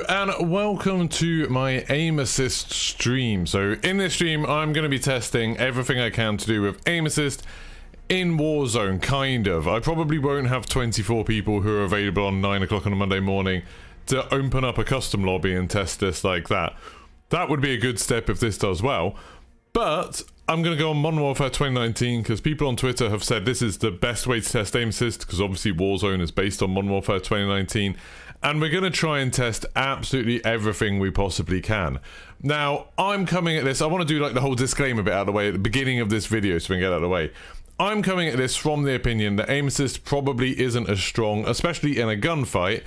And welcome to my Aim Assist stream. So in this stream I'm going to be testing everything I can to do with Aim Assist in Warzone, kind of. I probably won't have 24 people who are available on 9 o'clock on a Monday morning to open up a custom lobby and test this like that. That would be a good step if this does well. But I'm going to go on Modern Warfare 2019 because people on Twitter have said this is the best way to test Aim Assist because obviously Warzone is based on Modern Warfare 2019. And we're going to try and test absolutely everything we possibly can. Now, I'm coming at this, I want to do like the whole disclaimer bit out of the way at the beginning of this video so we can get out of the way. I'm coming at this from the opinion that Aim Assist probably isn't as strong, especially in a gunfight,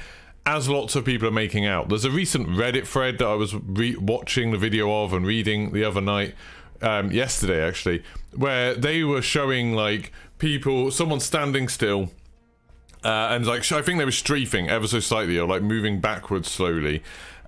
as lots of people are making out. There's a recent Reddit thread that I was watching the video of and reading the other night, yesterday actually, where they were showing like people, someone standing still, and like I think they were strafing ever so slightly or like moving backwards slowly,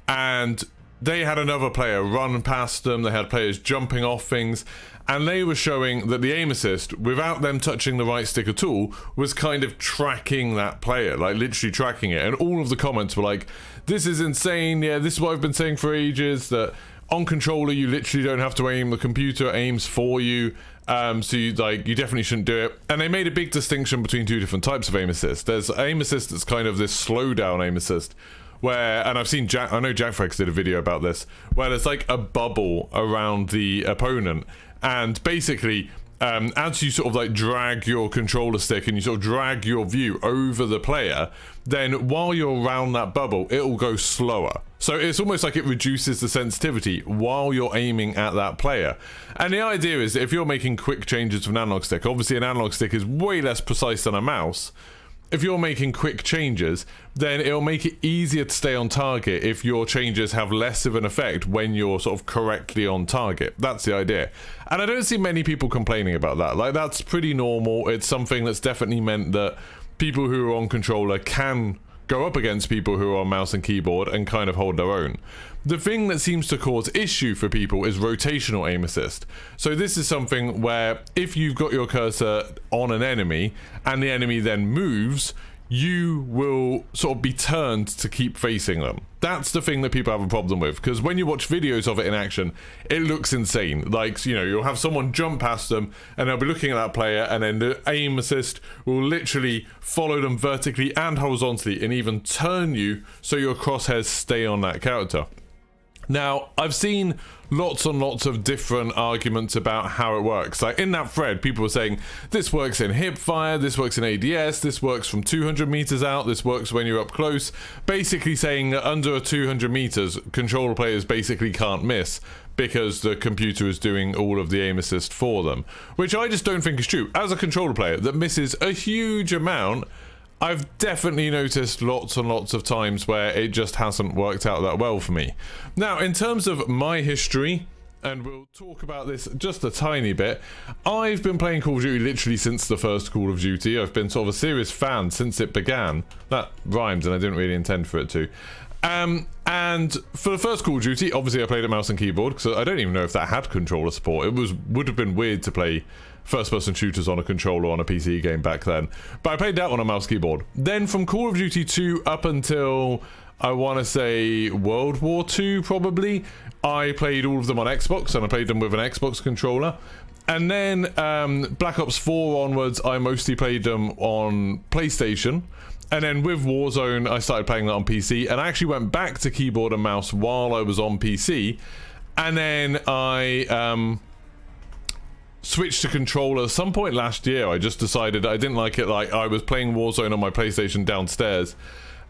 and they had another player run past them. They had players jumping off things, and they were showing that the Aim Assist, without them touching the right stick at all, was kind of tracking that player, like literally tracking it. And all of the comments were like, this is insane, yeah, this is what I've been saying for ages, that on controller you literally don't have to aim, the computer aims for you. So you definitely shouldn't do it. And they made a big distinction between two different types of Aim Assist. There's Aim Assist that's kind of this slowdown Aim Assist, where, and I've seen I know Jackfrex did a video about this, where there's like a bubble around the opponent, and basically as you sort of like drag your controller stick and you sort of drag your view over the player, then while you're around that bubble it'll go slower. So it's almost like it reduces the sensitivity while you're aiming at that player. And the idea is that if you're making quick changes with an analog stick, obviously an analog stick is way less precise than a mouse. If you're making quick changes, then it'll make it easier to stay on target if your changes have less of an effect when you're sort of correctly on target. That's the idea. And I don't see many people complaining about that. Like, that's pretty normal. It's something that's definitely meant that people who are on controller can go up against people who are on mouse and keyboard and kind of hold their own. The thing that seems to cause issue for people is rotational aim assist. So this is something where if you've got your cursor on an enemy and the enemy then moves, you will sort of be turned to keep facing them. That's the thing that people have a problem with, because when you watch videos of it in action, it looks insane. Like, you know, you'll have someone jump past them and they'll be looking at that player, and then the aim assist will literally follow them vertically and horizontally and even turn you so your crosshairs stay on that character. Now, I've seen lots and lots of different arguments about how it works. Like in that thread, people were saying, this works in hip fire, this works in ADS, this works from 200 meters out, this works when you're up close. Basically saying that under 200 meters, controller players basically can't miss because the computer is doing all of the aim assist for them. Which I just don't think is true. As a controller player that misses a huge amount, I've definitely noticed lots and lots of times where it just hasn't worked out that well for me. Now, in terms of my history, and we'll talk about this just a tiny bit, I've been playing Call of Duty literally since the first Call of Duty. I've been sort of a serious fan since it began. That rhymes, and I didn't really intend for it to. And for the first Call of Duty, obviously I played at mouse and keyboard, because I don't even know if that had controller support. It would have been weird to play first-person shooters on a controller on a PC game back then. But I played that on a mouse keyboard. Then from Call of Duty 2 up until, I want to say, World War 2 probably, I played all of them on Xbox, and I played them with an Xbox controller. And then Black Ops 4 onwards, I mostly played them on PlayStation. And then with Warzone, I started playing that on PC, and I actually went back to keyboard and mouse while I was on PC. And then I switched to controller at some point last year. I just decided I didn't like it. Like, I was playing Warzone on my PlayStation downstairs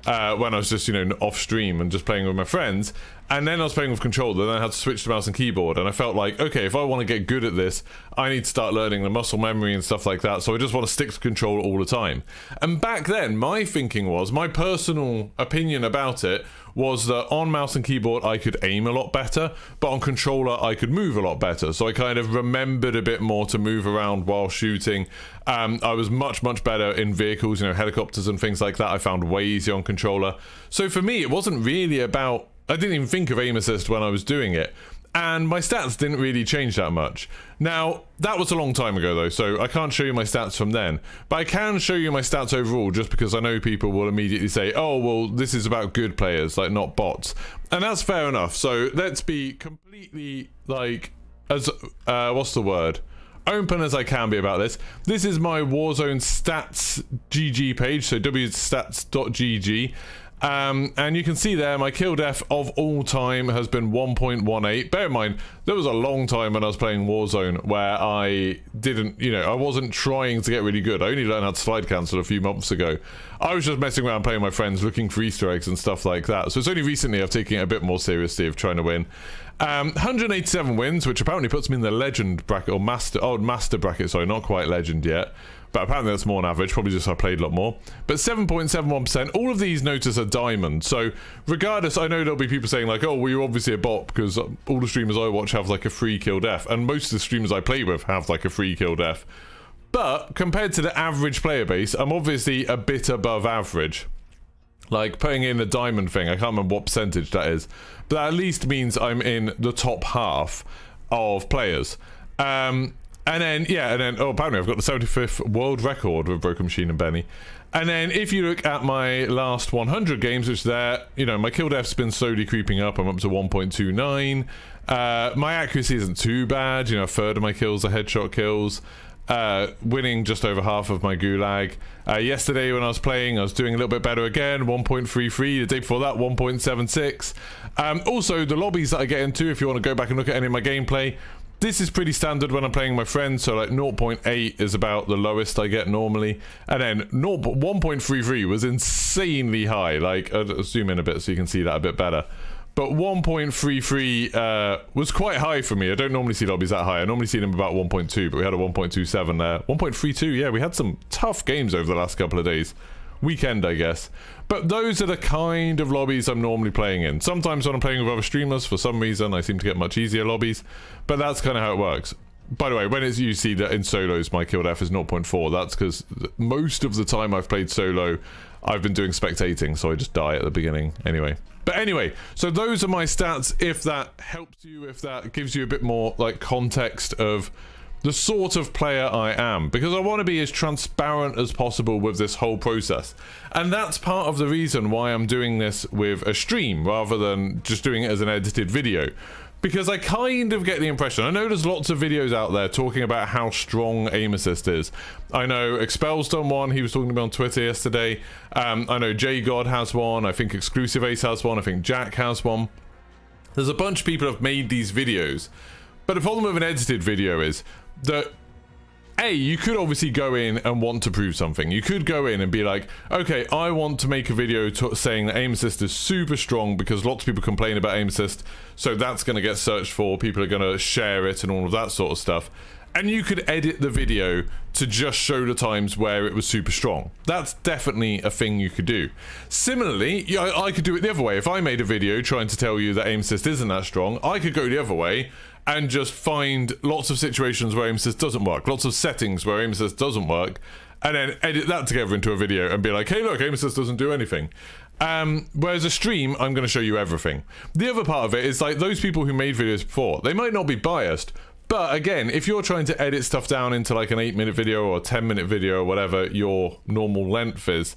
when I was just, you know, off stream and just playing with my friends. And then I was playing with controller, then I had to switch to mouse and keyboard, and I felt like, okay, if I want to get good at this, I need to start learning the muscle memory and stuff like that, so I just want to stick to controller all the time. And back then, my thinking was, my personal opinion about it was that on mouse and keyboard I could aim a lot better, but on controller I could move a lot better, so I kind of remembered a bit more to move around while shooting. I was much better in vehicles, you know, helicopters and things like that. I found way easier on controller. So for me, it wasn't really about, I didn't even think of aim assist when I was doing it. and my stats didn't really change that much. Now, that was a long time ago though, so I can't show you my stats from then, but I can show you my stats overall, just because I know people will immediately say, oh, well, this is about good players, like, not bots. And that's fair enough. So let's be completely, like, as, what's the word? Open as I can be about this. This is my Warzone stats GG page, so wstats.gg. And you can see there my kill def of all time has been 1.18. Bear in mind, there was a long time when I was playing Warzone where I didn't, you know, I wasn't trying to get really good. I only learned how to slide cancel a few months ago. I was just messing around playing with my friends, looking for Easter eggs and stuff like that. So it's only recently I've taken it a bit more seriously of trying to win. 187 wins, which apparently puts me in the legend bracket, or master bracket, sorry, not quite legend yet. But apparently that's more than average, probably just I played a lot more. But 7.71%, all of these notice are diamond. So regardless, I know there'll be people saying like, oh, well, you're obviously a bot because all the streamers I watch have like a free kill def. And most of the streamers I play with have like a free kill def. But compared to the average player base, I'm obviously a bit above average. Like putting in a diamond thing, I can't remember what percentage that is. But that at least means I'm in the top half of players. And then, yeah, and then, oh, apparently I've got the 75th world record with Broken Machine and Benny. And then if you look at my last 100 games, which there, you know, my kill def's been slowly creeping up. I'm up to 1.29. My accuracy isn't too bad. You know, a third of my kills are headshot kills. Winning just over half of my gulag. Yesterday when I was playing, I was doing a little bit better again, 1.33. The day before that, 1.76. Also, the lobbies that I get into, if you want to go back and look at any of my gameplay, this is pretty standard when I'm playing with my friends, so like 0.8 is about the lowest I get normally. And then 1.33 was insanely high. Like, I'll zoom in a bit so you can see that a bit better. But 1.33 was quite high for me. I don't normally see lobbies that high. I normally see them about 1.2, but we had a 1.27 there. 1.32, yeah, we had some tough games over the last couple of days. Weekend, I guess. But those are the kind of lobbies I'm normally playing in. Sometimes when I'm playing with other streamers, for some reason, I seem to get much easier lobbies. But that's kind of how it works. By the way, when you see that in solos, my kill def is 0.4, that's because most of the time I've played solo, I've been doing spectating, so I just die at the beginning anyway. But anyway, so those are my stats. If that helps you, if that gives you a bit more like context of the sort of player I am, because I want to be as transparent as possible with this whole process. And that's part of the reason why I'm doing this with a stream rather than just doing it as an edited video. Because I kind of get the impression, I know there's lots of videos out there talking about how strong aim assist is. I know Expel's done one, he was talking to me on Twitter yesterday. I know JGod has one, I think Exclusive Ace has one, I think Jack has one. There's a bunch of people who have made these videos. But the problem with an edited video is that, A, you could obviously go in and want to prove something. You could go in and be like, okay, I want to make a video saying that aim assist is super strong because lots of people complain about aim assist, so that's going to get searched for, people are going to share it and all of that sort of stuff. And you could edit the video to just show the times where it was super strong. That's definitely a thing you could do. Similarly, I could do it the other way. If I made a video trying to tell you that aim assist isn't that strong, I could go the other way and just find lots of situations where aim assist doesn't work, lots of settings where aim assist doesn't work, and then edit that together into a video and be like, hey look, aim assist doesn't do anything. Whereas a stream, I'm going to show you everything. The other part of it is like those people who made videos before, they might not be biased, but again, if you're trying to edit stuff down into like an 8-minute video or a 10-minute video or whatever your normal length is,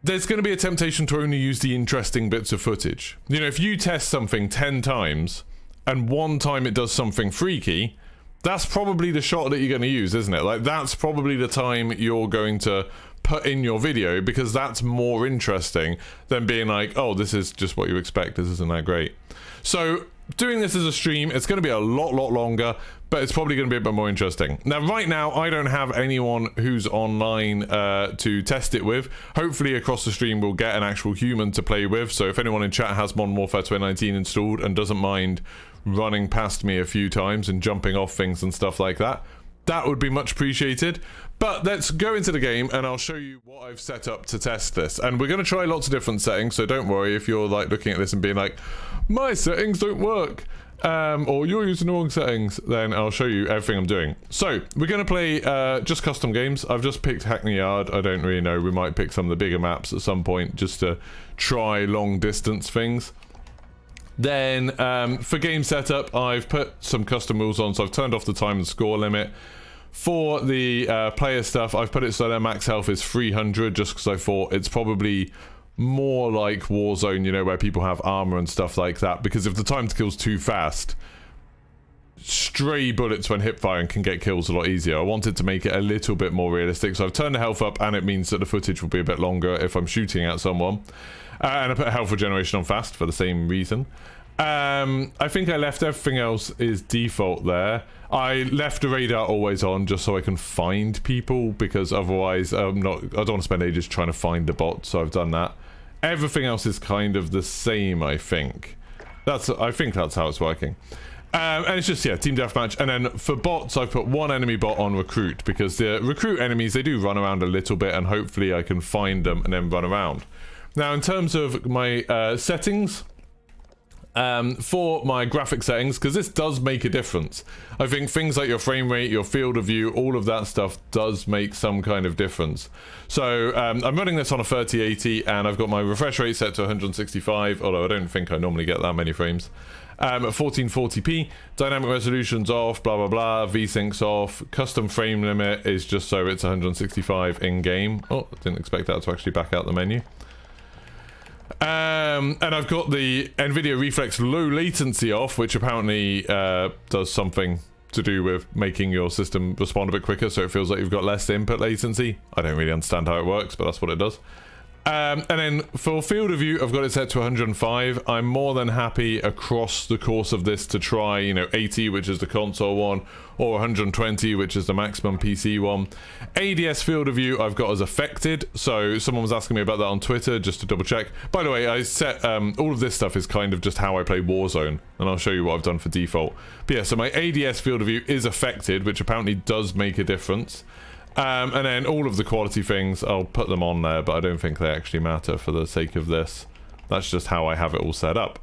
there's going to be a temptation to only use the interesting bits of footage. You know, if you test something 10 times and one time it does something freaky, that's probably the shot that you're going to use, isn't it? Like, that's probably the time you're going to put in your video because that's more interesting than being like, oh, this is just what you expect, this isn't that great. So doing this as a stream, it's going to be a lot longer, but it's probably going to be a bit more interesting. Now, right now, I don't have anyone who's online to test it with. Hopefully, across the stream, we'll get an actual human to play with. So if anyone in chat has Modern Warfare 2019 installed and doesn't mind running past me a few times and jumping off things and stuff like that, that would be much appreciated. But let's go into the game and I'll show you what I've set up to test this. And we're going to try lots of different settings, so don't worry if you're like looking at this and being like, my settings don't work, or you're using the wrong settings, then I'll show you everything I'm doing. So we're going to play just custom games. I've just picked Hackney Yard. I don't really know, we might pick some of the bigger maps at some point just to try long distance things. Then for game setup, I've put some custom rules on, so I've turned off the time and score limit. For the player stuff, I've put it so their max health is 300, just because I thought it's probably more like Warzone, you know, where people have armor and stuff like that, because if the time to kill's too fast, stray bullets when hip firing can get kills a lot easier. I wanted to make it a little bit more realistic, so I've turned the health up, and it means that the footage will be a bit longer if I'm shooting at someone. And I put health regeneration on fast for the same reason. I think I left everything else is default there. I left the radar always on just so I can find people, because otherwise I don't want to spend ages trying to find the bot, so I've done that. Everything else is kind of the same, I think. I think that's how it's working. And it's just, yeah, team deathmatch. And then for bots, I've put one enemy bot on recruit, because the recruit enemies, they do run around a little bit, and hopefully I can find them and then run around. Now, in terms of my settings, for my graphic settings, because this does make a difference. I think things like your frame rate, your field of view, all of that stuff does make some kind of difference. So I'm running this on a 3080, and I've got my refresh rate set to 165, although I don't think I normally get that many frames. At 1440p, dynamic resolution's off, blah blah blah, VSync's off, custom frame limit is just so it's 165 in game. Oh, didn't expect that to actually back out the menu. And I've got the NVIDIA Reflex low latency off, which apparently does something to do with making your system respond a bit quicker, so it feels like you've got less input latency. I don't really understand how it works, but that's what it does. And then for field of view, I've got it set to 105. I'm more than happy across the course of this to try, you know, 80, which is the console one, or 120, which is the maximum PC one. ADS field of view I've got as affected, so someone was asking me about that on Twitter, just to double check. By the way, I set, all of this stuff is kind of just how I play Warzone, and I'll show you what I've done for default. But yeah, so my ADS field of view is affected, which apparently does make a difference. And then all of the quality things, I'll put them on there, but I don't think they actually matter for the sake of this. That's just how I have it all set up.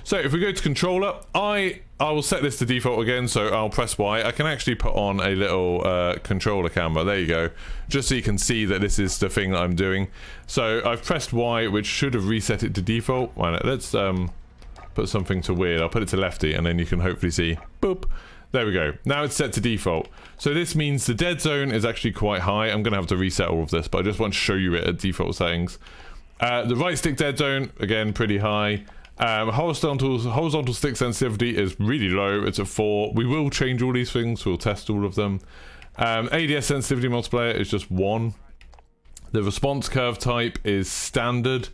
So if we go to controller, I will set this to default again, so I'll press Y. I can actually put on a little controller camera, there you go, just so you can see that this is the thing that I'm doing. So I've pressed Y, which should have reset it to default. Well, let's put something to weird. I'll put it to lefty, and then you can hopefully see, boop. There we go. Now it's set to default. So this means the dead zone is actually quite high. I'm going to have to reset all of this, but I just want to show you it at default settings. The right stick dead zone, again, pretty high. Horizontal stick sensitivity is really low. It's at 4. We will change all these things. We'll test all of them. ADS sensitivity multiplier is just 1. The response curve type is standard.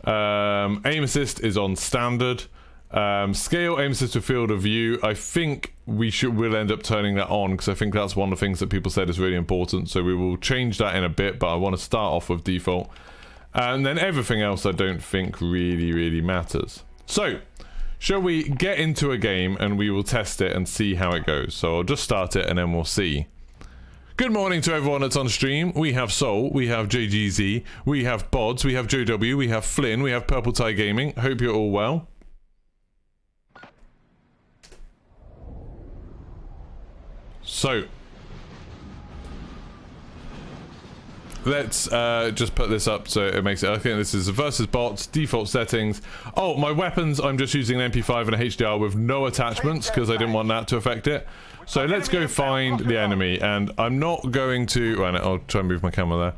Aim assist is on standard. Scale aim assist to field of view, I think we'll end up turning that on, because I think that's one of the things that people said is really important, so we will change that in a bit, but I want to start off with default. And then everything else I don't think really matters. So, shall we get into a game and we will test it and see how it goes? So I'll just start it and then we'll see. Good morning to everyone that's on stream. We have Soul, we have JGZ, we have Bods, we have Joe W, we have Flynn, we have Purple Tie Gaming. Hope you're all well. So, let's just put this up so it makes it. I think this is versus bots, default settings. Oh, my weapons, I'm just using an MP5 and a HDR with no attachments because I didn't want that to affect it. So let's go find the enemy, and I'm not going to. Right, I'll try and move my camera there.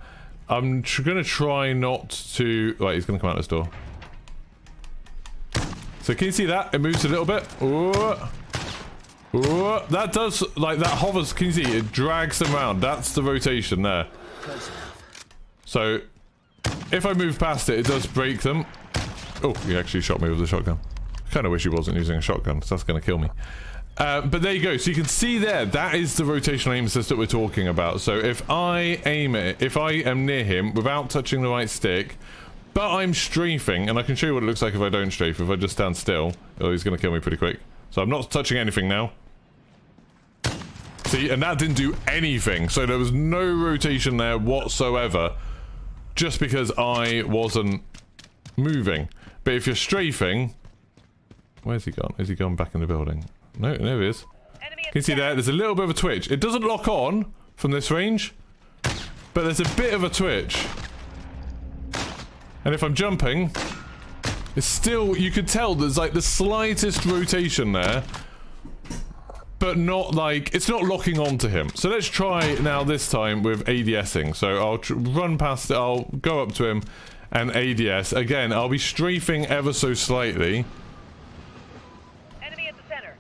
I'm going to try not to. Right, he's going to come out this door. So can you see that? It moves a little bit. Ooh. Ooh, that does, like, that hovers, can you see? It drags them around. That's the rotation there. So, if I move past it, it does break them. Oh, he actually shot me with a shotgun. I kind of wish he wasn't using a shotgun, because that's going to kill me. But there you go. So you can see there, that is the rotational aim assist that we're talking about. So if I aim it, if I am near him without touching the right stick, but I'm strafing, and I can show you what it looks like if I don't strafe, if I just stand still. Oh, he's going to kill me pretty quick. So I'm not touching anything now. See, and that didn't do anything. So there was no rotation there whatsoever, just because I wasn't moving. But if you're strafing... Where's he gone? Is he gone back in the building? No, there he is. Can you see there? There's a little bit of a twitch. It doesn't lock on from this range, but there's a bit of a twitch. And if I'm jumping, It's still, you could tell there's like the slightest rotation there, but not like, it's not locking onto him. So let's try now this time with ADSing. So I'll run past it, I'll go up to him and ADS. Again, I'll be strafing ever so slightly. Enemy at the center.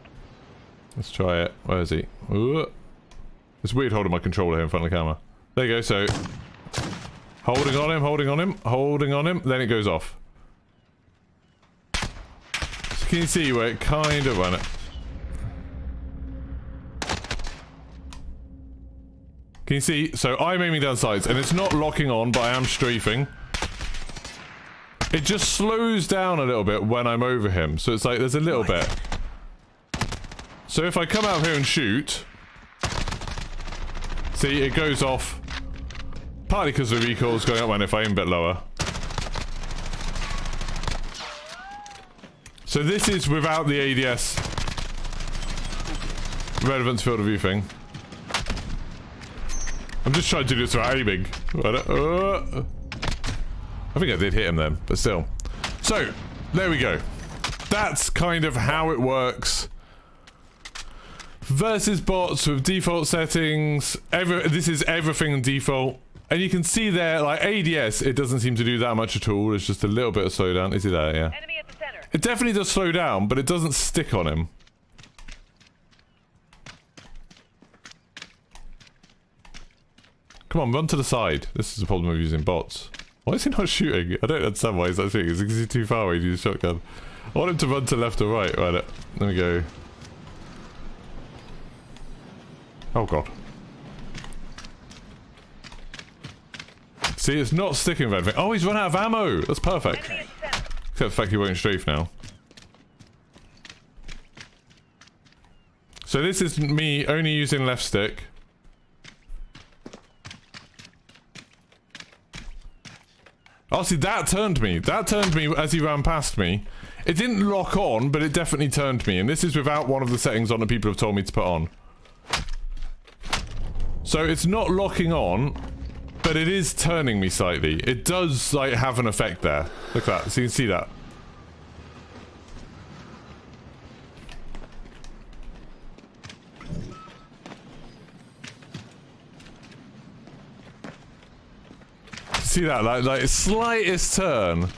Let's try it. Where is he? Ooh. It's weird holding my controller here in front of the camera. There you go, so holding on him, holding on him, holding on him, then it goes off. So can you see where it kind of ran it? Can you see? So I'm aiming down sides and it's not locking on, but I am strafing. It just slows down a little bit when I'm over him. So it's like there's a little bit. So if I come out here and shoot, see, it goes off. Partly because the recoil is going up when if I aim a bit lower. So this is without the ADS relevance field of view thing. I'm just trying to do this without aiming. I think I did hit him then, but still. So, there we go. That's kind of how it works. Versus bots with default settings. This is everything default. And you can see there, like ADS, it doesn't seem to do that much at all. It's just a little bit of slowdown. Is he there? Yeah. Enemy at the center. It definitely does slow down, but it doesn't stick on him. Come on, run to the side. This is the problem of using bots. Why is he not shooting? I don't understand why he's not shooting. Is it because he's too far away to use a shotgun? I want him to run to left or right. Right, let me go. Oh god. See, it's not sticking with anything. Oh, he's run out of ammo! That's perfect. Except the fact he won't strafe now. So this is me only using left stick. Oh, see, that turned me. That turned me as he ran past me. It didn't lock on, but it definitely turned me. And this is without one of the settings on that people have told me to put on. So it's not locking on, but it is turning me slightly. It does, like, have an effect there. Look at that. So you can see that. See that, like slightest turn.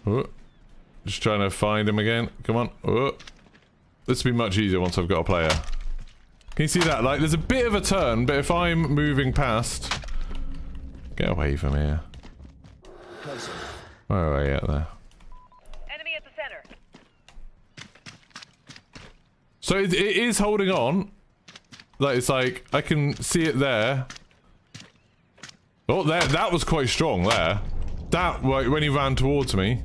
Oh, just trying to find him again. Come on. Oh. This will be much easier once I've got a player. Can you see that? Like, there's a bit of a turn, but if I'm moving past... Get away from here. Where are we at there? Enemy at the center. So it is holding on. Like, it's like, I can see it there. Oh, there, that was quite strong there. That, when he ran towards me.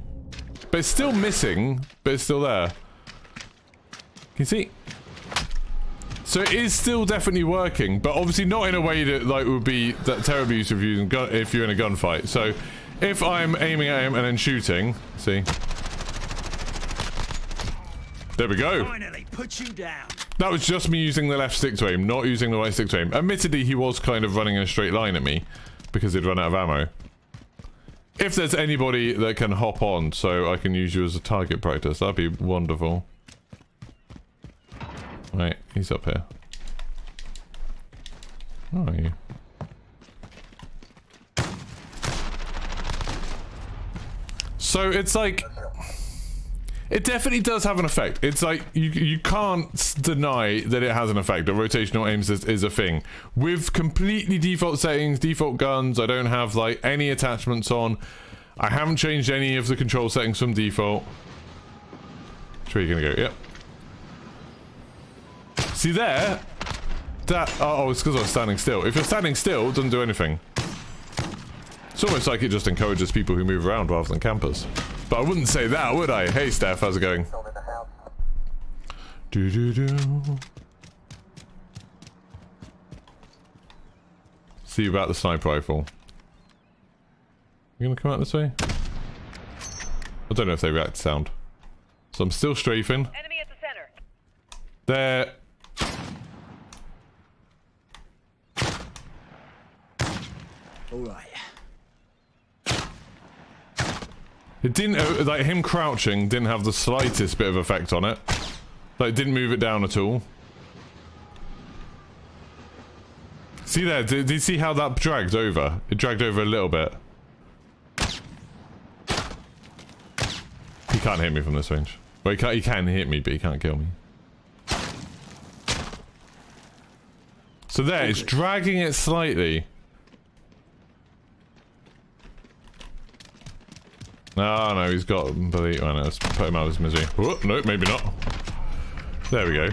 But it's still missing, but it's still there. Can you see? So it is still definitely working, but obviously not in a way that, like, would be that terribly useful if you're in a gunfight. So, if I'm aiming at him and then shooting, see? There we go. Finally put you down. That was just me using the left stick to aim, not using the right stick to aim. Admittedly, he was kind of running in a straight line at me, because he'd run out of ammo. If there's anybody that can hop on so I can use you as a target practice, that'd be wonderful. Right, he's up here. Where are you? So it's like... It definitely does have an effect. It's like, you can't deny that it has an effect. A rotational aim assist is a thing. With completely default settings, default guns, I don't have, like, any attachments on. I haven't changed any of the control settings from default. Which way are you gonna go? Yep. See there? That... Oh, it's because I was standing still. If you're standing still, it doesn't do anything. It's almost like it just encourages people who move around rather than campers. But I wouldn't say that, would I? Hey, Steph, how's it going? Do-do-do. See about the sniper rifle. You gonna come out this way? I don't know if they react to sound. So I'm still strafing. Enemy at the center. There. All right. It didn't, like, him crouching didn't have the slightest bit of effect on it. Like, it didn't move it down at all. See there, did you see how that dragged over? It dragged over a little bit. He can't hit me from this range. Well, he can hit me, but he can't kill me. So there, it's dragging it slightly. No, he's got... Well, let's put him out of his misery. Oh, no, maybe not. There we go.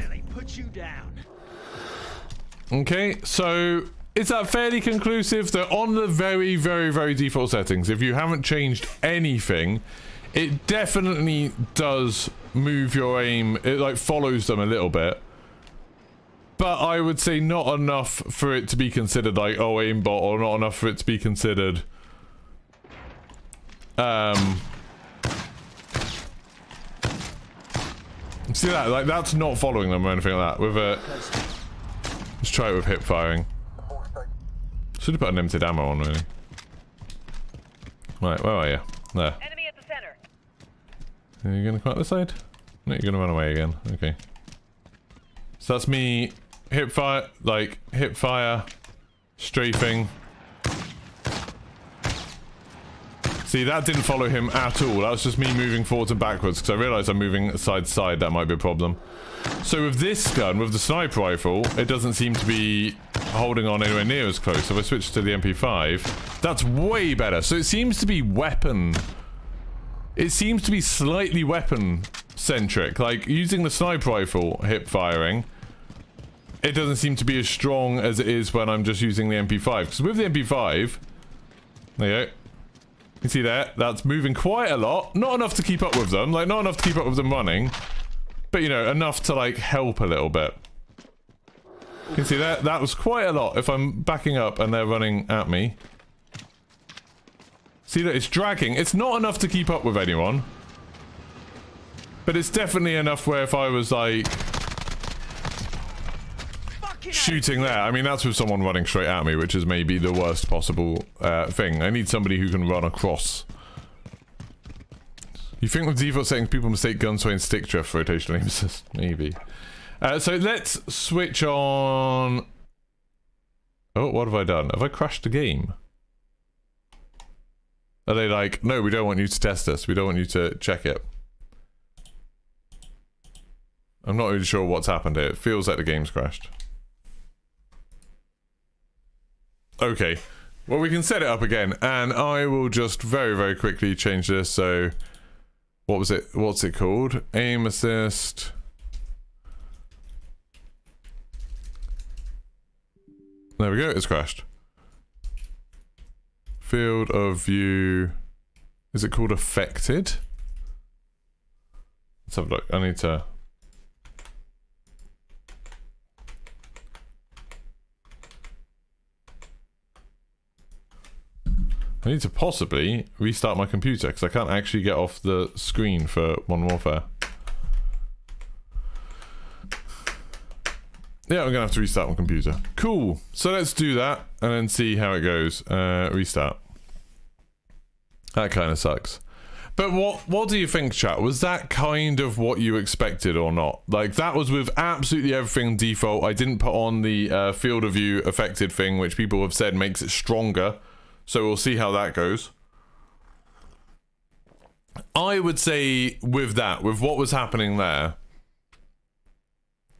Okay, so is that fairly conclusive? That on the very, very, very default settings, if you haven't changed anything, it definitely does move your aim. It like follows them a little bit. But I would say not enough for it to be considered like, oh, aimbot, or not enough for it to be considered see that? Like, that's not following them or anything like that. With a... Let's try it with hip firing. Should have put unlimited ammo on, really. Right, where are you? There. Enemy at the center. Are you gonna come out this side? No, you're gonna run away again. Okay. So that's me hip fire, like, hip fire, strafing. See, that didn't follow him at all. That was just me moving forwards and backwards, because I realised I'm moving side to side. That might be a problem. So with this gun, with the sniper rifle, it doesn't seem to be holding on anywhere near as close. If I switch to the MP5, that's way better. So it seems to be weapon... It seems to be slightly weapon-centric. Like, using the sniper rifle hip firing, it doesn't seem to be as strong as it is when I'm just using the MP5. Because with the MP5... There you go. You see that? That's moving quite a lot. Not enough to keep up with them. Like, not enough to keep up with them running. But, you know, enough to, like, help a little bit. You can see that? That was quite a lot if I'm backing up and they're running at me. See that? It's dragging. It's not enough to keep up with anyone. But it's definitely enough where if I was, like... shooting there. I mean, that's with someone running straight at me, which is maybe the worst possible thing. I need somebody who can run across. You think with default settings, people mistake gunplay and stick drift for rotational aim assist? Maybe. So let's switch on... Oh, what have I done? Have I crashed the game? Are they like, no, we don't want you to test this. We don't want you to check it. I'm not really sure what's happened here. It feels like the game's crashed. Okay, well, we can set it up again, and I will just very, very quickly change this. So, what was it? What's it called? Aim assist. There we go, it's crashed. Field of view. Is it called affected? Let's have a look. I need to... I need to possibly restart my computer because I can't actually get off the screen for Modern Warfare. Yeah, I'm gonna have to restart my computer. Cool. So let's do that and then see how it goes. Restart. That kind of sucks. But what do you think, chat? Was that kind of what you expected or not? Like, that was with absolutely everything default. I didn't put on the field of view affected thing, which people have said makes it stronger. So we'll see how that goes. I would say with that, with what was happening there,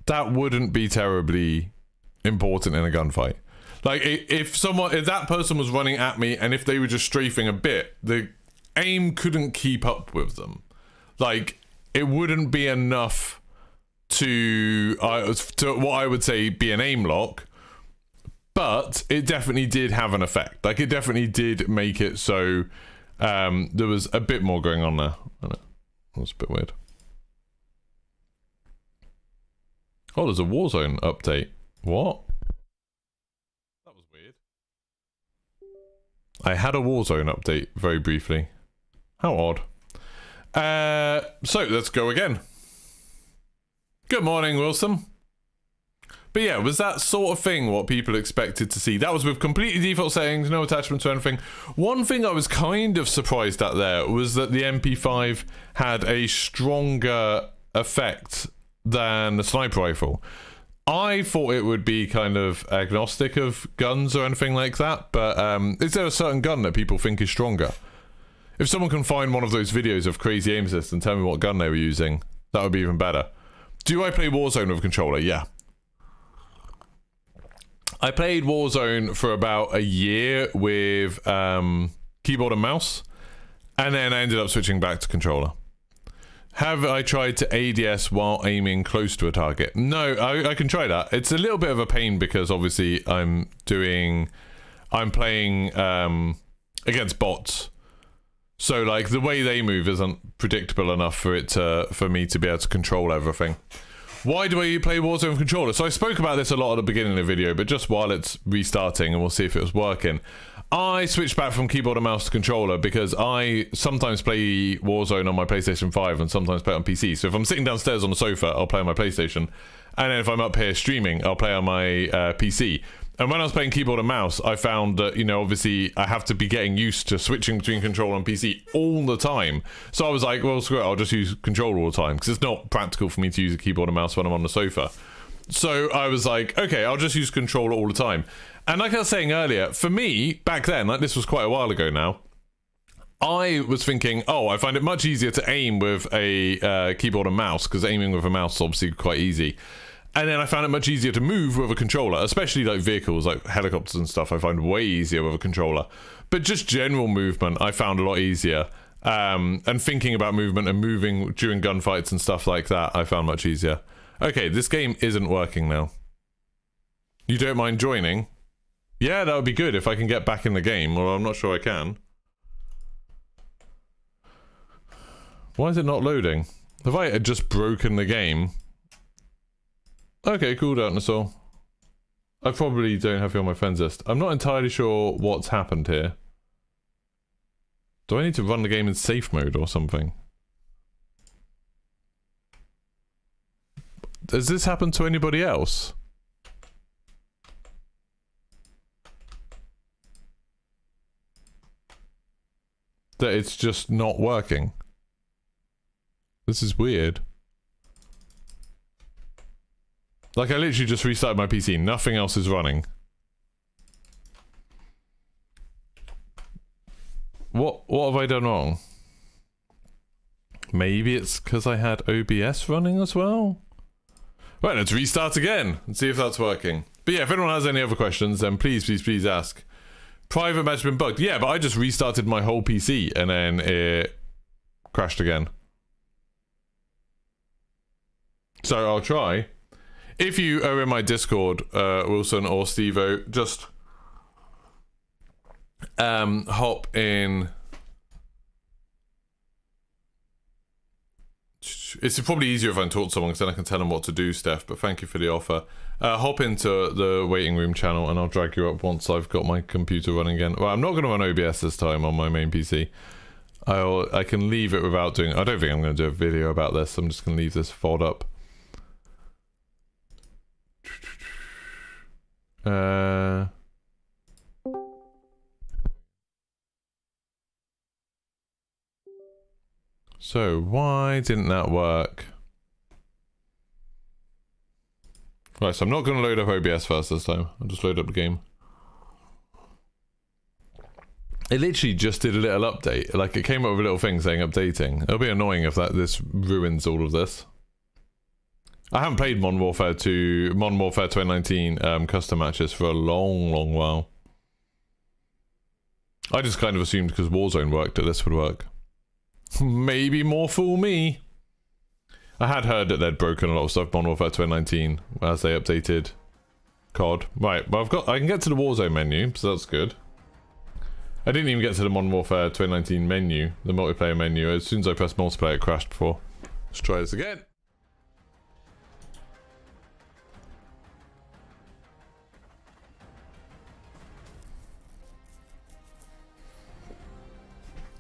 that wouldn't be terribly important in a gunfight. Like, if that person was running at me and if they were just strafing a bit, the aim couldn't keep up with them. Like, it wouldn't be enough to what I would say be an aim lock. But it definitely did have an effect. Like, it definitely did make it so there was a bit more going on there. That was a bit weird. Oh, there's a Warzone update. What? That was weird. I had a Warzone update very briefly. How odd. So, let's go again. Good morning, Wilson. But yeah, was that sort of thing what people expected to see? That was with completely default settings, no attachments or anything. One thing I was kind of surprised at there was that the MP5 had a stronger effect than the sniper rifle. I thought it would be kind of agnostic of guns or anything like that, but is there a certain gun that people think is stronger? If someone can find one of those videos of crazy aim assists and tell me what gun they were using, that would be even better. Do I play Warzone with a controller? Yeah. I played Warzone for about a year with keyboard and mouse, and then I ended up switching back to controller. Have I tried to ADS while aiming close to a target? No, I can try that. It's a little bit of a pain because obviously I'm playing against bots. So like the way they move isn't predictable enough for me to be able to control everything. Why do I play Warzone with controller? So I spoke about this a lot at the beginning of the video, but just while it's restarting and we'll see if it was working. I switched back from keyboard and mouse to controller because I sometimes play Warzone on my PlayStation 5 and sometimes play it on PC. So if I'm sitting downstairs on the sofa, I'll play on my PlayStation. And then if I'm up here streaming, I'll play on my PC. And when I was playing keyboard and mouse, I found that, you know, obviously I have to be getting used to switching between controller and PC all the time. So I was like, well, screw it, I'll just use controller all the time because it's not practical for me to use a keyboard and mouse when I'm on the sofa. So I was like, okay, I'll just use controller all the time. And like I was saying earlier, for me, back then, like this was quite a while ago now, I was thinking, oh, I find it much easier to aim with a keyboard and mouse because aiming with a mouse is obviously quite easy. And then I found it much easier to move with a controller, especially like vehicles, like helicopters and stuff, I find way easier with a controller. But just general movement, I found a lot easier. And thinking about movement and moving during gunfights and stuff like that, I found much easier. Okay, this game isn't working now. You don't mind joining? Yeah, that would be good if I can get back in the game, although I'm not sure I can. Why is it not loading? Have I just broken the game? Okay, cool, dinosaur. I probably don't have you on my friends list. I'm not entirely sure what's happened here. Do I need to run the game in safe mode or something? Does this happen to anybody else? That it's just not working. This is weird. Like, I literally just restarted my PC. Nothing else is running. What have I done wrong? Maybe it's because I had OBS running as well? Right, let's restart again and see if that's working. But yeah, if anyone has any other questions, then please ask. Private match has been bugged. Yeah, but I just restarted my whole PC and then it crashed again. So I'll try. If you are in my Discord, Wilson or Stevo, just hop in. It's probably easier if I talk to someone because then I can tell them what to do, Steph, but thank you for the offer. Hop into the waiting room channel and I'll drag you up once I've got my computer running again. Well, I'm not going to run OBS this time on my main PC. I can leave it without doing... I don't think I'm going to do a video about this. I'm just going to leave this VOD up. So why didn't that work? Right, so I'm not going to load up OBS first this time. I'll just load up the game. It literally just did a little update. Like, it came up with a little thing saying updating. It'll be annoying if this ruins all of this. I haven't played Modern Warfare 2019 custom matches for a long while. I just kind of assumed because Warzone worked that this would work. Maybe more fool me. I had heard that they'd broken a lot of stuff Modern Warfare 2019 as they updated COD. Right, well I can get to the Warzone menu, so that's good. I didn't even get to the Modern Warfare 2019 menu, the multiplayer menu. As soon as I pressed multiplayer, it crashed before. Let's try this again.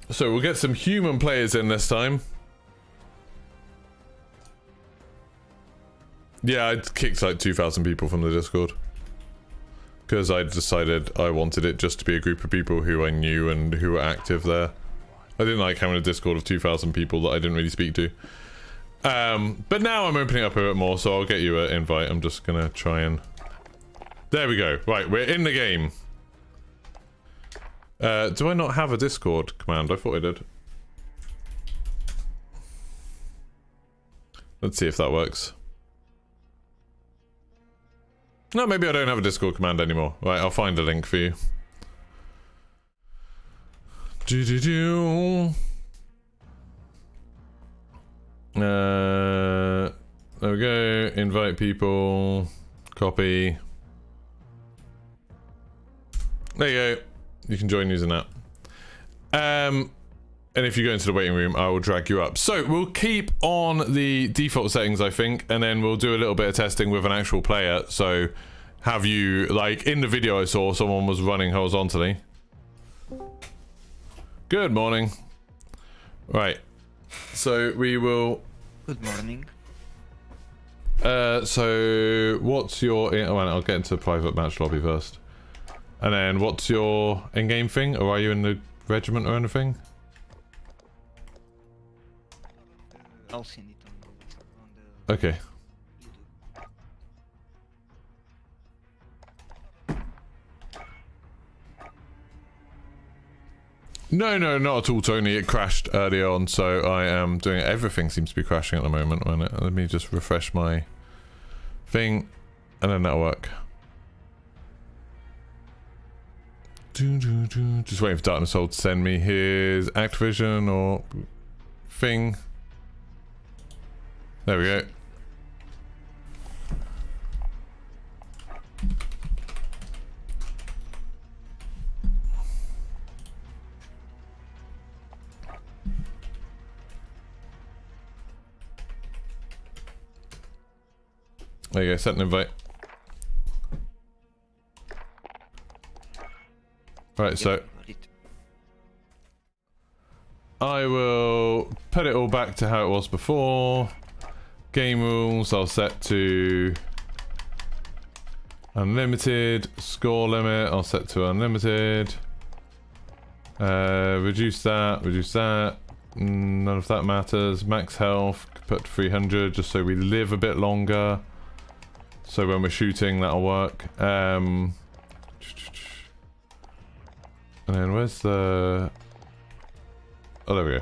So we'll get some human players in this time. Yeah, I kicked like 2,000 people from the Discord. Because I decided I wanted it just to be a group of people who I knew and who were active there. I didn't like having a Discord of 2,000 people that I didn't really speak to. But now I'm opening up a bit more, so I'll get you an invite. I'm just gonna try and... There we go. Right, we're in the game. Do I not have a Discord command? I thought I did. Let's see if that works. No, maybe I don't have a Discord command anymore. Right, I'll find a link for you. There we go. Invite people. Copy. There you go. You can join using that. And if you go into the waiting room, I will drag you up. So we'll keep on the default settings, I think, and then we'll do a little bit of testing with an actual player. So have you, like in the video I saw, someone was running horizontally. Good morning. Right. So we will... Good morning. So what's your... Oh, I'll get into private match lobby first. And then what's your in-game thing? Or are you in the regiment or anything? I'll send it on the Okay. No, not at all, Tony. It crashed earlier on, so I am doing it. Everything seems to be crashing at the moment. Let me just refresh my thing, and then that'll work. Just waiting for Darkness Soul to send me his Activision or thing. There we go. There you go, set an invite. Right, so I will put it all back to how it was before. Game rules I'll set to unlimited. Score limit I'll set to unlimited. Reduce that. None of that matters. Max health, put 300 just so we live a bit longer. So when we're shooting that'll work. And then where's the... Oh, there we go.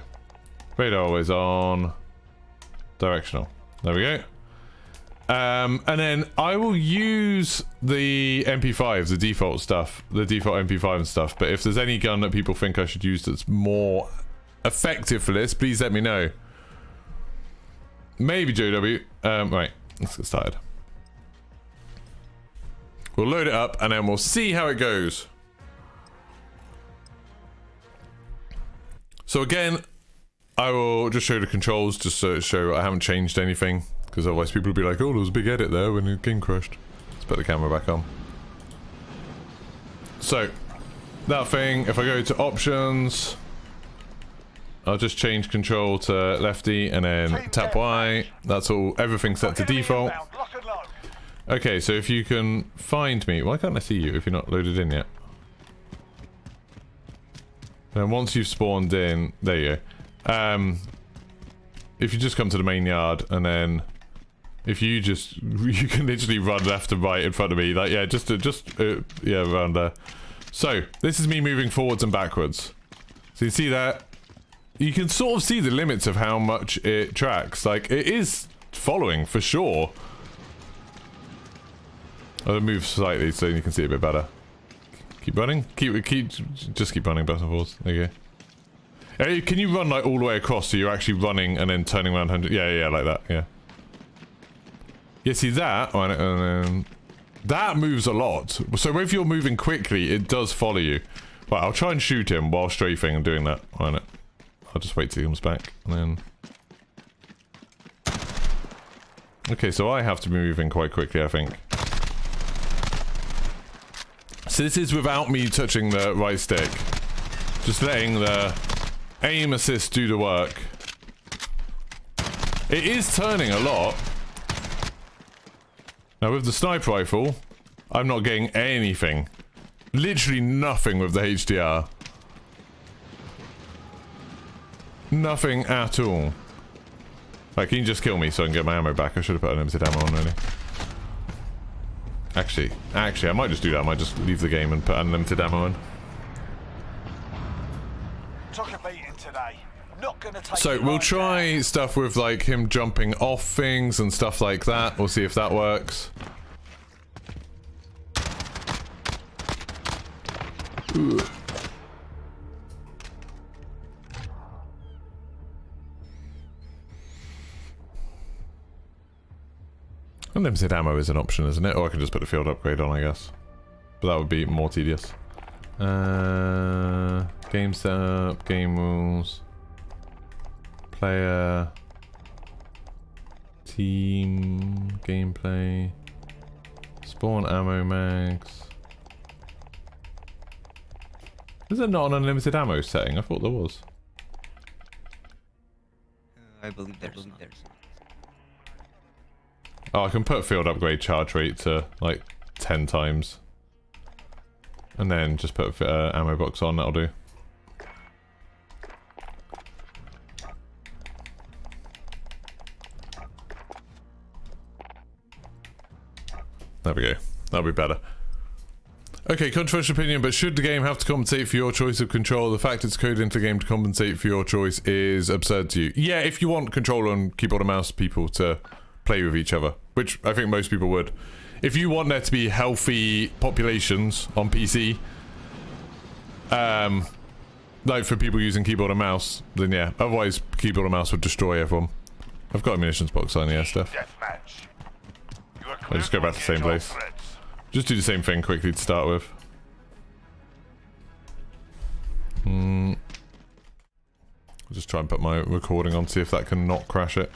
Radar always on. Directional. There we go. And then I will use the MP5, the default stuff, the default MP5 and stuff. But if there's any gun that people think I should use that's more effective for this, please let me know. Maybe JW. Right, let's get started. We'll load it up and then we'll see how it goes. So again, I will just show the controls just to show I haven't changed anything, because otherwise people will be like, oh, there was a big edit there when the game crashed. Let's put the camera back on. So, that thing, if I go to options, I'll just change control to lefty and then tap Y. That's all, everything's set to default. Okay, so if you can find me, why can't I see you if you're not loaded in yet? And once you've spawned in, there you go. If you just come to the main yard and then if you just, you can literally run left and right in front of me, like, yeah, yeah, around there. So, this is me moving forwards and backwards. So you see that? You can sort of see the limits of how much it tracks. Like, it is following for sure. I'll move slightly so you can see it a bit better. Keep running? Just keep running back and forth. There you go. Can you run like all the way across so you're actually running and then turning around 100? Yeah, like that, yeah. Yeah, see that? And then that moves a lot. So if you're moving quickly, it does follow you. Right, I'll try and shoot him while strafing and doing that. I'll just wait till he comes back and then... Okay, so I have to be moving quite quickly, I think. So this is without me touching the right stick. Just letting the aim assist do the work. It is turning a lot. Now with the sniper rifle, I'm not getting anything. Literally nothing with the HDR. Nothing at all. Right, can you just kill me so I can get my ammo back? I should have put unlimited ammo on, really. Actually, I might just do that. I might just leave the game and put unlimited ammo in. Took a beating today. Not gonna take So we'll try stuff with like him jumping off things and stuff like that. We'll see if that works. Ooh. Unlimited ammo is an option, isn't it? Or I can just put the field upgrade on, I guess. But that would be more tedious. Game setup, game rules, player, team, gameplay, spawn ammo mags. Is there not an unlimited ammo setting? I thought there was. I believe there's not. Oh, I can put field upgrade charge rate to like 10 times. And then just put ammo box on, that'll do. There we go. That'll be better. Okay, controversial opinion, but should the game have to compensate for your choice of control? The fact it's coded into the game to compensate for your choice is absurd to you. Yeah, if you want controller and keyboard and mouse people to play with each other, which I think most people would. If you want there to be healthy populations on PC, like for people using keyboard and mouse, then yeah. Otherwise, keyboard and mouse would destroy everyone. I've got a munitions box on here, stuff. I'll just go back to the same place. Just do the same thing quickly to start with. I'll just try and put my recording on, see if that can not crash it.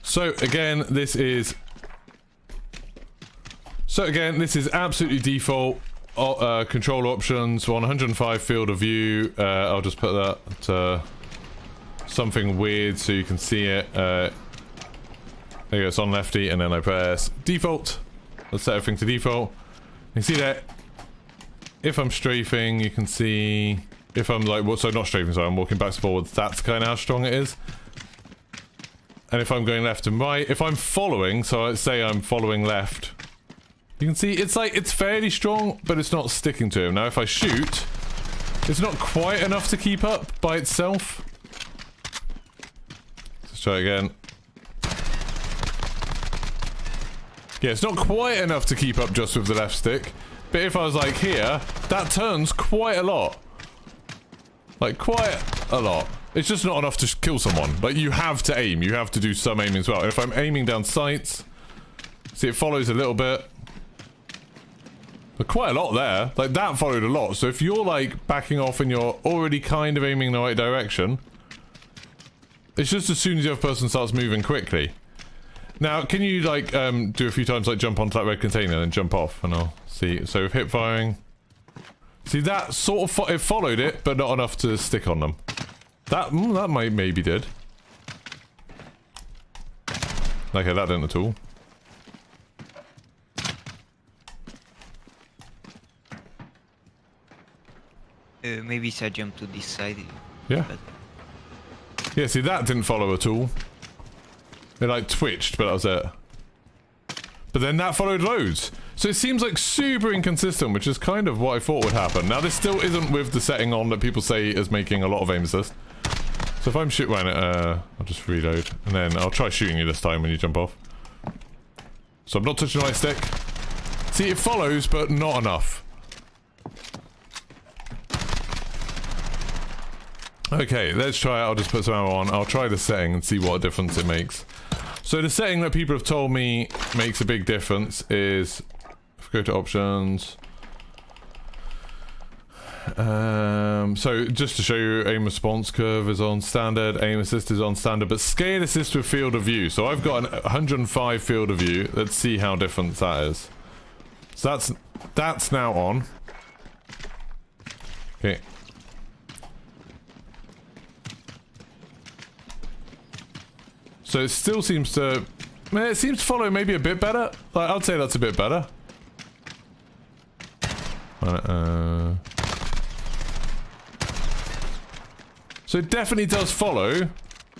So again, this is absolutely default. Control options, 105 field of view. I'll just put that to something weird so you can see it. There you go, it's on lefty, and then I press default. Let's set everything to default. You can see that if I'm strafing, you can see if I'm like, well, so not strafing, sorry, I'm walking backwards and forwards, that's kind of how strong it is. And if I'm going left and right, if I'm following, so let's say I'm following left, you can see it's like, it's fairly strong, but it's not sticking to him. Now if I shoot, it's not quite enough to keep up by itself. Let's try again. Yeah, it's not quite enough to keep up just with the left stick. But if I was like here, that turns quite a lot. Like quite a lot. It's just not enough to kill someone. Like you have to aim. You have to do some aiming as well. And if I'm aiming down sights, see it follows a little bit. But quite a lot there. Like that followed a lot. So if you're like backing off and you're already kind of aiming in the right direction, it's just as soon as the other person starts moving quickly. Now, can you like do a few times like jump onto that red container and jump off, and I'll see. So with hip firing, see that sort of it followed it, but not enough to stick on them. That might maybe did. Okay, that didn't at all. Maybe if I jump to this side. Yeah. But Yeah, see that didn't follow at all. It like twitched, but that was it. But then that followed loads. So it seems like super inconsistent, which is kind of what I thought would happen. Now this still isn't with the setting on that people say is making a lot of aim assist. So if I'm shooting at it, I'll just reload. And then I'll try shooting you this time when you jump off. So I'm not touching the right stick. See, it follows, but not enough. Okay, let's try it. I'll just put some ammo on. I'll try the setting and see what difference it makes. So the setting that people have told me makes a big difference is... If we go to options... so just to show you, aim response curve is on standard, aim assist is on standard, but scale assist with field of view. So I've got an 105 field of view. Let's see how different that is. So that's now on. Okay. So it still seems to... it seems to follow maybe a bit better. Like, I'd say that's a bit better. So it definitely does follow,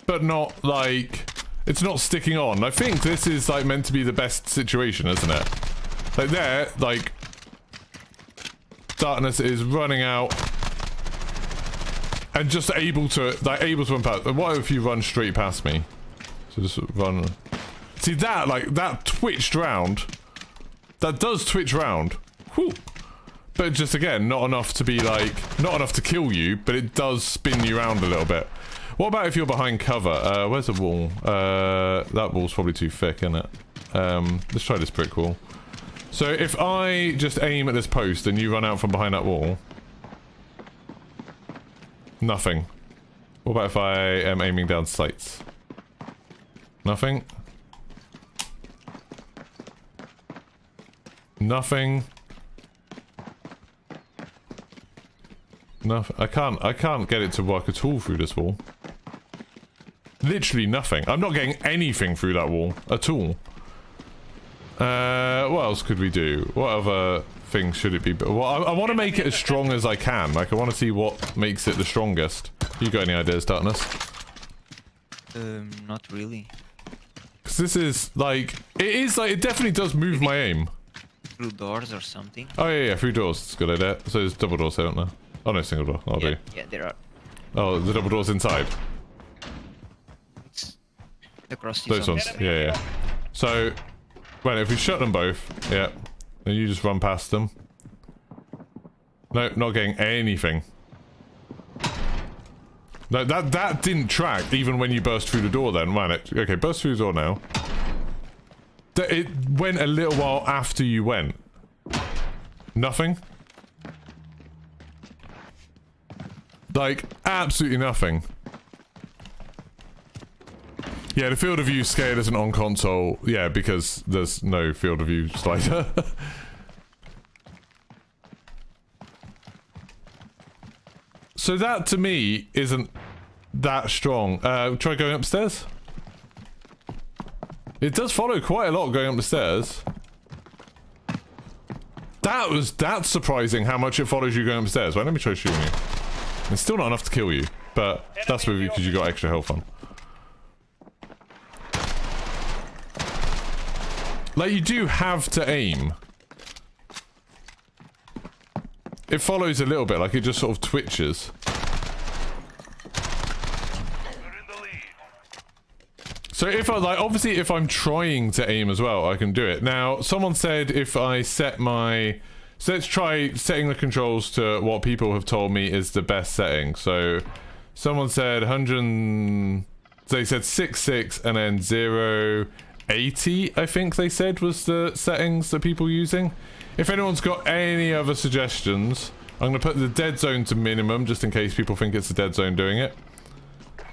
but not like... It's not sticking on. I think this is like meant to be the best situation, isn't it? Like there, like... Darkness is running out. And just able to run past. What if you run straight past me? So just run. See that, like, that twitched round. That does twitch round. Whew. But just, again, not enough to be, like, not enough to kill you, but it does spin you around a little bit. What about if you're behind cover? Where's the wall? That wall's probably too thick, isn't it? Let's try this brick wall. So if I just aim at this post and you run out from behind that wall... Nothing. What about if I am aiming down sights? Nothing. Nothing. Nothing. I can't get it to work at all through this wall. Literally nothing. I'm not getting anything through that wall at all. What else could we do? What other things should it be? Well, I want to make it as strong as I can. Like, I want to see what makes it the strongest. You got any ideas, Darkness? Not really. Because this is, like... It is, like, it definitely does move my aim. Through doors or something? Oh, yeah, through doors. That's a good idea. So there's double doors, don't there? Oh, no, single door. I'll do. Yeah, there are. Oh, the double doors inside. It's across Those ones. Yeah, yeah. So... Well, if we shut them both, yeah, then you just run past them. No, not getting anything. No, that didn't track even when you burst through the door then, ran it. Okay, burst through the door now. It went a little while after you went. Nothing? Like, absolutely nothing. Yeah, the field of view scale isn't on console. Yeah, because there's no field of view slider. So that, to me, isn't that strong. Try going upstairs. It does follow quite a lot going up the stairs. That's surprising how much it follows you going upstairs. Well, let me try shooting you. It's still not enough to kill you, but that's with you because you got extra health on. Like, you do have to aim. It follows a little bit, like it just sort of twitches. So if I, like, obviously if I'm trying to aim as well, I can do it. Now, someone said if I set my... So let's try setting the controls to what people have told me is the best setting. So, someone said 100... They said 6.6 and then 0.80, I think they said was the settings that people are using. If anyone's got any other suggestions, I'm going to put the dead zone to minimum, just in case people think it's the dead zone doing it.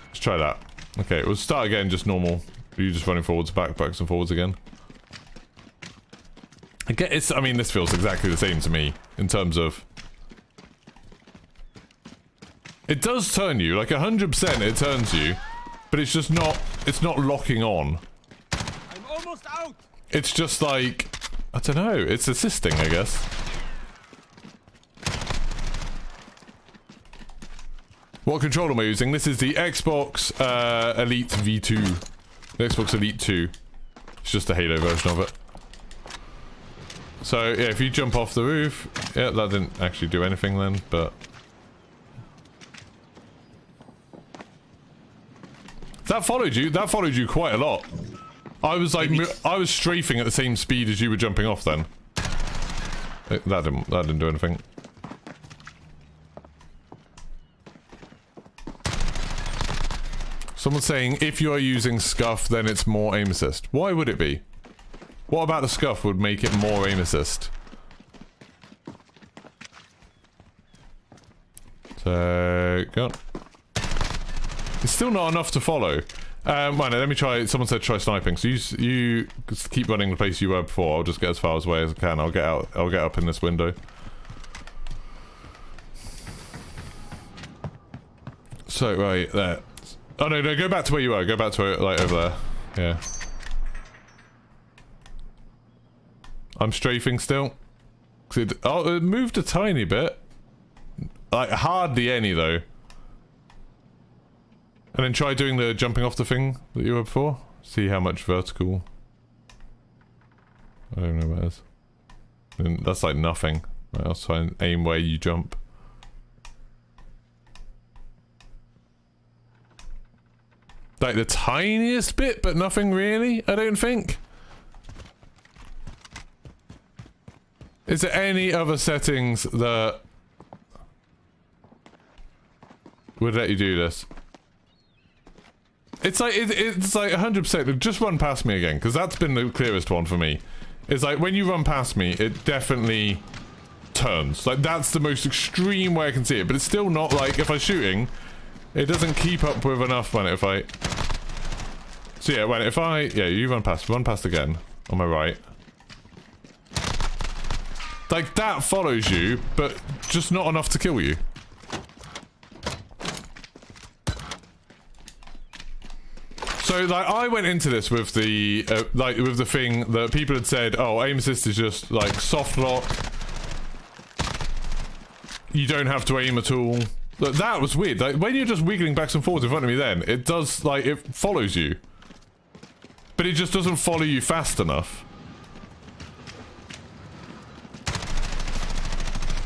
Let's try that. Okay, we'll start again, just normal. You just running forwards, backwards and forwards again. I mean, this feels exactly the same to me, in terms of... It does turn you, like 100% it turns you, but it's just not, it's not locking on. I'm almost out. It's just like, I don't know, it's assisting, I guess. What controller am I using? This is the Xbox Elite V2. The Xbox Elite 2. It's just a Halo version of it. So, yeah, if you jump off the roof... Yeah, that didn't actually do anything then, but... That followed you. That followed you quite a lot. I was like... I was strafing at the same speed as you were jumping off then. That didn't do anything. Someone's saying, if you are using scuff, then it's more aim assist. Why would it be? What about the scuff would make it more aim assist? So, go on. It's still not enough to follow. Right, now, let me try. Someone said try sniping. So you just keep running the place you were before. I'll just get as far away as I can. I'll get out. I'll get up in this window. So, right, there. Oh, no, no, go back to where you were. Go back to where, like, over there. Yeah. I'm strafing still. Oh, it moved a tiny bit. Like, hardly any, though. And then try doing the jumping off the thing that you were before. See how much vertical. I don't know what that is. And that's like nothing. Right, I'll try and aim where you jump. Like the tiniest bit, but nothing really, I don't think. Is there any other settings that would let you do this? It's like, it's like 100%, just run past me again, because that's been the clearest one for me. It's like, when you run past me, it definitely turns. Like, that's the most extreme way I can see it, but it's still not like, if I'm shooting, it doesn't keep up with enough when if I... So yeah, when if I... Yeah, you run past again, on my right. Like, that follows you, but just not enough to kill you. So, like, I went into this with the, like, with the thing that people had said, oh, aim assist is just, like, soft lock. You don't have to aim at all. Like, that was weird. Like, when you're just wiggling back and forwards in front of me then, it does, like, it follows you. But it just doesn't follow you fast enough.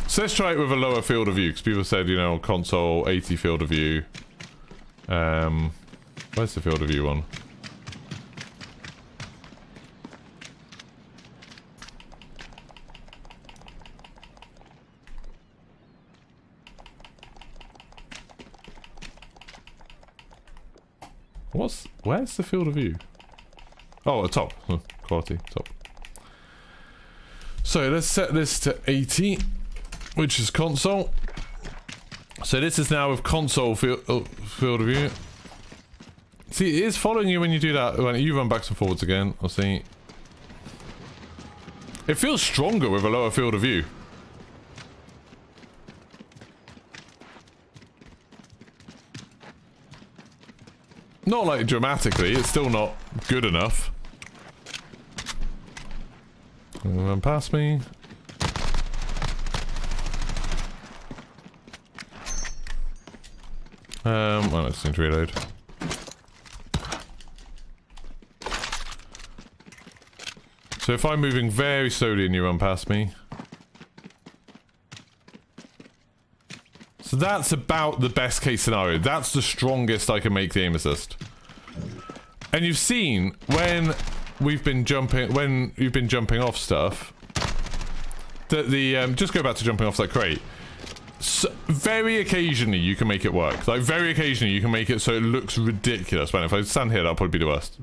So let's try it with a lower field of view, because people said, you know, console 80 field of view. Where's the field of view one? Where's the field of view? Oh, at top. Quality, top. So let's set this to 80, which is console. So this is now with console field of view. See, it is following you when you do that. When you run backwards and forwards again, I'll see. It feels stronger with a lower field of view. Not like dramatically, it's still not good enough. Run past me. Well, I just need to reload. So if I'm moving very slowly and you run past me. So that's about the best case scenario. That's the strongest I can make the aim assist. And you've seen when we've been jumping, when you've been jumping off stuff, that the, just go back to jumping off that crate. So very occasionally you can make it work. Like very occasionally you can make it so it looks ridiculous. Man, if I stand here, that'll probably be the worst.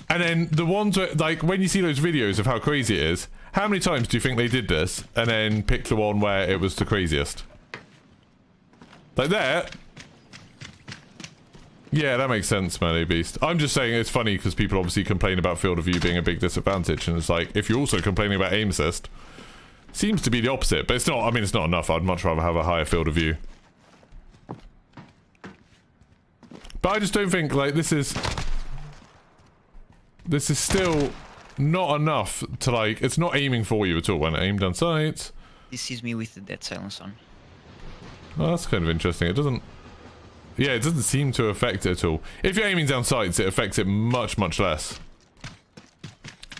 And then the ones where, like, when you see those videos of how crazy it is, how many times do you think they did this and then picked the one where it was the craziest? Like there. Yeah, that makes sense, Melee Beast. I'm just saying it's funny because people obviously complain about field of view being a big disadvantage, and it's like, if you're also complaining about aim assist, seems to be the opposite, but it's not, I mean, it's not enough. I'd much rather have a higher field of view. But I just don't think, like, this is still not enough to, like, it's not aiming for you at all when I aim down sights. This is me with the dead silence on. Oh, that's kind of interesting. It doesn't... Yeah, it doesn't seem to affect it at all. If you're aiming down sights, it affects it much, much less.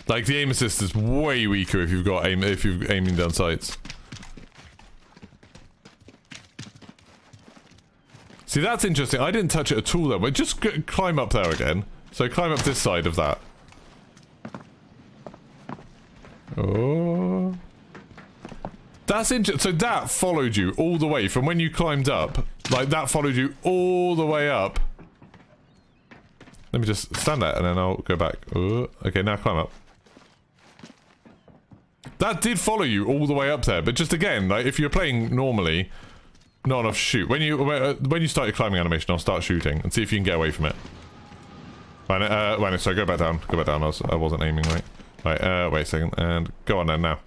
Like, the aim assist is way weaker if you've got if you're aiming down sights. See, that's interesting. I didn't touch it at all though, but just climb up there again. So climb up this side of that. Oh. That's interesting. So that followed you all the way from when you climbed up. Like, that followed you all the way up. Let me just stand there and then I'll go back. Oh. Okay, now climb up. That did follow you all the way up there, but just again, like, if you're playing normally, not enough to shoot. When you start your climbing animation, I'll start shooting and see if you can get away from it. Right, so go back down. Go back down. I wasn't aiming right. Right, wait a second, and go on then now.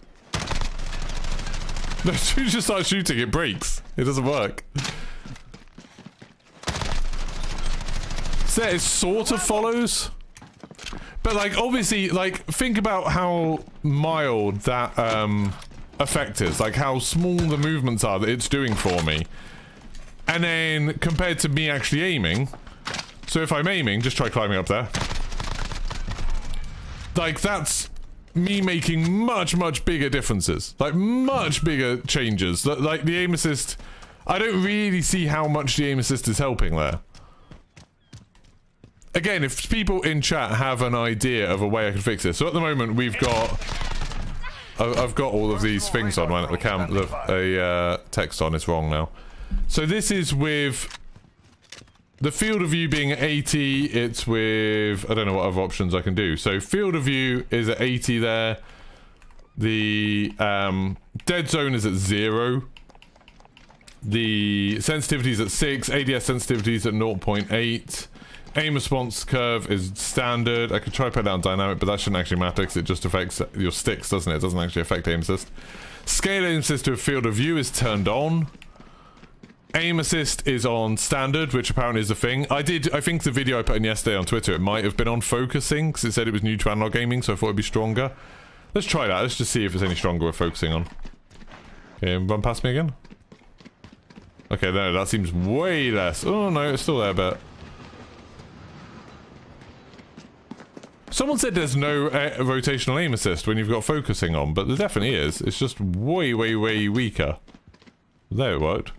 As soon as you start shooting, it breaks. It doesn't work. So it sort of follows. But, like, obviously, like, think about how mild that, effect is. Like, how small the movements are that it's doing for me. And then, compared to me actually aiming... So if I'm aiming, just try climbing up there. Like, that's me making much, much bigger differences. Like, much bigger changes. Like, the aim assist... I don't really see how much the aim assist is helping there. Again, if people in chat have an idea of a way I can fix this. So at the moment, we've got... I've got all of these things on. When the text on is wrong now. So this is with... The field of view being at 80, it's with... I don't know what other options I can do. So field of view is at 80 there. The dead zone is at 0. The sensitivity is at 6. ADS sensitivity is at 0.8. Aim response curve is standard. I could try to put down dynamic, but that shouldn't actually matter because it just affects your sticks, doesn't it? It doesn't actually affect aim assist. Scale aim assist to a field of view is turned on. Aim assist is on standard, which apparently is a thing. I think the video I put in yesterday on Twitter, it might have been on focusing, because it said it was new to analog gaming, so I thought it'd be stronger. Let's try that. Let's just see if it's any stronger with focusing on. Okay, run past me again. Okay, no, that seems way less. Oh, no, it's still there, but... Someone said there's no rotational aim assist when you've got focusing on, but there definitely is. It's just way, way, way weaker. There it worked.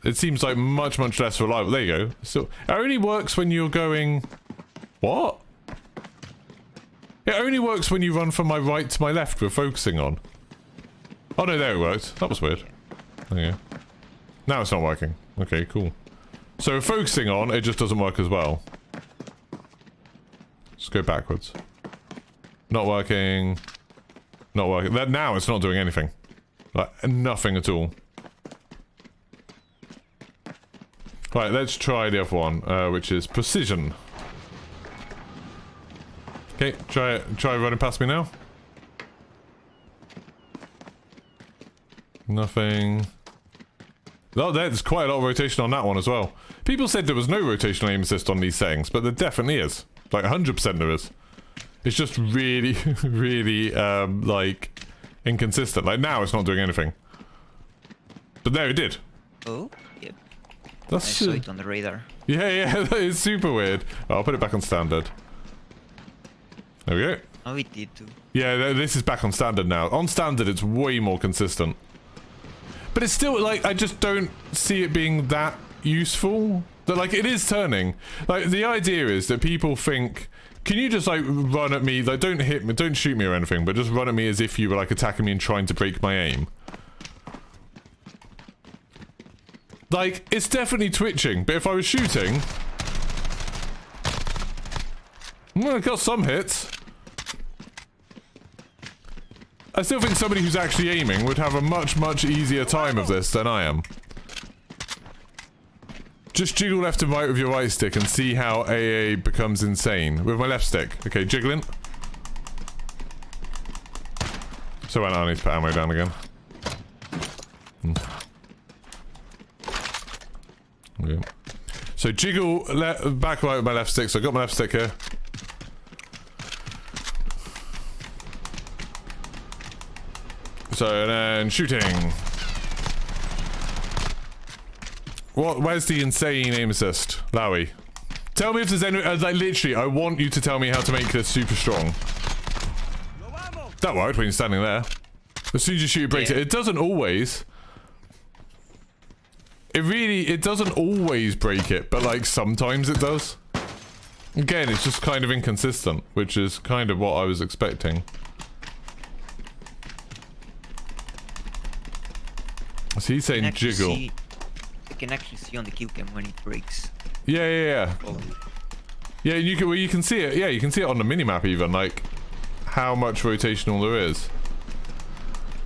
It seems like much, much less reliable. There you go. So it only works when you're going... What? It only works when you run from my right to my left with focusing on. Oh no, there it worked. That was weird. There you go. Now it's not working. Okay, cool. So focusing on, it just doesn't work as well. Let's go backwards. Not working. Not working. Now it's not doing anything. Like, nothing at all. Right, let's try the other one, which is precision. Okay, try running past me now. Nothing. Oh, there's quite a lot of rotation on that one as well. People said there was no rotational aim assist on these settings, but there definitely is. Like 100% there is. It's just really, really, like, inconsistent. Like now it's not doing anything. But there it did. Oh, yep. That's I saw it on the radar. Yeah, that is super weird. Oh, I'll put it back on standard. There we go. Oh, it did too. Yeah, this is back on standard now. On standard, it's way more consistent. But it's still, like, I just don't see it being that useful. That, like, it is turning. Like, the idea is that people think, can you just, like, run at me? Like, don't hit me, don't shoot me or anything, but just run at me as if you were, like, attacking me and trying to break my aim. Like, it's definitely twitching, but if I was shooting... Well, I got some hits. I still think somebody who's actually aiming would have a much, much easier time of this than I am. Just jiggle left and right with your right stick and see how AA becomes insane. With my left stick. Okay, jiggling. So I need to put ammo down again. Okay. So jiggle back right with my left stick. So I got my left stick here. So and then shooting. Where's the insane aim assist, Lowy? Tell me if there's any. Like literally, I want you to tell me how to make this super strong. That worked when you're standing there. As soon as you shoot, it breaks it. It doesn't always. It doesn't always break it, but like sometimes it does. Again, it's just kind of inconsistent, which is kind of what I was expecting. So he's saying jiggle. You can actually see on the kill cam when it breaks. Yeah. Oh. Yeah, you can see it. Yeah, you can see it on the minimap even, like how much rotational there is.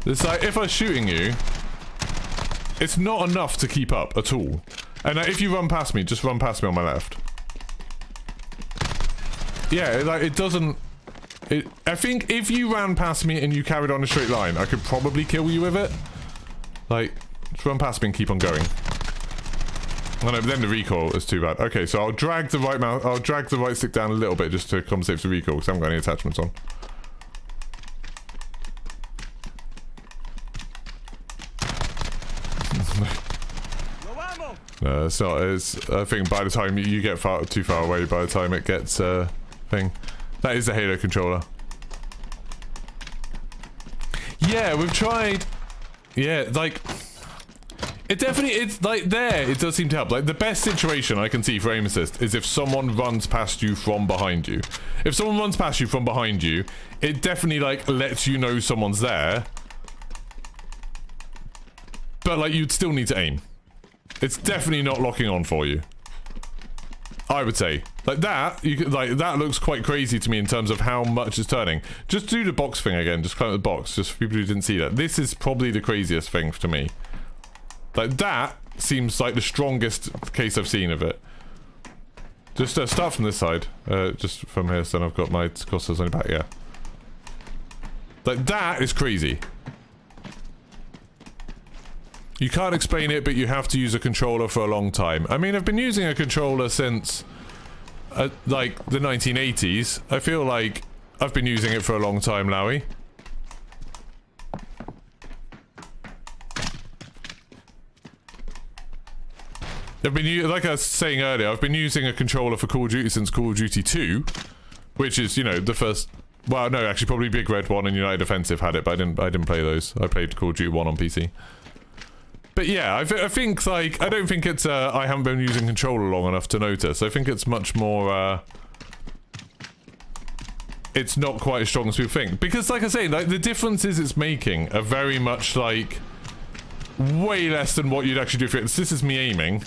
It's like if I'm shooting you, it's not enough to keep up at all. And if you run past me, just run past me on my left. Yeah, like it doesn't. I think if you ran past me and you carried on a straight line, I could probably kill you with it. Like, just run past me and keep on going. Oh no, but then the recoil is too bad. Okay, so I'll drag the right mouse. I'll drag the right stick down a little bit just to compensate for the recoil because I haven't got any attachments on. No ammo. No, it's not. It's, I think by the time you get too far away, by the time it gets thing, that is the Halo controller. Yeah, we've tried. Yeah, like. It definitely, it's like there, it does seem to help. Like the best situation I can see for aim assist is if someone runs past you from behind you. If someone runs past you from behind you, it definitely like lets you know someone's there. But like you'd still need to aim. It's definitely not locking on for you. I would say. Like that, you could, like that looks quite crazy to me in terms of how much it's turning. Just do the box thing again, just climb the box, just for people who didn't see that. This is probably the craziest thing to me. Like, that seems like the strongest case I've seen of it. Just start from this side. Just from here, so then I've got my clusters on the back, yeah. Like, that is crazy. You can't explain it, but you have to use a controller for a long time. I mean, I've been using a controller since, like, the 1980s. I feel like I've been using it for a long time, Lowy. I've been, like I was saying earlier, I've been using a controller for Call of Duty since Call of Duty 2, which is, you know, the first. Well, no, actually, probably Big Red 1 and United Offensive had it, but I didn't play those. I played Call of Duty 1 on PC. But yeah, I think like I don't think it's. I haven't been using controller long enough to notice. I think it's much more. It's not quite as strong as people think because, like I say, like the differences it's making are very much like way less than what you'd actually do for it. This is me aiming.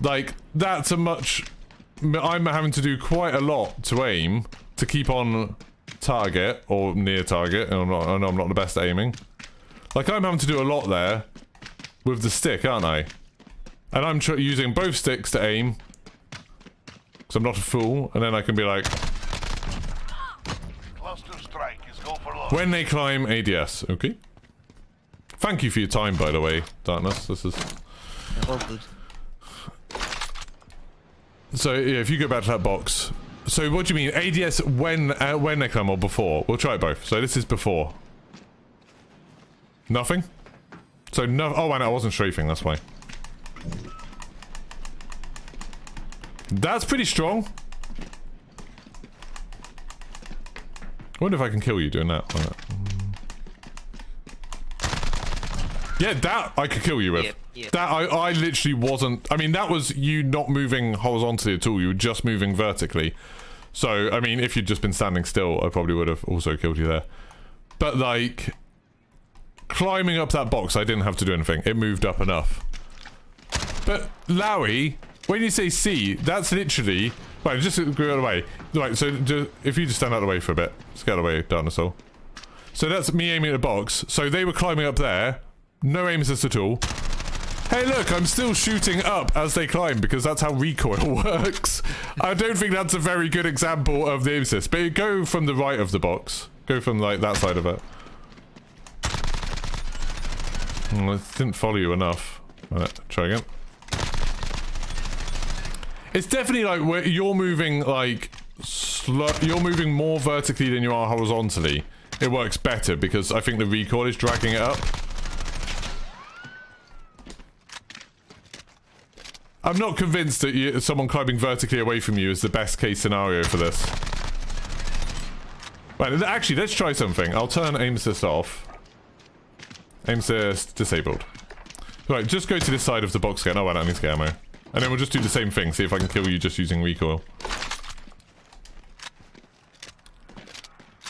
Like, that's a much... I'm having to do quite a lot to aim to keep on target, or near target, and I know I'm not the best at aiming. Like, I'm having to do a lot there with the stick, aren't I? And I'm using both sticks to aim, because I'm not a fool, and then I can be like... Cluster strike is go for launch. When they climb ADS, okay? Thank you for your time, by the way, Darkness. This is... All good. So, yeah, if you go back to that box. So, what do you mean? ADS when they come or before? We'll try both. So, this is before. Nothing? So, no. Oh, I wasn't strafing, that's why. That's pretty strong. I wonder if I can kill you doing that. Yeah, that I could kill you with. Yep, yep. That I literally wasn't. I mean, that was you not moving horizontally at all. You were just moving vertically. So, I mean, if you'd just been standing still, I probably would have also killed you there. But like, climbing up that box, I didn't have to do anything. It moved up enough. But Lowy, when you say C, that's literally. Right, just go out of the way. Right, so if you just stand out of the way for a bit, just get out of the way, Dinosaur. So that's me aiming at the box. So they were climbing up there. No aim assist at all. Hey look, I'm still shooting up as they climb because that's how recoil works. I don't think that's a very good example of the aim assist, but you go from the right of the box. Go from like that side of it. I didn't follow you enough. Alright, try again. It's definitely like where you're moving like you're moving more vertically than you are horizontally. It works better because I think the recoil is dragging it up. I'm not convinced that someone climbing vertically away from you is the best case scenario for this. Right, actually, let's try something. I'll turn aim assist off. Aim assist disabled. Right, just go to this side of the box again. Oh, I don't need to get ammo. And then we'll just do the same thing. See if I can kill you just using recoil.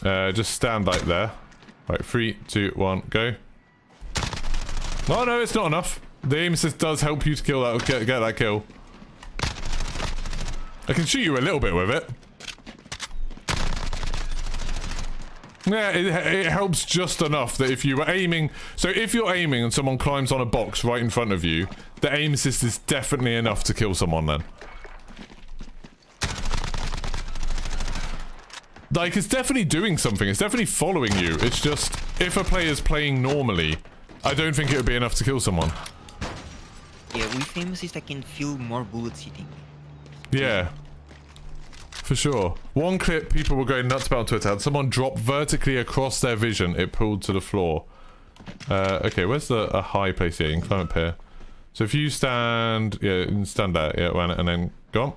Just stand back there. Right, 3, 2, 1, go. Oh no, it's not enough. The aim assist does help you to kill that, get that kill. I can shoot you a little bit with it. Yeah, it helps just enough that if you were aiming... So if you're aiming and someone climbs on a box right in front of you, the aim assist is definitely enough to kill someone then. Like, it's definitely doing something. It's definitely following you. It's just, if a player's playing normally, I don't think it would be enough to kill someone. Yeah, with aim assist I can feel more bullets hitting. Yeah. For sure. One clip, people were going nuts about Twitter. Had someone drop vertically across their vision. It pulled to the floor. Okay, where's a high place here? You can climb up here. So if you stand... Yeah, you can stand there. Yeah, and then go on.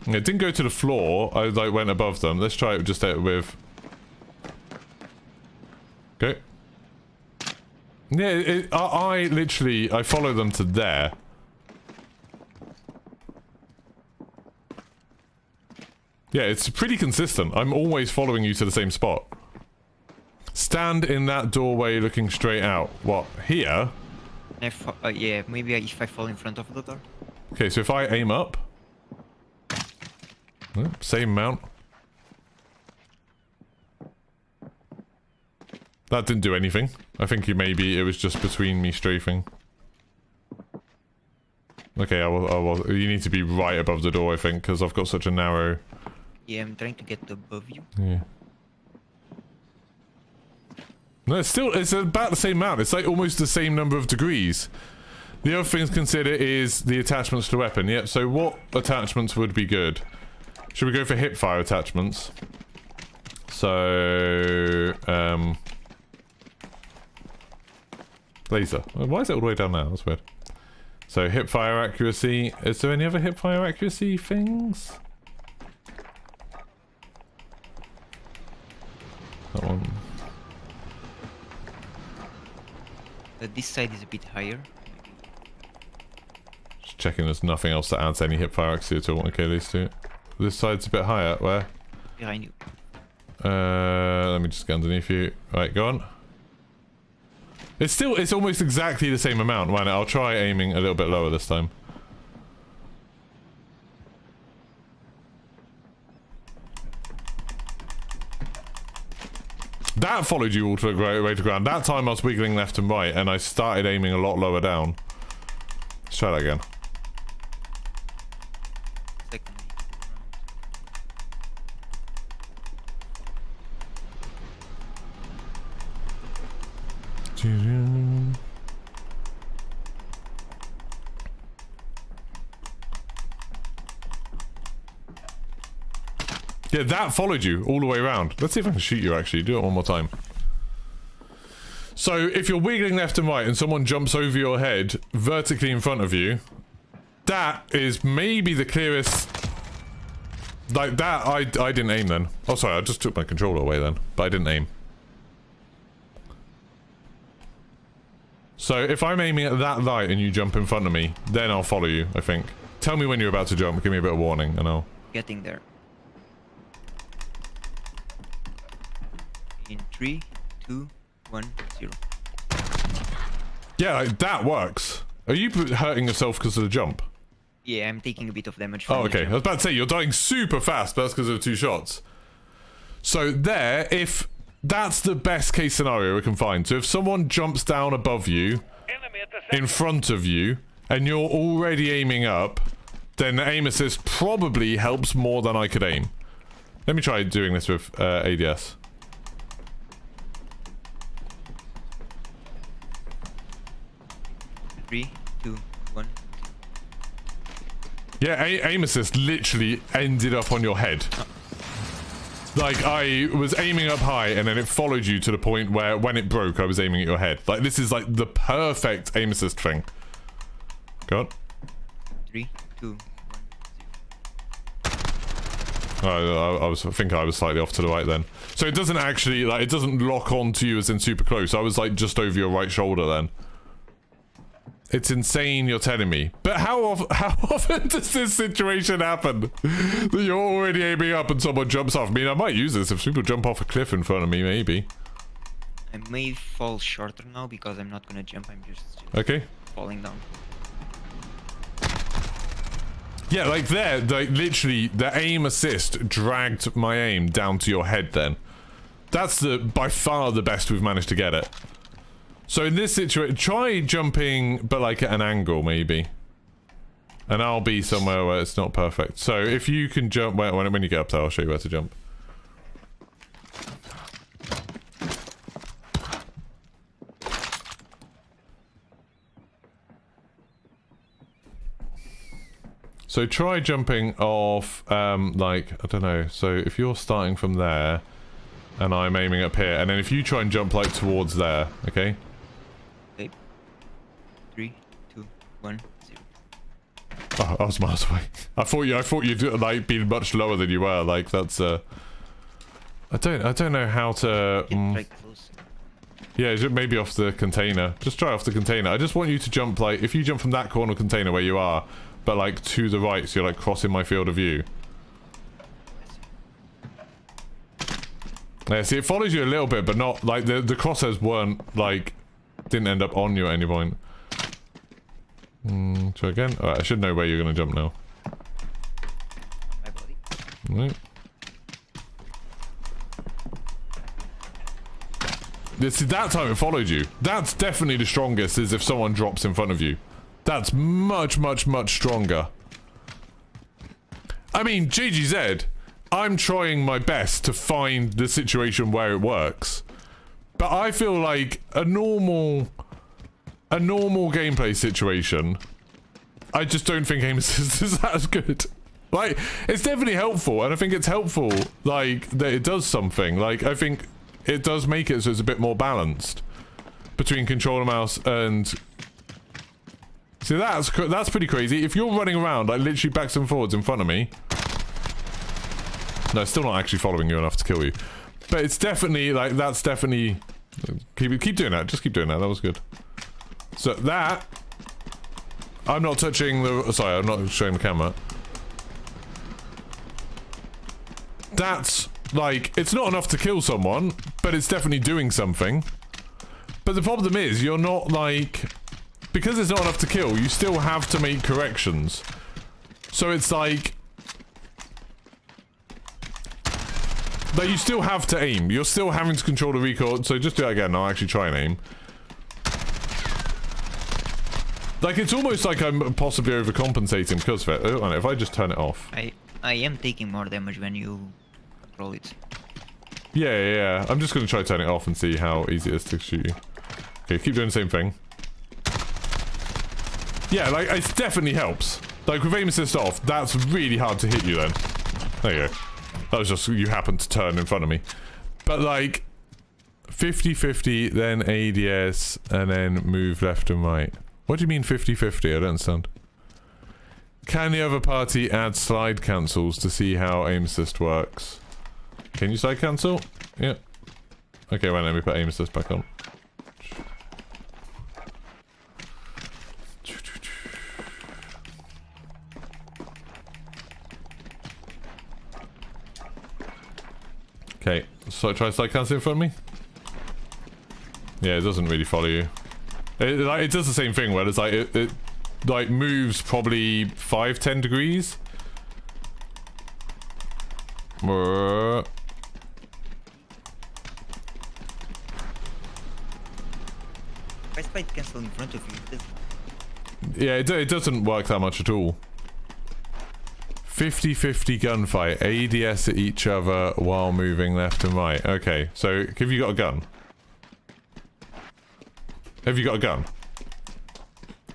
It didn't go to the floor. I like went above them. Let's try it just with... Okay. Yeah, I literally... I follow them to there. Yeah, it's pretty consistent. I'm always following you to the same spot. Stand in that doorway looking straight out. What, here? Yeah, maybe if I fall in front of the door. Okay, so if I aim up... Same amount. That didn't do anything. I think maybe it was just between me strafing. Okay, I was. You need to be right above the door, I think, because I've got such a narrow... Yeah, I'm trying to get above you. Yeah. No, it's about the same amount. It's like almost the same number of degrees. The other thing to consider is the attachments to the weapon. Yep, so what attachments would be good? Should we go for hip fire attachments? So, laser. Why is it all the way down now? That's weird. So hip fire accuracy. Is there any other hip fire accuracy things? That one. This side is a bit higher. Just checking there's nothing else that adds any hip fire accuracy at all. Okay, these two. This side's a bit higher. Where? Behind you. Let me just get underneath you. Right, go on. It's almost exactly the same amount. Right, I'll try aiming a little bit lower this time. That followed you all to the way to ground. That time I was wiggling left and right, and I started aiming a lot lower down. Let's try that again. Yeah, that followed you all the way around. Let's see if I can shoot you, actually. Do it one more time. So, if you're wiggling left and right and someone jumps over your head vertically in front of you, that is maybe the clearest... Like, that, I didn't aim then. Oh, sorry, I just took my controller away then. But I didn't aim. So, if I'm aiming at that light and you jump in front of me, then I'll follow you, I think. Tell me when you're about to jump. Give me a bit of warning, and I'll... Getting there. In 3, 2, 1, 0. Yeah, like, that works. Are you hurting yourself because of the jump? Yeah, I'm taking a bit of damage from Oh, okay. the I was about to say, you're dying super fast, but that's because of the 2 shots. So there, if... That's the best case scenario we can find. So if someone jumps down above you, in front of you, and you're already aiming up, then the aim assist probably helps more than I could aim. Let me try doing this with ADS. Three, 2, 1. Yeah, aim assist literally ended up on your head. Like, I was aiming up high, and then it followed you to the point where, when it broke, I was aiming at your head. Like, this is, like, the perfect aim assist thing. Go on. 3, 2, 1. I think I was slightly off to the right then. So it doesn't actually, like, it doesn't lock onto you as in super close. I was, like, just over your right shoulder then. It's insane you're telling me. But how often does this situation happen? That you're already aiming up and someone jumps off? I mean, I might use this if people jump off a cliff in front of me, maybe. I may fall shorter now because I'm not gonna jump, I'm just okay. Falling down. Yeah, like there, like literally, the aim assist dragged my aim down to your head then. That's by far the best we've managed to get it. So in this situation, try jumping, but like at an angle, maybe. And I'll be somewhere where it's not perfect. So if you can jump, when you get up there, I'll show you where to jump. So try jumping off, like, I don't know. So if you're starting from there, and I'm aiming up here, and then if you try and jump, like, towards there, okay? Okay. 3, 2, 1, 0. Oh, I was miles away. I thought you'd, like, be much lower than you were. Like, that's, I don't know how to... Get right close. Yeah, maybe off the container. Just try off the container. I just want you to jump, like, if you jump from that corner container where you are, but, like, to the right, so you're, like, crossing my field of view. Yeah, see, it follows you a little bit, but not, like, the crosshairs weren't, like, didn't end up on you at any point. Try again. Alright, I should know where you're gonna jump now. My body. Right. See, that time it followed you. That's definitely the strongest, is if someone drops in front of you. That's much, much, much stronger. I mean, GGZ, I'm trying my best to find the situation where it works. But I feel like a normal gameplay situation, I just don't think aim assist is that good. Like, it's definitely helpful, and I think it's helpful, like, that it does something. Like, I think it does make it so it's a bit more balanced between controller mouse and... See, that's pretty crazy. If you're running around, like, literally backs and forwards in front of me... No, it's still not actually following you enough to kill you. But it's definitely, like, that's definitely... Keep doing that. Just keep doing that. That was good. So, that... I'm not touching the... Sorry, I'm not showing the camera. That's, like, it's not enough to kill someone, but it's definitely doing something. But the problem is, you're not, like... Because it's not enough to kill, you still have to make corrections. So it's like... But you still have to aim. You're still having to control the recoil. So just do that again. I'll actually try and aim. Like, it's almost like I'm possibly overcompensating because of it. Oh, if I just turn it off. I am taking more damage when you control it. Yeah. I'm just going to try to turn it off and see how easy it is to shoot you. Okay, keep doing the same thing. Yeah, like, it definitely helps. Like, with aim assist off, that's really hard to hit you then. There you go. That was just, you happened to turn in front of me. But, like, 50-50, then ADS, and then move left and right. What do you mean 50-50? I don't understand. Can the other party add slide cancels to see how aim assist works? Can you slide cancel? Yeah. Okay, well, let me put aim assist back on. Okay, so try slide cancel in front of me. Yeah, it doesn't really follow you. It does the same thing where it's like it like moves probably 5-10 degrees. If I slide cancel in front of you, it doesn't. Yeah, it doesn't work that much at all. 50-50 gunfight, ADS at each other while moving left and right. Okay, so have you got a gun? Have you got a gun?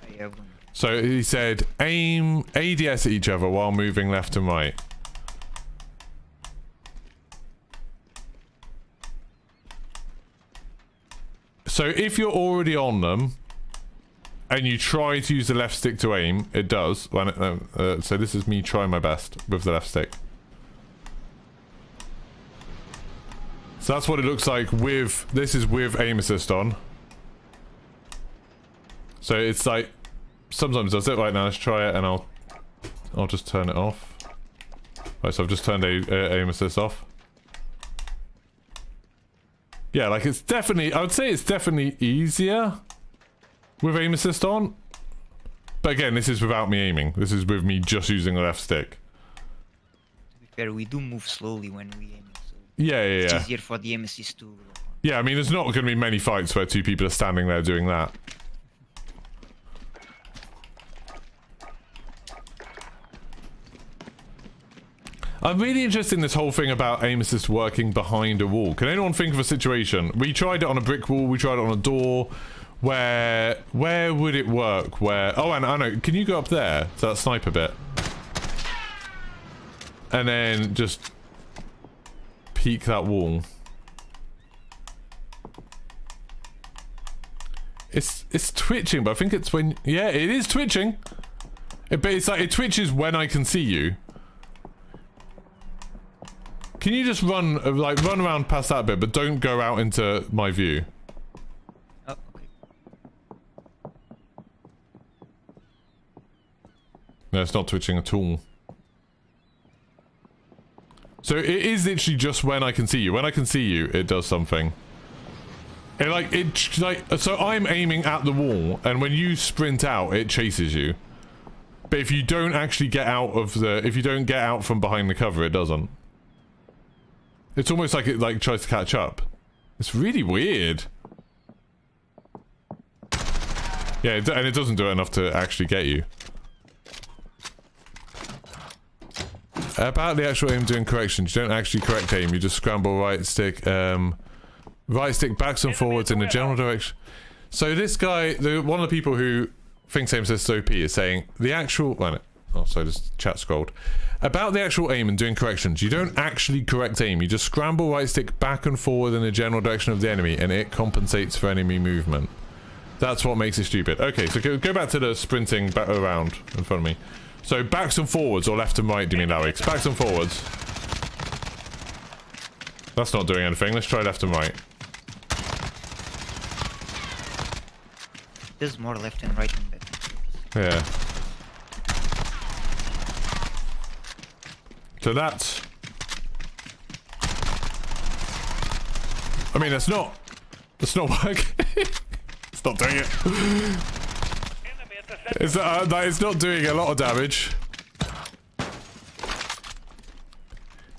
I have one. So he said aim ADS at each other while moving left and right. So if you're already on them and you try to use the left stick to aim, it does. So this is me trying my best with the left stick. So that's what it looks like with... This is with aim assist on. So it's like... Sometimes does it. Right, now let's try it and I'll just turn it off. Right, so I've just turned aim assist off. Yeah, like it's definitely... I would say it's definitely easier with aim assist on. But again, this is without me aiming. This is with me just using the left stick. To be fair, we do move slowly when we aim. So Yeah. it's easier for the aim assist to... Yeah, I mean, there's not going to be many fights where two people are standing there doing that. I'm really interested in this whole thing about aim assist working behind a wall. Can anyone think of a situation? We tried it on a brick wall, we tried it on a door. Where would it work? Where... Oh, and I know. Can you go up there to that sniper bit? and then just peek that wall. It's twitching, but I think it's when... Yeah, it is twitching. But it's like, it twitches when I can see you. Can you just run around past that bit, but don't go out into my view? Oh, okay. No, it's not twitching at all. So it is literally just when I can see you. When I can see you, it does something. So I'm aiming at the wall, and when you sprint out, it chases you. But if you don't actually get out of the... If you don't get out from behind the cover, it doesn't. It's almost like it tries to catch up. It's really weird. Yeah, and it doesn't do enough to actually get you. About the actual aim doing corrections, you don't actually correct aim, you just scramble right stick, right stick backs and forwards in a general direction. So this guy, one of the people who thinks aim assist is OP is saying the actual... Oh, sorry, this chat scrolled. About the actual aim and doing corrections, you don't actually correct aim, you just scramble right stick back and forward in the general direction of the enemy and it compensates for enemy movement. That's what makes it stupid. Okay, so go back to the sprinting back around in front of me. So backs and forwards, or left and right, do you mean, Larry? Backs and forwards. That's not doing anything. Let's try left and right. This is more left and right than that. Yeah. So that's... I mean, that's not working. It's not doing it. It's not doing a lot of damage.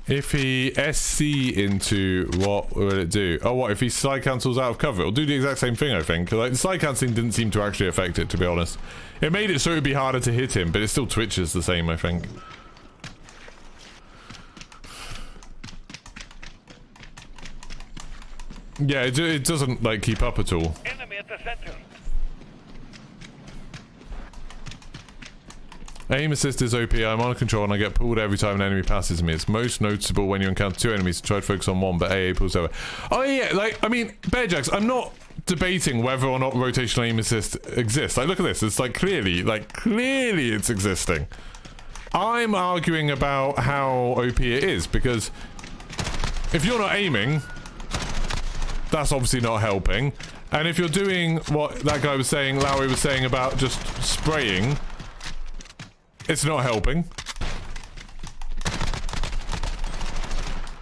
If he SC into, what will it do? Oh, what, if he side cancels out of cover? It'll do the exact same thing, I think. Like, the side cancelling didn't seem to actually affect it, to be honest. It made it so it'd be harder to hit him, but it still twitches the same, I think. Yeah, it doesn't, like, keep up at all. Enemy at the center. Aim assist is OP, I'm on control and I get pulled every time an enemy passes me. It's most noticeable when you encounter two enemies, try to focus on one, but AA pulls over. Oh yeah, like, I mean, Bearjacks, I'm not debating whether or not rotational aim assist exists. Like, look at this, it's like clearly it's existing. I'm arguing about how OP it is, because if you're not aiming, that's obviously not helping. And if you're doing what that guy was saying, Lowry was saying about just spraying, it's not helping.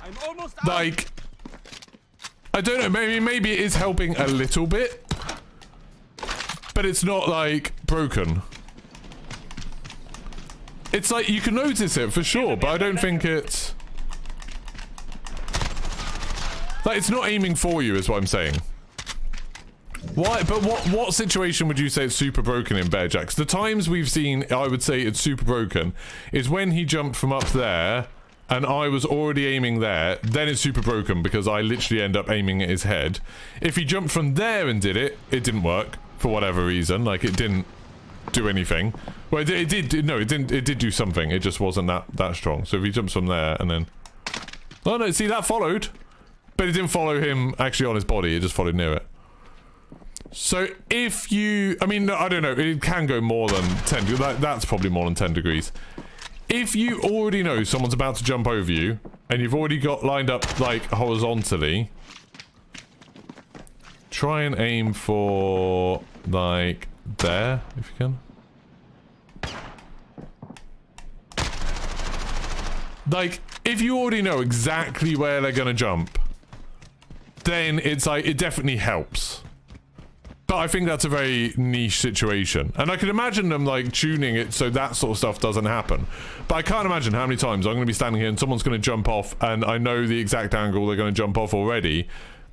I'm almost out. Like, I don't know, maybe it is helping a little bit, but it's not, like, broken. It's like, you can notice it for sure, but I don't think it's... Like, it's not aiming for you, is what I'm saying. Why? But what situation would you say it's super broken in Bearjacks? The times we've seen, I would say it's super broken, is when he jumped from up there, and I was already aiming there, then it's super broken, because I literally end up aiming at his head. If he jumped from there and did it, it didn't work, for whatever reason, like, it didn't do anything. Well, it did do something, it just wasn't that strong. So if he jumps from there, and then... Oh no, see, that followed, but it didn't follow him actually on his body, it just followed near it. So if you, I mean, I don't know, it can go more than 10, that's probably more than 10 degrees. If you already know someone's about to jump over you, and you've already got lined up, like, horizontally, try and aim for, like, there, if you can. Like, if you already know exactly where they're gonna jump, then it's like, it definitely helps. But I think that's a very niche situation. And I can imagine them, like, tuning it so that sort of stuff doesn't happen. But I can't imagine how many times I'm going to be standing here and someone's going to jump off and I know the exact angle they're going to jump off already.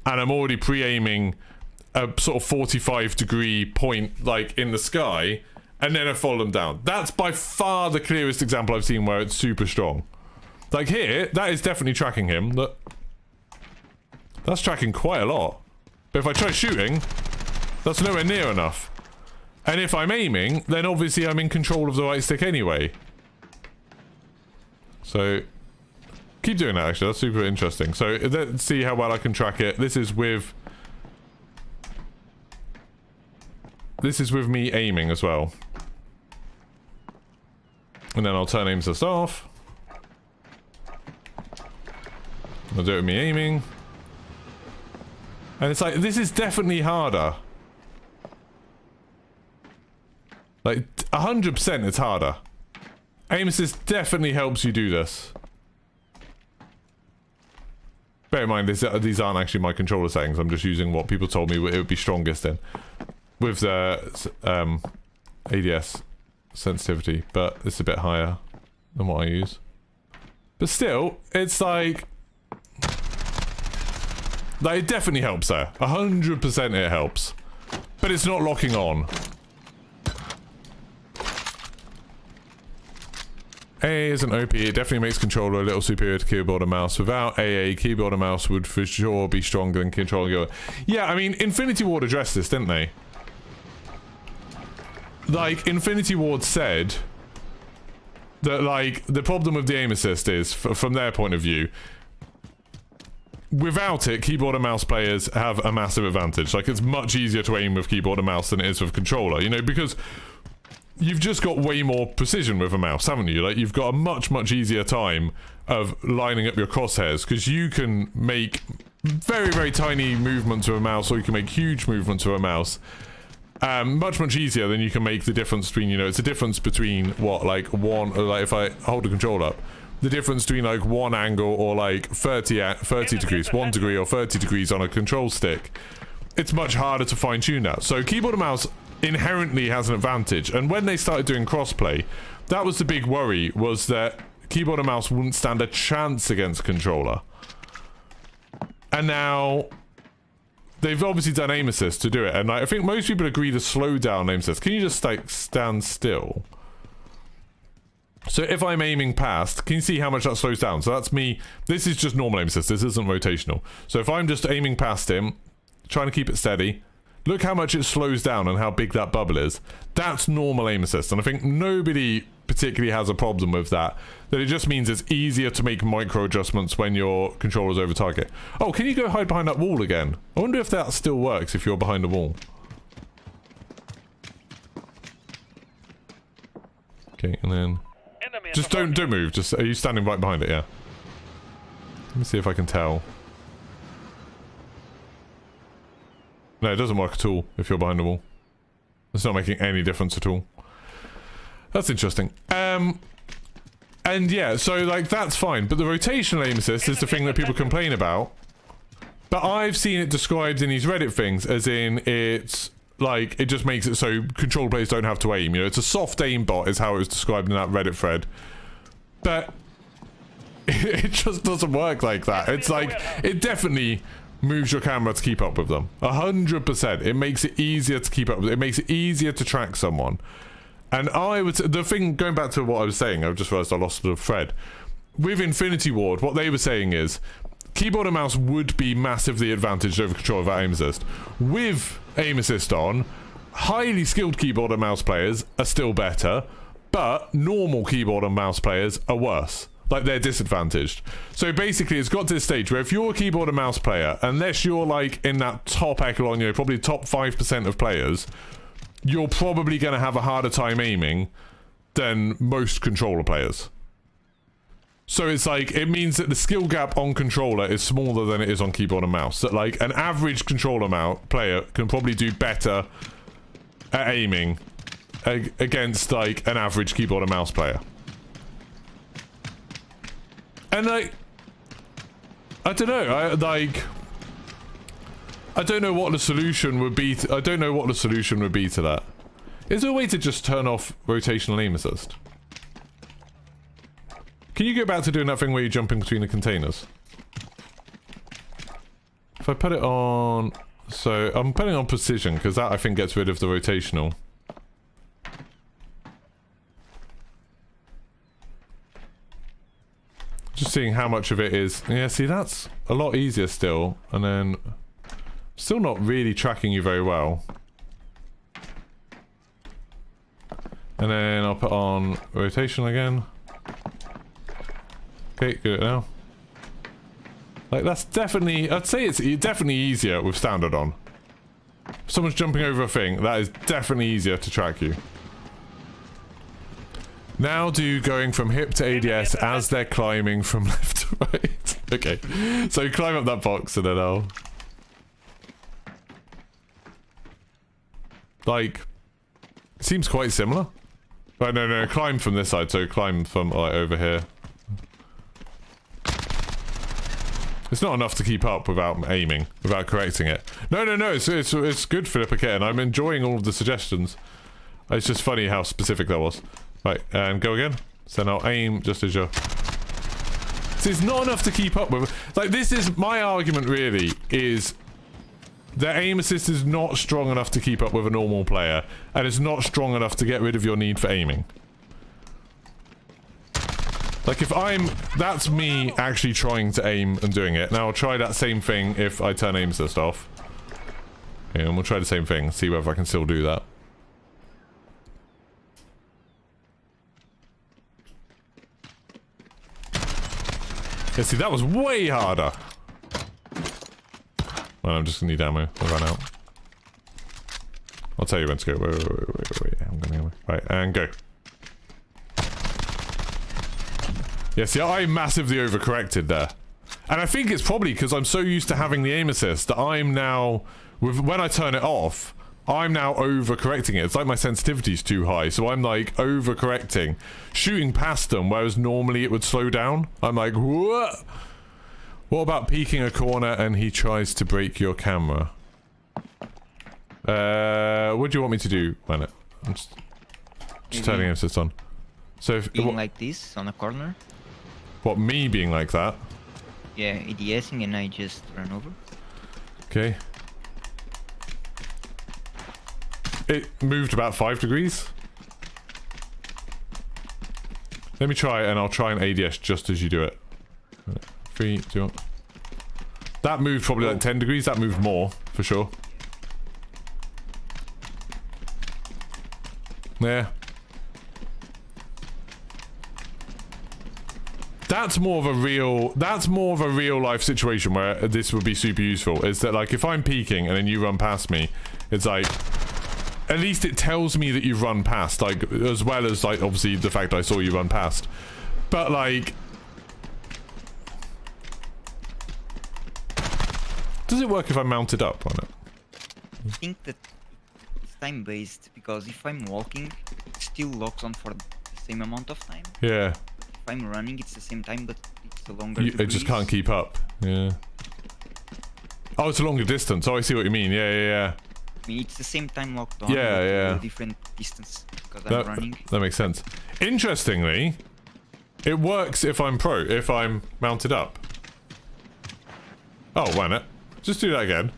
And I'm already pre-aiming a sort of 45-degree point, like, in the sky. And then I follow them down. That's by far the clearest example I've seen where it's super strong. Like here, that is definitely tracking him. That's tracking quite a lot. But if I try shooting... That's nowhere near enough. And if I'm aiming, then obviously I'm in control of the right stick anyway. So, Keep doing that, actually. That's super interesting. So let's see how well I can track it. This is with me aiming as well. And then I'll turn aim assist off. I'll do it with me aiming. And it's like, this is definitely harder. Like, 100% it's harder. Aim assist definitely helps you do this. Bear in mind, these aren't actually my controller settings. I'm just using what people told me it would be strongest in. With the ADS sensitivity, but it's a bit higher than what I use. But still, it's like it definitely helps there. 100% it helps. But it's not locking on. AA is an OP. It definitely makes controller a little superior to keyboard and mouse. Without AA, keyboard and mouse would for sure be stronger than controller. Yeah, I mean, Infinity Ward addressed this, didn't they? Like, Infinity Ward said that, like, the problem with the aim assist is, from their point of view, without it, keyboard and mouse players have a massive advantage. Like, it's much easier to aim with keyboard and mouse than it is with controller, you know, because you've just got way more precision with a mouse, haven't you? Like, you've got a much, much easier time of lining up your crosshairs, because you can make very, very tiny movements with a mouse, or you can make huge movements with a mouse. Much, much easier than you can make the difference between, you know, it's a difference between, what, like, like, if I hold the control up, the difference between, like, one angle or, like, 30 degrees, 1 degree or 30 degrees on a control stick. It's much harder to fine-tune that. So, keyboard and mouse inherently has an advantage, and when they started doing crossplay, that was the big worry, was that keyboard and mouse wouldn't stand a chance against controller. And now they've obviously done aim assist to do it, and I think most people agree to slow down aim assist. Can you just, like, stand still? So if I'm aiming past, can you see how much that slows down? So that's me. This is just normal aim assist. This isn't rotational. So if I'm just aiming past him, trying to keep it steady, look how much it slows down and how big that bubble is. That's normal aim assist, and I think nobody particularly has a problem with that. That it just means it's easier to make micro adjustments when your controller's over target. Oh, can you go hide behind that wall again? I wonder if that still works if you're behind a wall. Okay, and then just don't move. Just, are you standing right behind it? Yeah. Let me see if I can tell. No, it doesn't work at all if you're behind the wall. It's not making any difference at all. That's interesting. And yeah, so, like, that's fine. But the rotational aim assist is the thing that people complain about. But I've seen it described in these Reddit things as in it's, like, it just makes it so control players don't have to aim. You know, it's a soft aim bot is how it was described in that Reddit thread. But it just doesn't work like that. It's like, it definitely moves your camera to keep up with them. 100%. It makes it easier to keep up with. It makes it easier to track someone. And I would, the thing, going back to what I was saying, I just realized I lost the thread. With Infinity Ward, what they were saying is, keyboard and mouse would be massively advantaged over control without aim assist. With aim assist on, highly skilled keyboard and mouse players are still better, but normal keyboard and mouse players are worse. Like, they're disadvantaged. So basically, it's got to this stage where if you're a keyboard and mouse player, unless you're, like, in that top echelon, you know, probably top 5% of players, you're probably going to have a harder time aiming than most controller players. So it's like, it means that the skill gap on controller is smaller than it is on keyboard and mouse. That, like, an average controller player can probably do better at aiming against, like, an average keyboard and mouse player. And, like, I don't know, I don't know what the solution would be to, I don't know what the solution would be to that. Is there a way to just turn off rotational aim assist? Can you go back to doing that thing where you're jumping between the containers? If I put it on, so I'm putting on precision because that I think gets rid of the rotational. Just seeing how much of it is. Yeah, see, that's a lot easier still. And then, still not really tracking you very well. And then I'll put on rotation again. Okay, good now. Like, that's definitely... I'd say it's definitely easier with standard on. If someone's jumping over a thing, that is definitely easier to track you. Now do going from hip to ADS as they're climbing from left to right. Okay, so climb up that box and then I'll... Like, seems quite similar. Right, no, climb from this side, so climb from, like, over here. It's not enough to keep up without aiming, without correcting it. No, it's good, Philippa Kitten. I'm enjoying all of the suggestions. It's just funny how specific that was. Right, and go again. So now aim just as you're... See, it's not enough to keep up with. Like, this is my argument, really, is... The aim assist is not strong enough to keep up with a normal player, and it's not strong enough to get rid of your need for aiming. Like, if I'm... That's me actually trying to aim and doing it. Now, I'll try that same thing if I turn aim assist off. Okay, and we'll try the same thing, see whether I can still do that. Yeah, see, that was way harder. Well, I'm just gonna need ammo. I ran out. I'll tell you when to go. Wait. I'm gonna go. Right, and go. Yeah, see, I massively overcorrected there. And I think it's probably because I'm so used to having the aim assist that I'm now... when I turn it off, I'm now overcorrecting it. It's like my sensitivity's too high, so I'm like overcorrecting. Shooting past them, whereas normally it would slow down. I'm like, what? What about peeking a corner and he tries to break your camera? What do you want me to do, Planet? I'm just turning assist on. So if... Being like this, on a corner. What, me being like that? Yeah, ADSing and I just run over. Okay. It moved about 5 degrees. Let me try it and I'll try and ADS just as you do it. 3, 2... That moved probably like 10 degrees. That moved more, for sure. Yeah. That's more of a real life situation where this would be super useful. Is that like if I'm peeking and then you run past me, it's like at least it tells me that you've run past, like as well as like obviously the fact I saw you run past. But like, does it work if I'm mounted up on it? I think that it's time based because if I'm walking, it still locks on for the same amount of time. Yeah. If I'm running, it's the same time, but it's a longer. It just can't keep up. Yeah. Oh, it's a longer distance. Oh, I see what you mean. Yeah. I mean, it's the same time locked on. Yeah. A different distance because I'm running. That makes sense. Interestingly, it works if I'm mounted up. Oh, why not? Just do that again.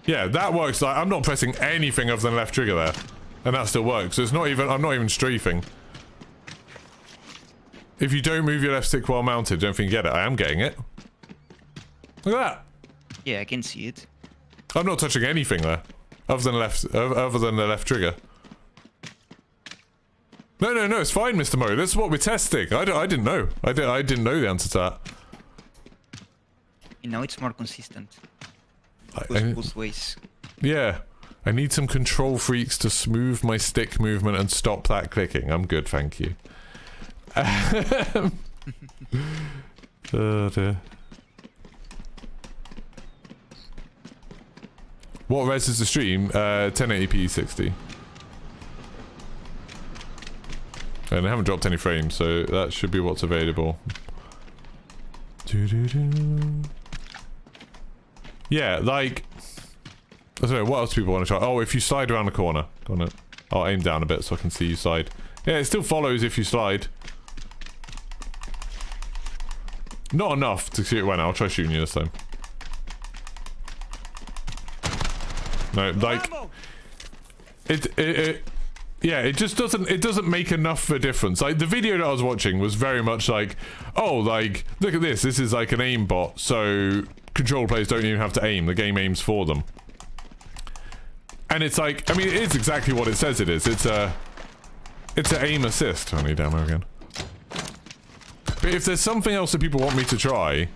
Yeah, that works. Like I'm not pressing anything other than left trigger there, and that still works. So it's not even. I'm not even strafing. If you don't move your left stick while mounted, don't think you get it. I am getting it. Look at that. Yeah, I can see it. I'm not touching anything there, other than the left trigger. No, it's fine, Mr. Mo. This is what we're testing. I didn't know. I didn't know the answer to that. And now it's more consistent. Both ways. Yeah. I need some control freaks to smooth my stick movement and stop that clicking. I'm good, thank you. Oh dear. What res is the stream? 1080p 60. And I haven't dropped any frames, so that should be what's available. Yeah, like... I don't know, what else do people want to try? Oh, if you slide around the corner. I'll aim down a bit so I can see you slide. Yeah, it still follows if you slide. Not enough to shoot it when I'll try shooting you this time. No, like... Yeah, it just doesn't make enough of a difference. Like, the video that I was watching was very much like, oh, like, look at this. This is like an aim bot, so control players don't even have to aim. The game aims for them. And it's like, I mean, it is exactly what it says it is. It's an aim assist. I need ammo again. But if there's something else that people want me to try,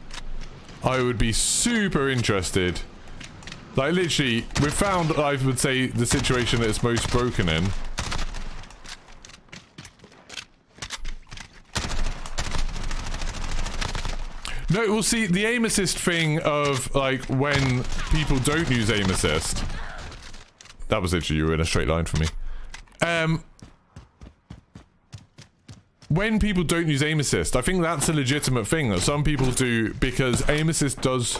I would be super interested. Like, literally, we've found, I would say, the situation that it's most broken in. No, we'll see, the aim assist thing of, like, when people don't use aim assist. That was literally, you were in a straight line for me. When people don't use aim assist, I think that's a legitimate thing that some people do, because aim assist does,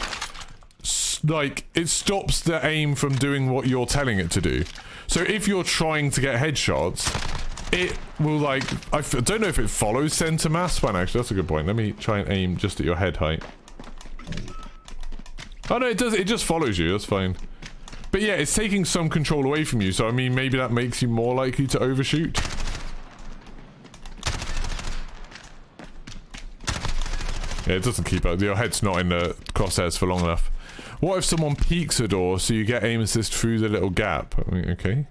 like, it stops the aim from doing what you're telling it to do. So if you're trying to get headshots, it will, like, I don't know if it follows center mass. Fine, actually, that's a good point. Let me try and aim just at your head height. Oh no, it does, it just follows you, that's fine. But yeah, it's taking some control away from you, so I mean, maybe that makes you more likely to overshoot. Yeah, it doesn't keep up. Your head's not in the crosshairs for long enough. What if someone peeks a door so you get aim assist through the little gap? I mean, okay.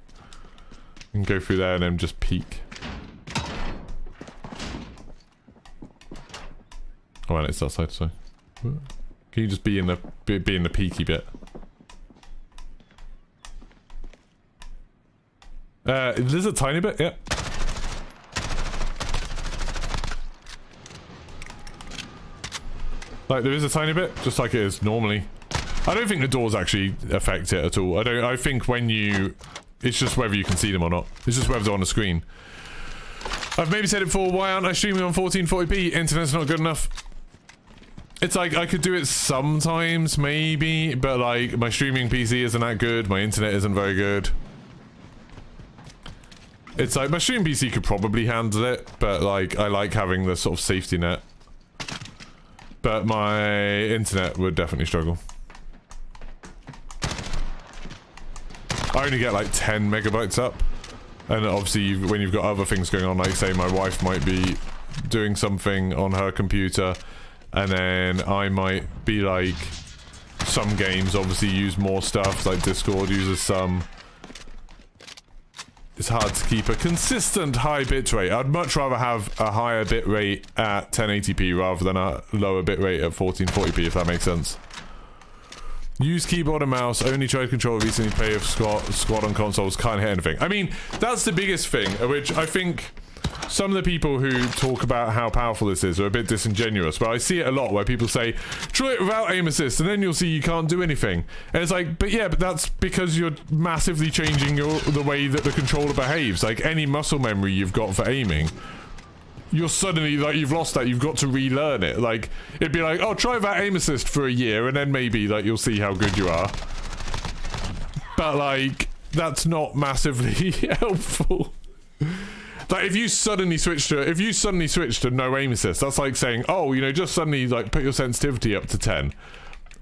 You can go through there and then just peek. Oh, and it's that side, so. Can you just be in the peaky bit? There's a tiny bit, yeah. Like, there is a tiny bit, just like it is normally. I don't think the doors actually affect it at all. I think when you... It's just whether you can see them or not. It's just whether they're on the screen. I've maybe said it before, why aren't I streaming on 1440p? Internet's not good enough. It's like, I could do it sometimes, maybe, but like, my streaming PC isn't that good, my internet isn't very good. It's like, my streaming PC could probably handle it, but like, I like having the sort of safety net. But my internet would definitely struggle. I only get like 10 megabytes up. And obviously when you've got other things going on, like say my wife might be doing something on her computer, and then I might be like, some games obviously use more stuff, like Discord uses some. It's hard to keep a consistent high bitrate. I'd much rather have a higher bitrate at 1080p rather than a lower bitrate at 1440p, if that makes sense. Use keyboard and mouse, only tried controller recently, play of squad on consoles, can't hit anything. I mean, that's the biggest thing, which I think some of the people who talk about how powerful this is are a bit disingenuous, but I see it a lot where people say, try it without aim assist, and then you'll see you can't do anything. And it's like, but yeah, but that's because you're massively changing the way that the controller behaves. Like, any muscle memory you've got for aiming, you're suddenly, like, you've lost that, you've got to relearn it. Like, it'd be like, oh, try that aim assist for a year, and then maybe, like, you'll see how good you are. But, like, that's not massively helpful. Like, if you suddenly switch to no aim assist, that's like saying, oh, you know, just suddenly, like, put your sensitivity up to 10.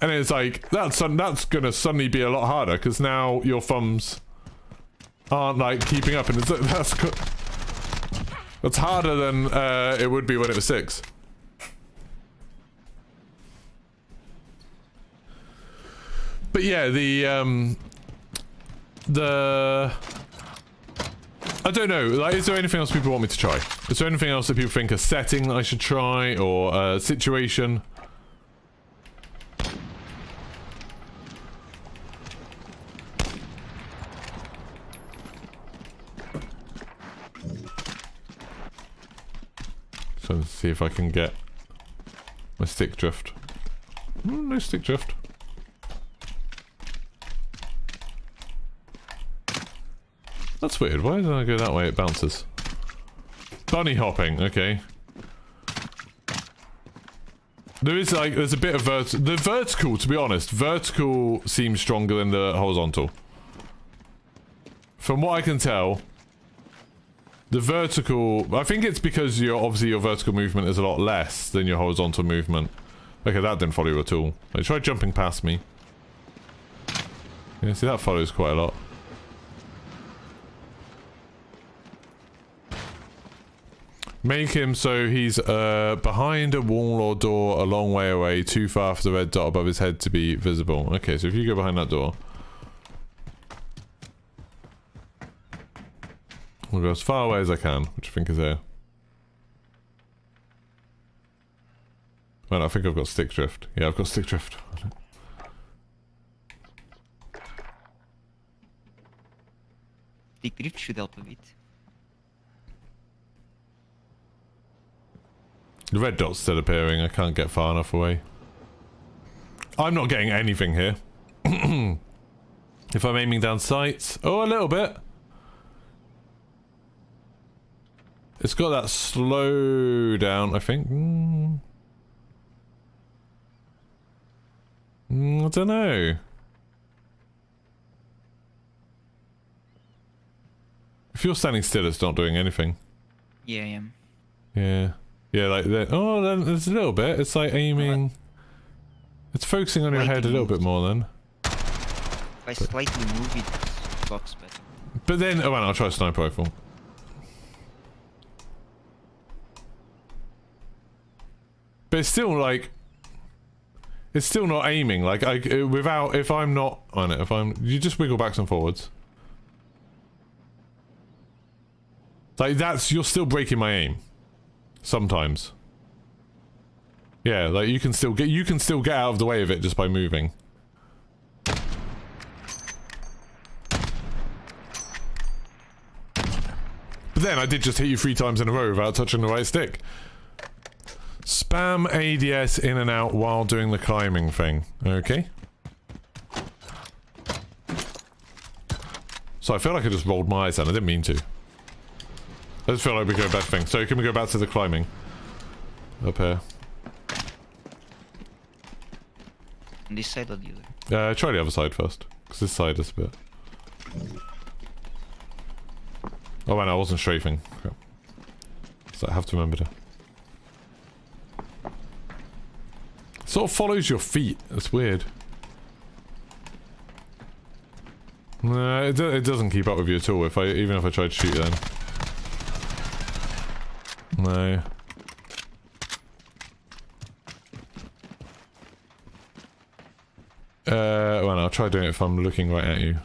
And it's like, that's gonna suddenly be a lot harder, because now your thumbs aren't, like, keeping up, and that's harder than it would be when it was 6. But yeah, I don't know, like, is there anything else people want me to try? Is there anything else that people think a setting that I should try, or a situation? So let's see if I can get my stick drift. No stick drift. That's weird. Why did I go that way? It bounces. Bunny hopping. Okay. There is like, there's a bit of the vertical, to be honest. Vertical seems stronger than the horizontal. From what I can tell, the vertical, I think it's because obviously your vertical movement is a lot less than your horizontal movement. Okay, that didn't follow you at all. Like, try jumping past me. Yeah, see, that follows quite a lot. Make him so he's behind a wall or door a long way away, too far for the red dot above his head to be visible. Okay, so if you go behind that door, I'll go as far away as I can, which I think is here. Well, I think I've got stick drift. Yeah, I've got stick drift. Stick drift should help a bit. The red dot's still appearing. I can't get far enough away. I'm not getting anything here. If I'm aiming down sights... Oh, a little bit. It's got that slow down, I think. I don't know. If you're standing still, it's not doing anything. Yeah, I am. Yeah. Yeah, like that. Oh, then there's a little bit. It's like aiming... It's focusing on your head a little bit more then. If I slightly move it, blocks better. But then... Oh, well, I'll try a sniper rifle. But it's still like... It's still not aiming. Like, without... If I'm not on it, if I'm... You just wiggle backs and forwards. Like, that's... You're still breaking my aim. Sometimes. Yeah, like, you can still get out of the way of it just by moving. But then I did just hit you 3 times in a row without touching the right stick. Spam ADS in and out while doing the climbing thing. Okay. So I feel like I just rolled my eyes down. I didn't mean to. I just feel like we go back thing. So can we go back to the climbing? Up here. On this side or the other? Try the other side first. Because this side is a bit... Oh man, I wasn't strafing. Okay. So I have to remember to... Sort of follows your feet. That's weird. No, it doesn't keep up with you at all. Even if I try to shoot then. No. Well, I'll try doing it if I'm looking right at you.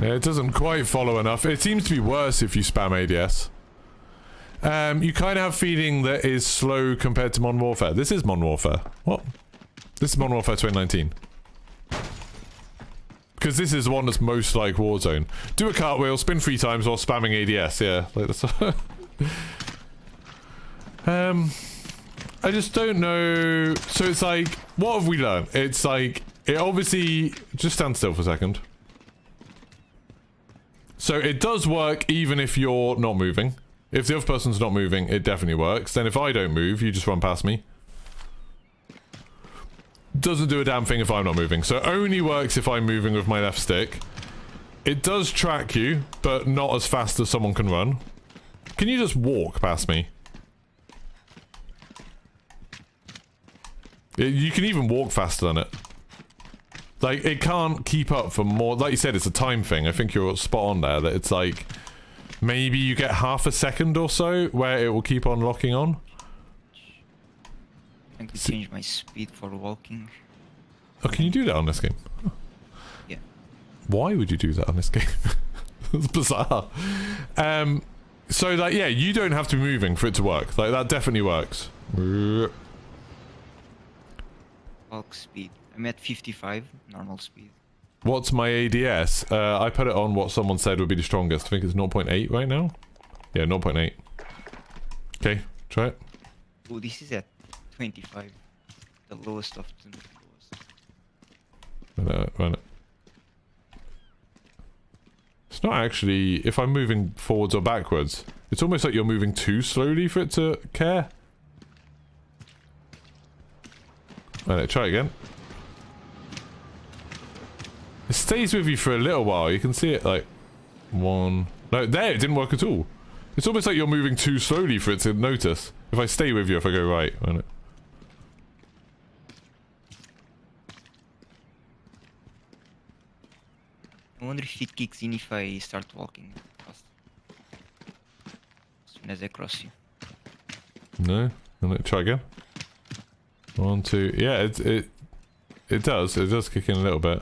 Yeah, it doesn't quite follow enough. It seems to be worse if you spam ADS. You kind of have a feeling that is slow compared to Modern Warfare. This is Modern Warfare. What? This is Modern Warfare 2019. Because this is the one that's most like Warzone. Do a cartwheel, spin 3 times while spamming ADS. Yeah, like this. I just don't know. So it's like, what have we learned? It's like, it obviously... Just stand still for a second. So it does work even if you're not moving. If the other person's not moving, it definitely works. Then if I don't move, you just run past me. Doesn't do a damn thing if I'm not moving. So it only works if I'm moving with my left stick. It does track you, but not as fast as someone can run. Can you just walk past me? You can even walk faster than it. Like, it can't keep up for more... Like you said, it's a time thing. I think you're spot on there, that it's like... Maybe you get half a second or so where it will keep on locking on. I can change my speed for walking. Oh, can you do that on this game? Huh. Yeah. Why would you do that on this game? It's bizarre. So, like, yeah, you don't have to be moving for it to work. Like, that definitely works. Walk speed. I'm at 55, normal speed. What's my ADS? I put it on what someone said would be the strongest. I think it's 0.8 right now. Yeah, 0.8. Okay, try it. Oh, this is at 25. The lowest of the lowest. Run it. It's not actually... If I'm moving forwards or backwards, it's almost like you're moving too slowly for it to care. Run it, try again. It stays with you for a little while. You can see it like... No, there, it didn't work at all. It's almost like you're moving too slowly for it to notice. If I stay with you, if I go right. Run it. I wonder if it kicks in if I start walking fast. As soon as I cross you. No? Try again. 1, 2... Yeah, it does. It does kick in a little bit.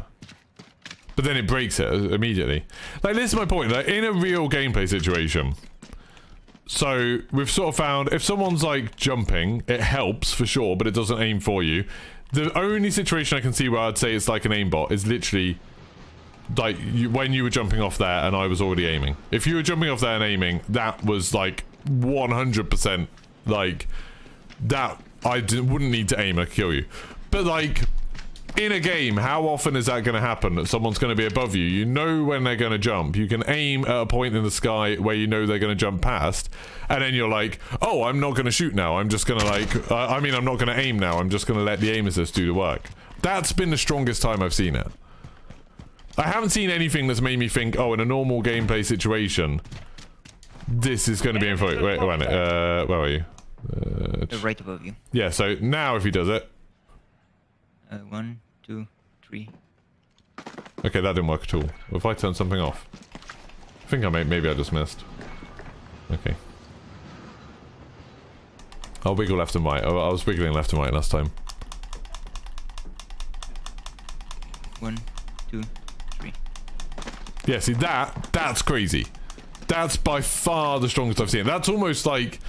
But then it breaks it immediately. Like, this is my point. Like, in a real gameplay situation, So we've sort of found if someone's like jumping, it helps for sure, but it doesn't aim for you. The only situation I can see where I'd say it's like an aimbot is literally like when you were jumping off there and I was already aiming. If you were jumping off there and aiming, that was like 100% like that. Wouldn't need to aim, I could kill you. But like in a game, how often is that going to happen that someone's going to be above you? You know when they're going to jump. You can aim at a point in the sky where you know they're going to jump past, and then you're like, oh, I'm not going to shoot now. I'm just going to like, I mean, I'm not going to aim now. I'm just going to let the aim assist do the work. That's been the strongest time I've seen it. I haven't seen anything that's made me think, oh, in a normal gameplay situation, this is going to be in for it. Wait, where are you? Right above you. Yeah, so now if he does it. 1, 2, 3. Okay, that didn't work at all. If I turn something off. I think maybe I just missed. Okay. I'll wiggle left and right. I was wiggling left and right last time. 1, 2, 3. Yeah, see that's crazy. That's by far the strongest I've seen. That's almost like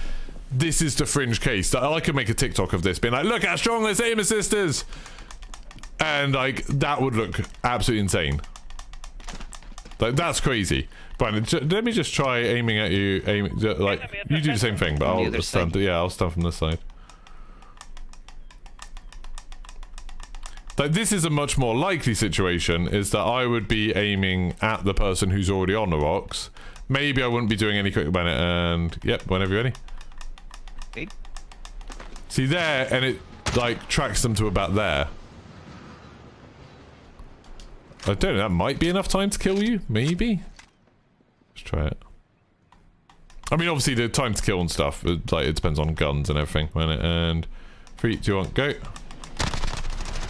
this is the fringe case. I could make a TikTok of this being like, look how strong this aim assist is. And like that would look absolutely insane. Like that's crazy. Brandon, let me just try aiming at you. Like you do the same thing, but I'll stand. Yeah, I'll stand from this side. Like this is a much more likely situation. Is that I would be aiming at the person who's already on the rocks. Maybe I wouldn't be doing any quick when it. And yep, whenever you're ready. Okay. See there, and it like tracks them to about there. I don't know, that might be enough time to kill you, maybe? Let's try it. I mean, obviously the time to kill and stuff, it depends on guns and everything. And 3, 2, 1, go.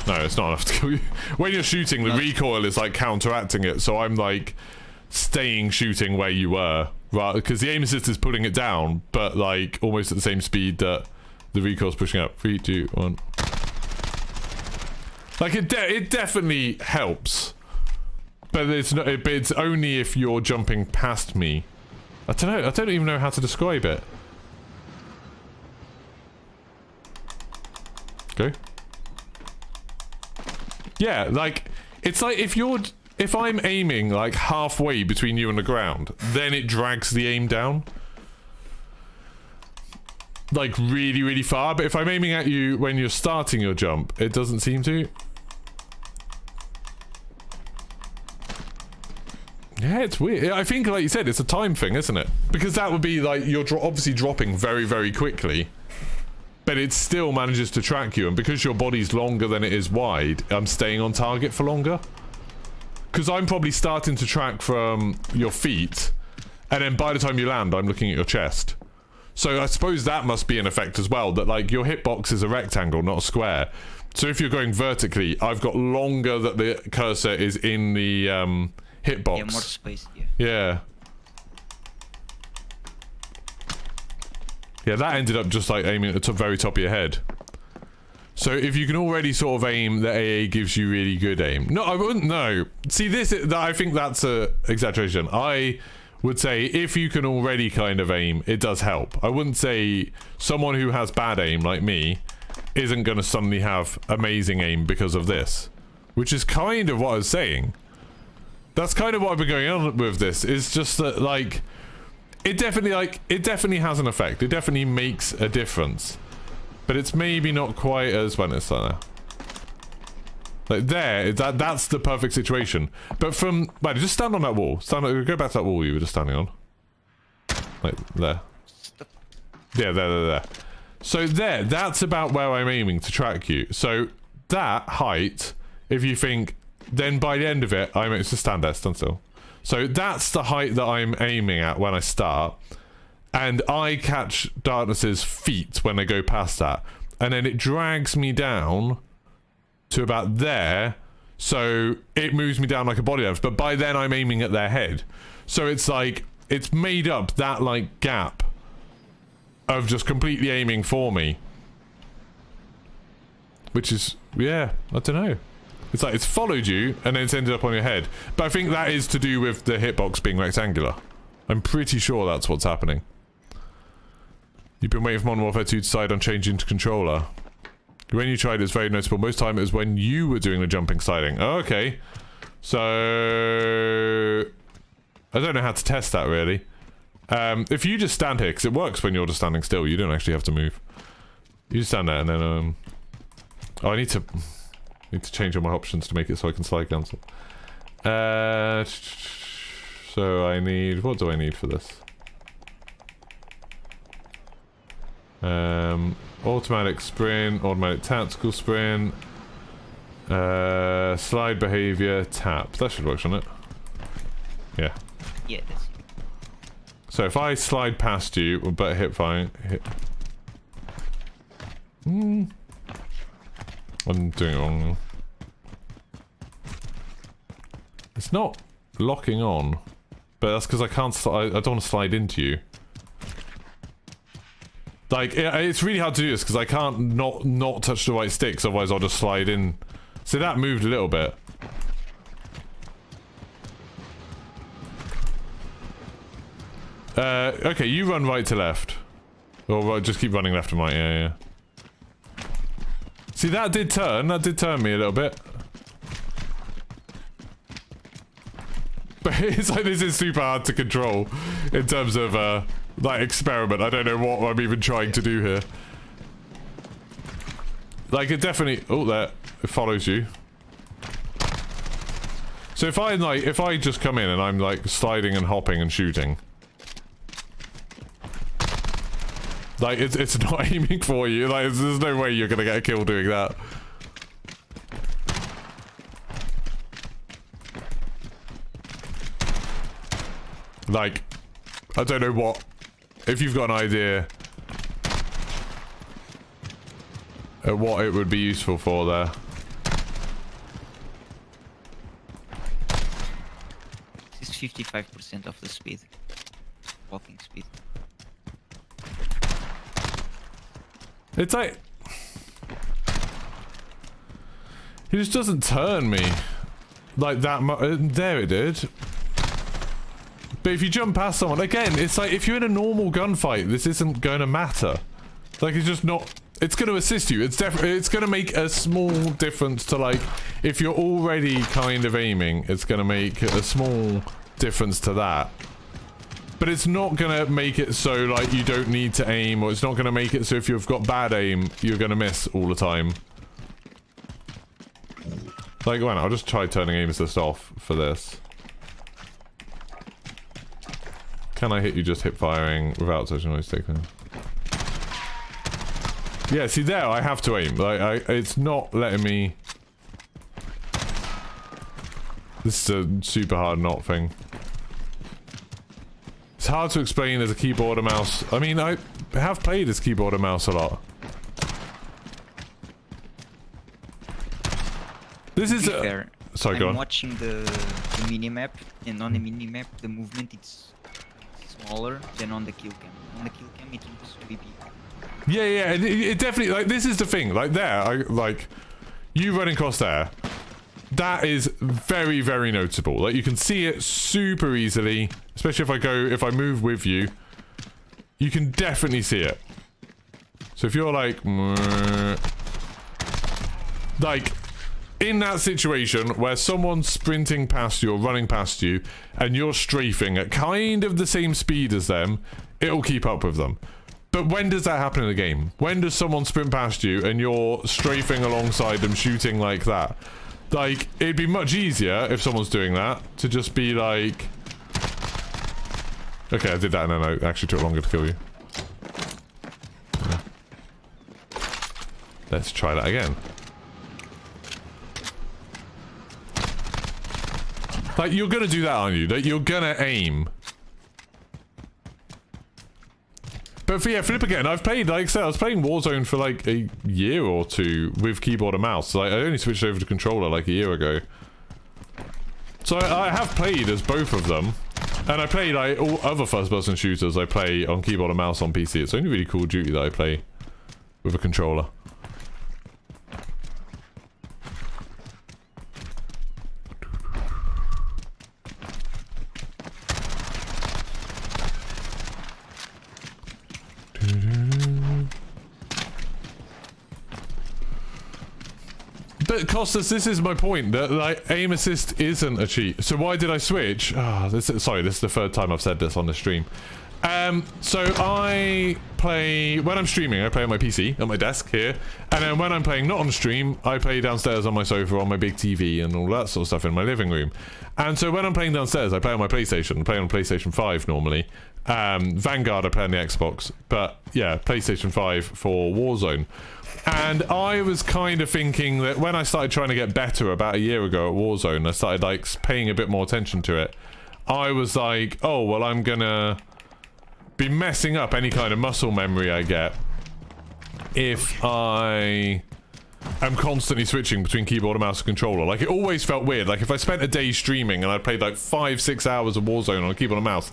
No, it's not enough to kill you. When you're shooting, the recoil is like counteracting it, so I'm like staying shooting where you were, right? Because the aim assist is pulling it down, but like almost at the same speed that the recoil's pushing up. 3, 2, 1. Like it definitely helps. But it's not. But it's only if you're jumping past me. I don't know. I don't even know how to describe it. Go. Yeah, like it's like if I'm aiming like halfway between you and the ground, then it drags the aim down. Like really, really far. But if I'm aiming at you when you're starting your jump, it doesn't seem to. Yeah, it's weird. I think, like you said, it's a time thing, isn't it? Because that would be like you're obviously dropping very, very quickly, but it still manages to track you. And because your body's longer than it is wide, I'm staying on target for longer. Because I'm probably starting to track from your feet, and then by the time you land, I'm looking at your chest. So I suppose that must be an effect as well. That like your hitbox is a rectangle, not a square. So if you're going vertically, I've got longer that the cursor is in the hitbox. Yeah, more space, yeah. Yeah. Yeah, that ended up just like aiming at the very top of your head. So if you can already sort of aim, the AA gives you really good aim. No, I wouldn't know. See, I think that's a exaggeration. I would say if you can already kind of aim, it does help. I wouldn't say someone who has bad aim like me isn't going to suddenly have amazing aim because of this. Which is kind of what I was saying. That's kind of what I've been going on with this. It's just that, like, it definitely has an effect. It definitely makes a difference. But it's maybe not quite as when it's like that. Like there, that's the perfect situation. But from, wait, just stand on that wall. Go back to that wall you were just standing on. Like there. Yeah, there. So there, that's about where I'm aiming to track you. So that height, if you think, then by the end of it, I'm just stand there, stand still. So that's the height that I'm aiming at when I start. And I catch Darkness's feet when they go past that. And then it drags me down to about there. So it moves me down like a body length. But by then I'm aiming at their head. So it's like, it's made up that like gap of just completely aiming for me. Which is, yeah, I don't know. It's like it's followed you and then it's ended up on your head. But I think that is to do with the hitbox being rectangular. I'm pretty sure that's what's happening. You've been waiting for Modern Warfare 2 to decide on changing to controller. When you tried, it's very noticeable. Most time it was when you were doing the jumping sliding. Oh, okay. So... I don't know how to test that, really. If you just stand here, because it works when you're just standing still. You don't actually have to move. You just stand there and then, Oh, I need to change all my options to make it so I can slide cancel. So I need... What do I need for this? Automatic sprint, automatic tactical sprint, slide behavior, tap. That should work, shouldn't it? Yeah. Yeah, that's it. So if I slide past you, but hit fine, hit. I'm doing it wrong. It's not locking on, but that's because I can't. I don't want to slide into you. Like, it's really hard to do this because I can't not touch the right sticks, otherwise I'll just slide in. So that moved a little bit. Okay, you run right to left. Or just keep running left and right, yeah. See, that did turn me a little bit. But it's like, this is super hard to control in terms of, like, experiment. I don't know what I'm even trying to do here. Like, it definitely... Oh, there. It follows you. So if I just come in and I'm, like, sliding and hopping and shooting... Like, it's not aiming for you. Like, there's no way you're gonna get a kill doing that. Like, I don't know what... If you've got an idea... what it would be useful for there. This is 55% of the speed. Walking speed. It's like... He just doesn't turn me like that much. There it did. But if you jump past someone, again, it's like if you're in a normal gunfight, this isn't going to matter. Like, it's just not... It's going to assist you. It's definitely... It's going to make a small difference to, like... If you're already kind of aiming, it's going to make a small difference to that. But it's not going to make it so, like, you don't need to aim, or it's not going to make it so if you've got bad aim, you're going to miss all the time. Like, well, I'll just try turning aim assist off for this. Can I hit you just hip firing without touching my stick? Yeah, see there, I have to aim. Like, it's not letting me... This is a super hard not thing. It's hard to explain as a keyboard and mouse. I mean, I have played as keyboard and mouse a lot. This is a... Sorry, go on. I'm watching the minimap, and on the minimap, the movement is smaller than on the kill cam. On the kill cam, it looks really big. Yeah, it definitely... Like, this is the thing. Like, there, like... You running across there. That is very, very noticeable. Like, you can see it super easily. Especially if I move with you. You can definitely see it. So if you're like... Like, in that situation where someone's sprinting past you or running past you, and you're strafing at kind of the same speed as them, it'll keep up with them. But when does that happen in a game? When does someone sprint past you and you're strafing alongside them shooting like that? Like, it'd be much easier if someone's doing that to just be like... Okay, I did that and then I actually took longer to kill you. Yeah. Let's try that again. Like, you're gonna do that, aren't you? Like, you're gonna aim. But for, yeah, flip again. I've played, like I said, I was playing Warzone for like a year or two with keyboard and mouse. Like, I only switched over to controller like a year ago. So I have played as both of them. And I play like all other first-person shooters I play on keyboard and mouse on PC. It's only really Call of Duty that I play with a controller. But Costas, this is my point, that like aim assist isn't a cheat. So why did I switch? Sorry, this is the third time I've said this on the stream. So I play, when I'm streaming, I play on my PC, on my desk here. And then when I'm playing not on stream, I play downstairs on my sofa, on my big TV and all that sort of stuff in my living room. And so when I'm playing downstairs, I play on my PlayStation. I play on PlayStation 5 normally. Vanguard, I play on the Xbox. But yeah, PlayStation 5 for Warzone. And I was kind of thinking that when I started trying to get better about a year ago at Warzone, I started like paying a bit more attention to it. I was like, oh, well, I'm gonna be messing up any kind of muscle memory I get if I am constantly switching between keyboard and mouse and controller. Like, it always felt weird. Like, if I spent a day streaming and I played like 5-6 hours of Warzone on a keyboard and mouse,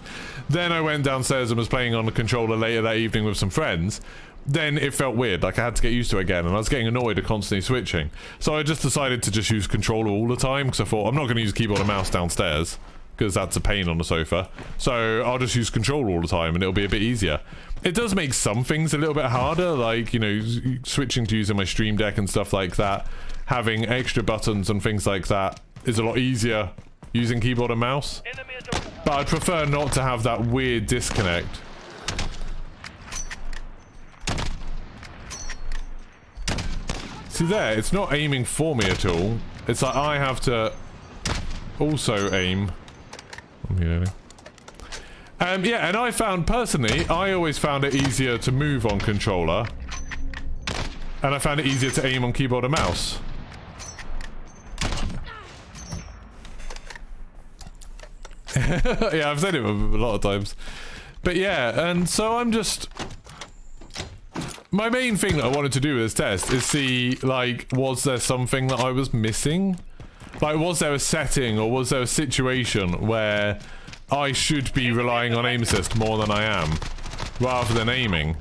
then I went downstairs and was playing on the controller later that evening with some friends, then it felt weird. Like, I had to get used to it again, and I was getting annoyed at constantly switching. So I just decided to just use controller all the time, because I thought, I'm not going to use keyboard and mouse downstairs, because that's a pain on the sofa. So I'll just use controller all the time and it'll be a bit easier. It does make some things a little bit harder, like, you know, switching to using my Stream Deck and stuff like that. Having extra buttons and things like that is a lot easier using keyboard and mouse. But I'd prefer not to have that weird disconnect. See there, it's not aiming for me at all. It's like I have to also aim. Yeah, and I found, personally, I always found it easier to move on controller. And I found it easier to aim on keyboard and mouse. Yeah, I've said it a lot of times. But yeah, and so I'm just... My main thing that I wanted to do with this test is see, like, was there something that I was missing? Like, was there a setting or was there a situation where I should be relying on aim assist more than I am, rather than aiming?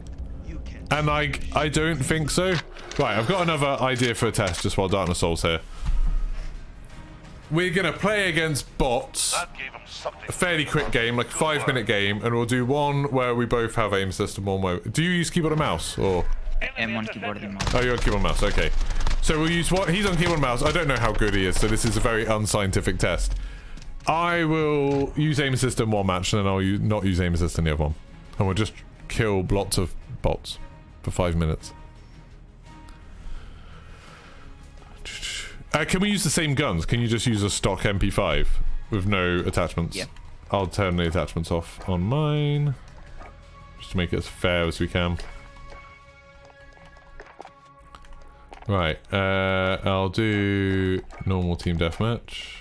And, like, I don't think so. Right, I've got another idea for a test just while Darkness Soul's here. We're gonna play against bots, a fairly quick game, like a 5-minute game, and we'll do one where we both have aim assist and one where... Do you use keyboard and mouse, or...? I'm on keyboard and mouse. Oh, you're on keyboard and mouse, okay. So we'll use what? He's on keyboard and mouse. I don't know how good he is, so this is a very unscientific test. I will use aim assist in one match, and then I'll not use aim assist in the other one. And we'll just kill lots of bots for 5 minutes. Can we use the same guns? Can you just use a stock MP5 with no attachments? Yeah. I'll turn the attachments off on mine, just to make it as fair as we can. Right, I'll do normal team deathmatch.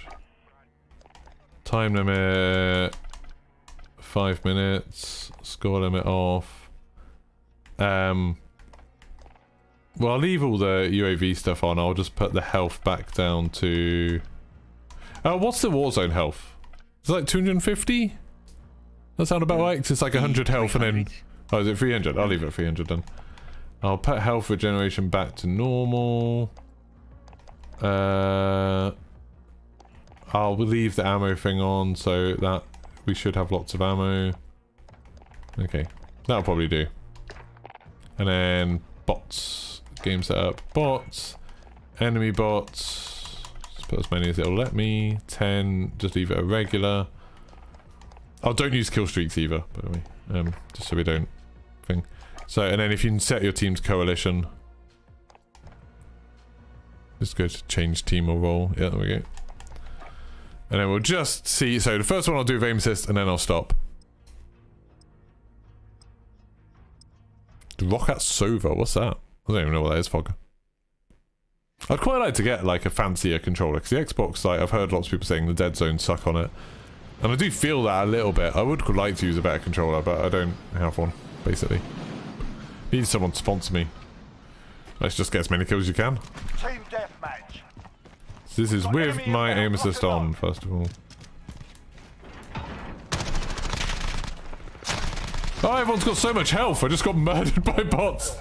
Time limit 5 minutes. Score limit off. Well, I'll leave all the UAV stuff on. I'll just put the health back down to... what's the Warzone health? Is it like 250? That sound about right? 'Cause it's like 100 health and then... Oh, is it 300? I'll leave it at 300 then. I'll put health regeneration back to normal. I'll leave the ammo thing on so that we should have lots of ammo. Okay, that'll probably do. And then bots. Game setup. Bots. Enemy bots. Just put as many as it'll let me. 10. Just leave it a regular. Oh, don't use kill streaks either, by the way. Just so we don't thing. So, and then if you can set your team's coalition. Just go to change team or role. Yeah, there we go. And then we'll just see. So the first one I'll do with aim assist and then I'll stop. The Rocket Sova, what's that? I don't even know what that is, Fogger. I'd quite like to get like a fancier controller because the Xbox, like, I've heard lots of people saying the deadzones suck on it. And I do feel that a little bit. I would like to use a better controller, but I don't have one, basically. Need someone to sponsor me. Let's just get as many kills as you can. Team deathmatch. So this is with my aim assist on, first of all. Oh, everyone's got so much health. I just got murdered by bots.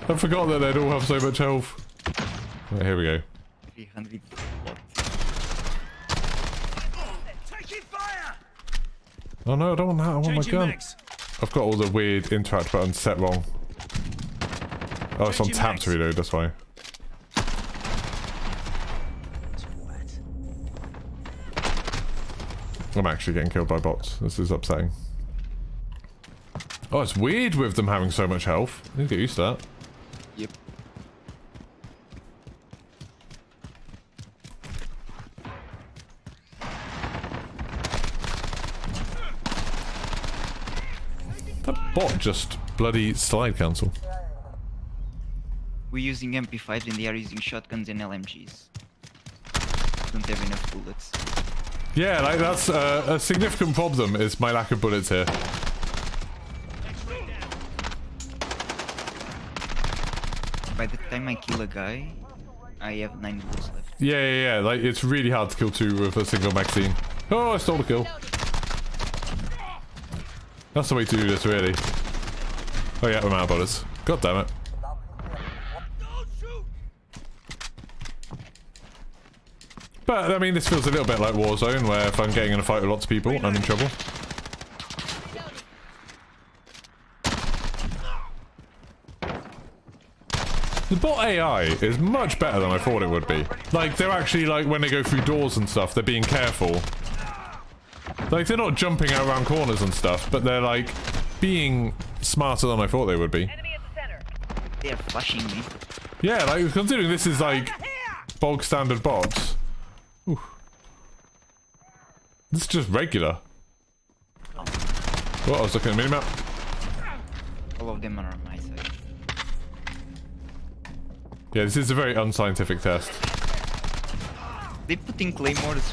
I forgot that they'd all have so much health. Right, here we go. 300 bots. Oh no, I don't want that. I want my gun. Mags. I've got all the weird interact buttons set wrong. Oh, it's on tap to reload, that's why. I'm actually getting killed by bots. This is upsetting. Oh, it's weird with them having so much health. I need to get used to that. Yep. That bot just bloody slide cancel. We're using MP5s and they are using shotguns and LMGs. Don't have enough bullets. Yeah, like that's a significant problem is my lack of bullets here. By the time I kill a guy, I have 9 bullets left. Yeah. Like it's really hard to kill 2 with a single magazine. Oh, I stole a kill. That's the way to do this, really. Oh yeah, I'm out of bullets. God damn it. But, I mean, this feels a little bit like Warzone, where if I'm getting in a fight with lots of people, I'm in trouble. The bot AI is much better than I thought it would be. Like, they're actually, like, when they go through doors and stuff, they're being careful. Like, they're not jumping out around corners and stuff, but they're, like, being smarter than I thought they would be. Enemy at the center. They are flashing me. Yeah, like, considering this is, like, bog standard bots. Ooh. This is just regular. What? I was looking at the minimap. All of them are on my side. Yeah, this is a very unscientific test. They put in claymores.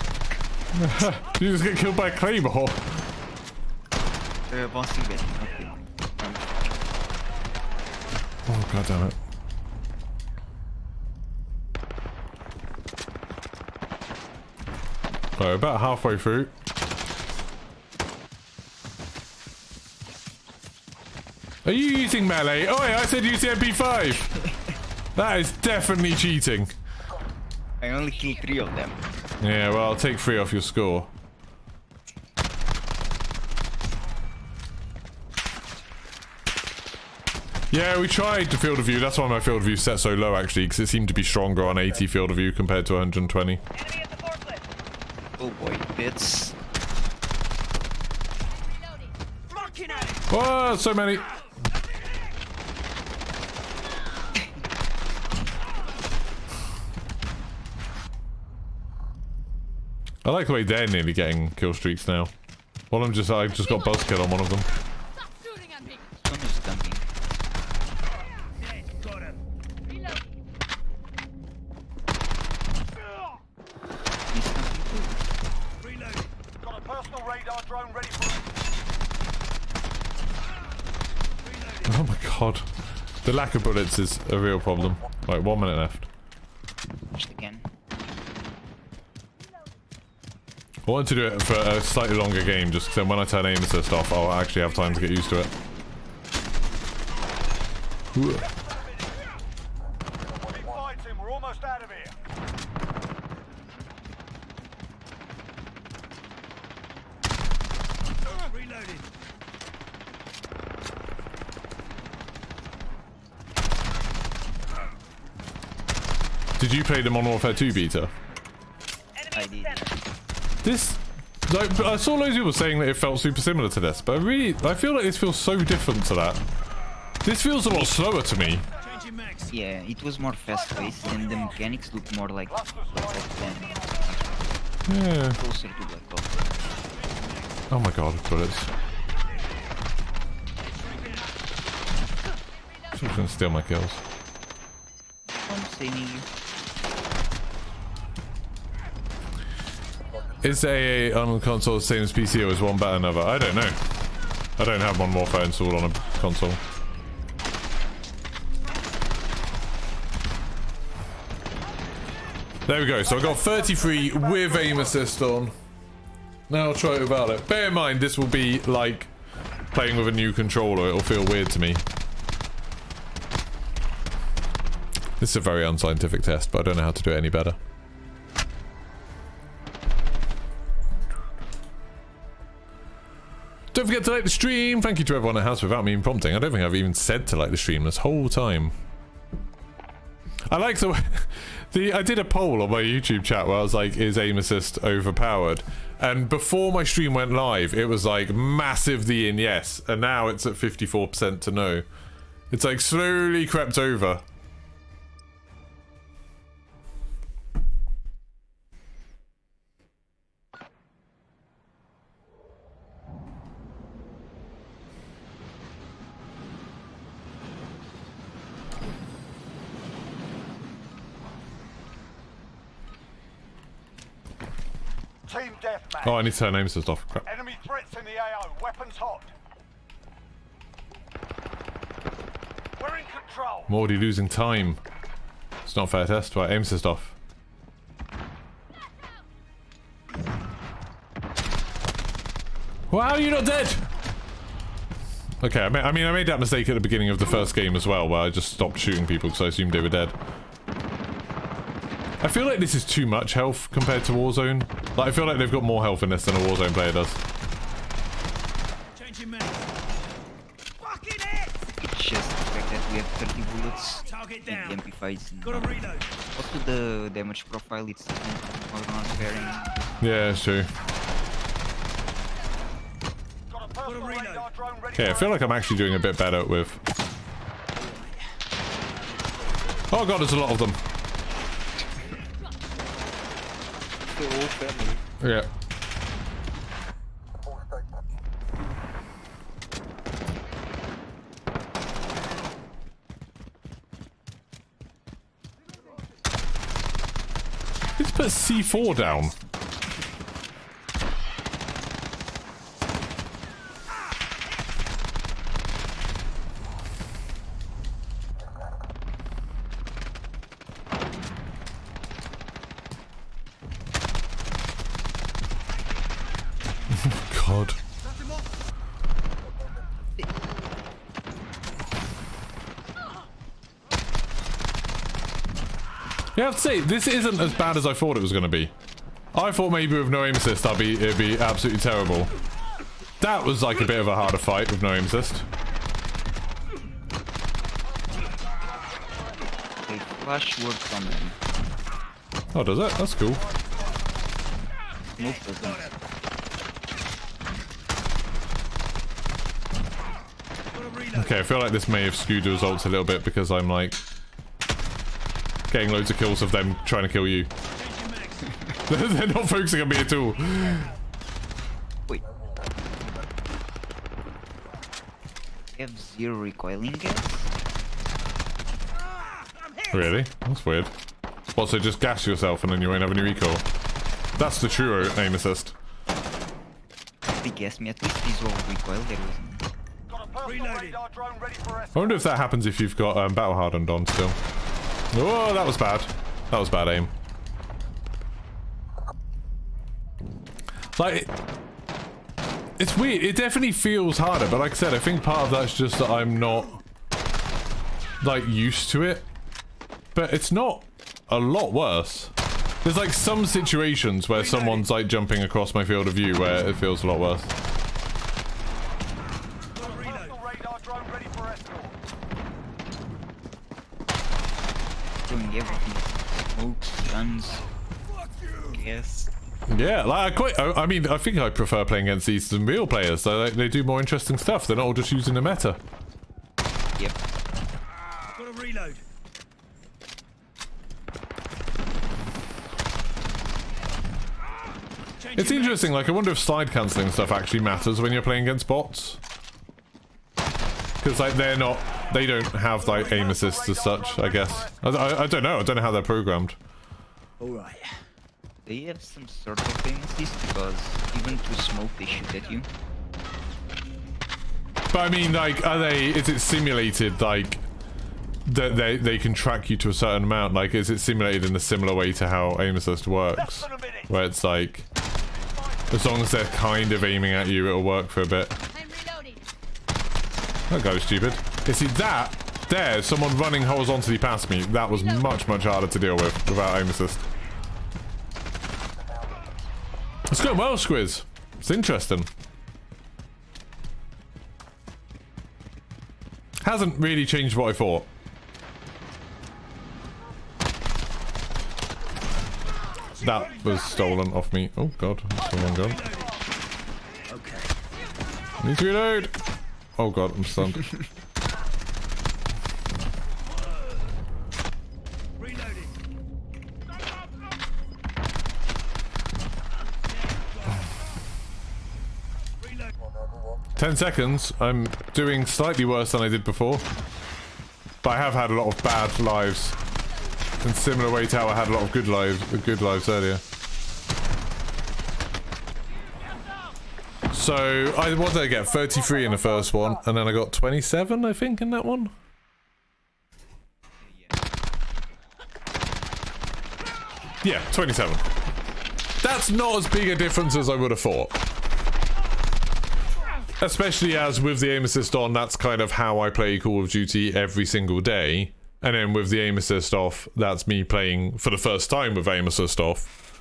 You just get killed by a claymore. Bouncing bed. Okay. Oh, god damn it. Right, about halfway through. Are you using melee? Oh yeah, I said use the MP5. That is definitely cheating. I only killed 3 of them. Yeah, well, I'll take 3 off your score. Yeah, we tried the field of view. That's why my field of view set so low, actually, because it seemed to be stronger on 80 field of view compared to 120. Enemy at the forklift. Oh boy, bits. Whoa, so many. I like the way they're nearly getting kill streaks now. Well, I just got buzzkill on one of them. One is dumping. He's dumping too. Got a personal radar drone ready for Oh my god. The lack of bullets is a real problem. Right, 1 minute left. Just again. I wanted to do it for a slightly longer game, just because then when I turn aim assist off, I'll actually have time to get used to it. Ooh. Keep fighting, we're almost out of here. Reloading. Did you play the Modern Warfare 2 beta? Enemy I at the did. center. This, like, I saw loads of people saying that it felt super similar to this, but I feel like this feels so different to that. This feels a lot slower to me. Changing max. Yeah, it was more fast-paced and the mechanics look more like Black Ops 10. Yeah. Closer to Black Ops. Oh my god, bullets. She's gonna steal my kills. I'm saving you. Is AA on console the same as PC, or is one better than another? I don't know. I don't have Modern Warfare installed on a console. There we go, so I got 33 with aim assist on. Now I'll try it without it. Bear in mind, this will be like playing with a new controller. It'll feel weird to me. This is a very unscientific test, but I don't know how to do it any better. Don't forget to like the stream. Thank you to everyone that has without me even prompting. I don't think I've even said to like the stream this whole time. I like the way... I did a poll on my YouTube chat where I was like, is aim assist overpowered? And before my stream went live, it was like massively in yes. And now it's at 54% to no. It's like slowly crept over. Team deathmatch. Oh, I need to turn aim assist off. Crap. Enemy threats in the AO. Weapons hot. We're in control. I'm already losing time. It's not a fair test. Right, aim assist off. Well, how are you not dead? Okay, I made that mistake at the beginning of the first game as well, where I just stopped shooting people because I assumed they were dead. I feel like this is too much health compared to Warzone. Like, I feel like they've got more health in this than a Warzone player does. Changing mag. Fucking it! It's just the fact that we have 30 bullets. Target The down. MP5s. Gotta reload. Also, the damage profile, it's more not very... Yeah, it's true. Got a personal reload. radar drone ready Okay, I for feel like I'm actually doing a bit better with... Oh god, there's a lot of them. Yeah. Let's put C4 down. God. You have to say, this isn't as bad as I thought it was going to be. I thought maybe with no aim assist it'd be absolutely terrible. That was like a bit of a harder fight with no aim assist. Okay, flash works on them. Oh, does it? That's cool. Most of them. Okay, I feel like this may have skewed the results a little bit because I'm like getting loads of kills of them trying to kill you. They're not focusing on me at all. Wait. I have 0 recoiling gas? Really? That's weird. What, so just gas yourself and then you won't have any recoil? That's the true aim assist. They gassed me at least visual recoil, there wasn't. Got a personal radar drone ready for I wonder if that happens if you've got battle hardened on still. Oh, that was bad. That was bad aim. Like, it's weird. It definitely feels harder, but like I said, I think part of that's just that I'm not like used to it. But it's not a lot worse. There's like some situations where someone's like jumping across my field of view where it feels a lot worse. personal radar drone ready for escort. Doing everything. Smokes, guns, gas. Yeah, like I mean, I think I prefer playing against these than real players. So they do more interesting stuff. They're not all just using the meta. Yep. Gotta reload. It's interesting, like I wonder if slide cancelling stuff actually matters when you're playing against bots. Because like they don't have like aim assist as such, I guess. I don't know how they're programmed. Alright. They have some sort of aim assist because even through smoke they shoot at you. But I mean, like, is it simulated, like, that they can track you to a certain amount? Like, is it simulated in a similar way to how aim assist works? Where it's like, as long as they're kind of aiming at you, it'll work for a bit. I'm reloading. That guy was stupid. You see, that, there, someone running horizontally past me, that was much, much harder to deal with without aim assist. It's going well, Squiz. It's interesting. Hasn't really changed what I thought. That was stolen off me. Oh god, that's the wrong gun. Okay. I need to reload! Oh god, I'm stunned. Reloading. 10 seconds. I'm doing slightly worse than I did before. But I have had a lot of bad lives. In similar way to how I had a lot of good lives earlier. So, what did I get? 33 in the first one, and then I got 27, I think, in that one? Yeah, 27. That's not as big a difference as I would have thought. Especially as with the aim assist on, that's kind of how I play Call of Duty every single day. And then with the aim assist off, that's me playing for the first time with aim assist off.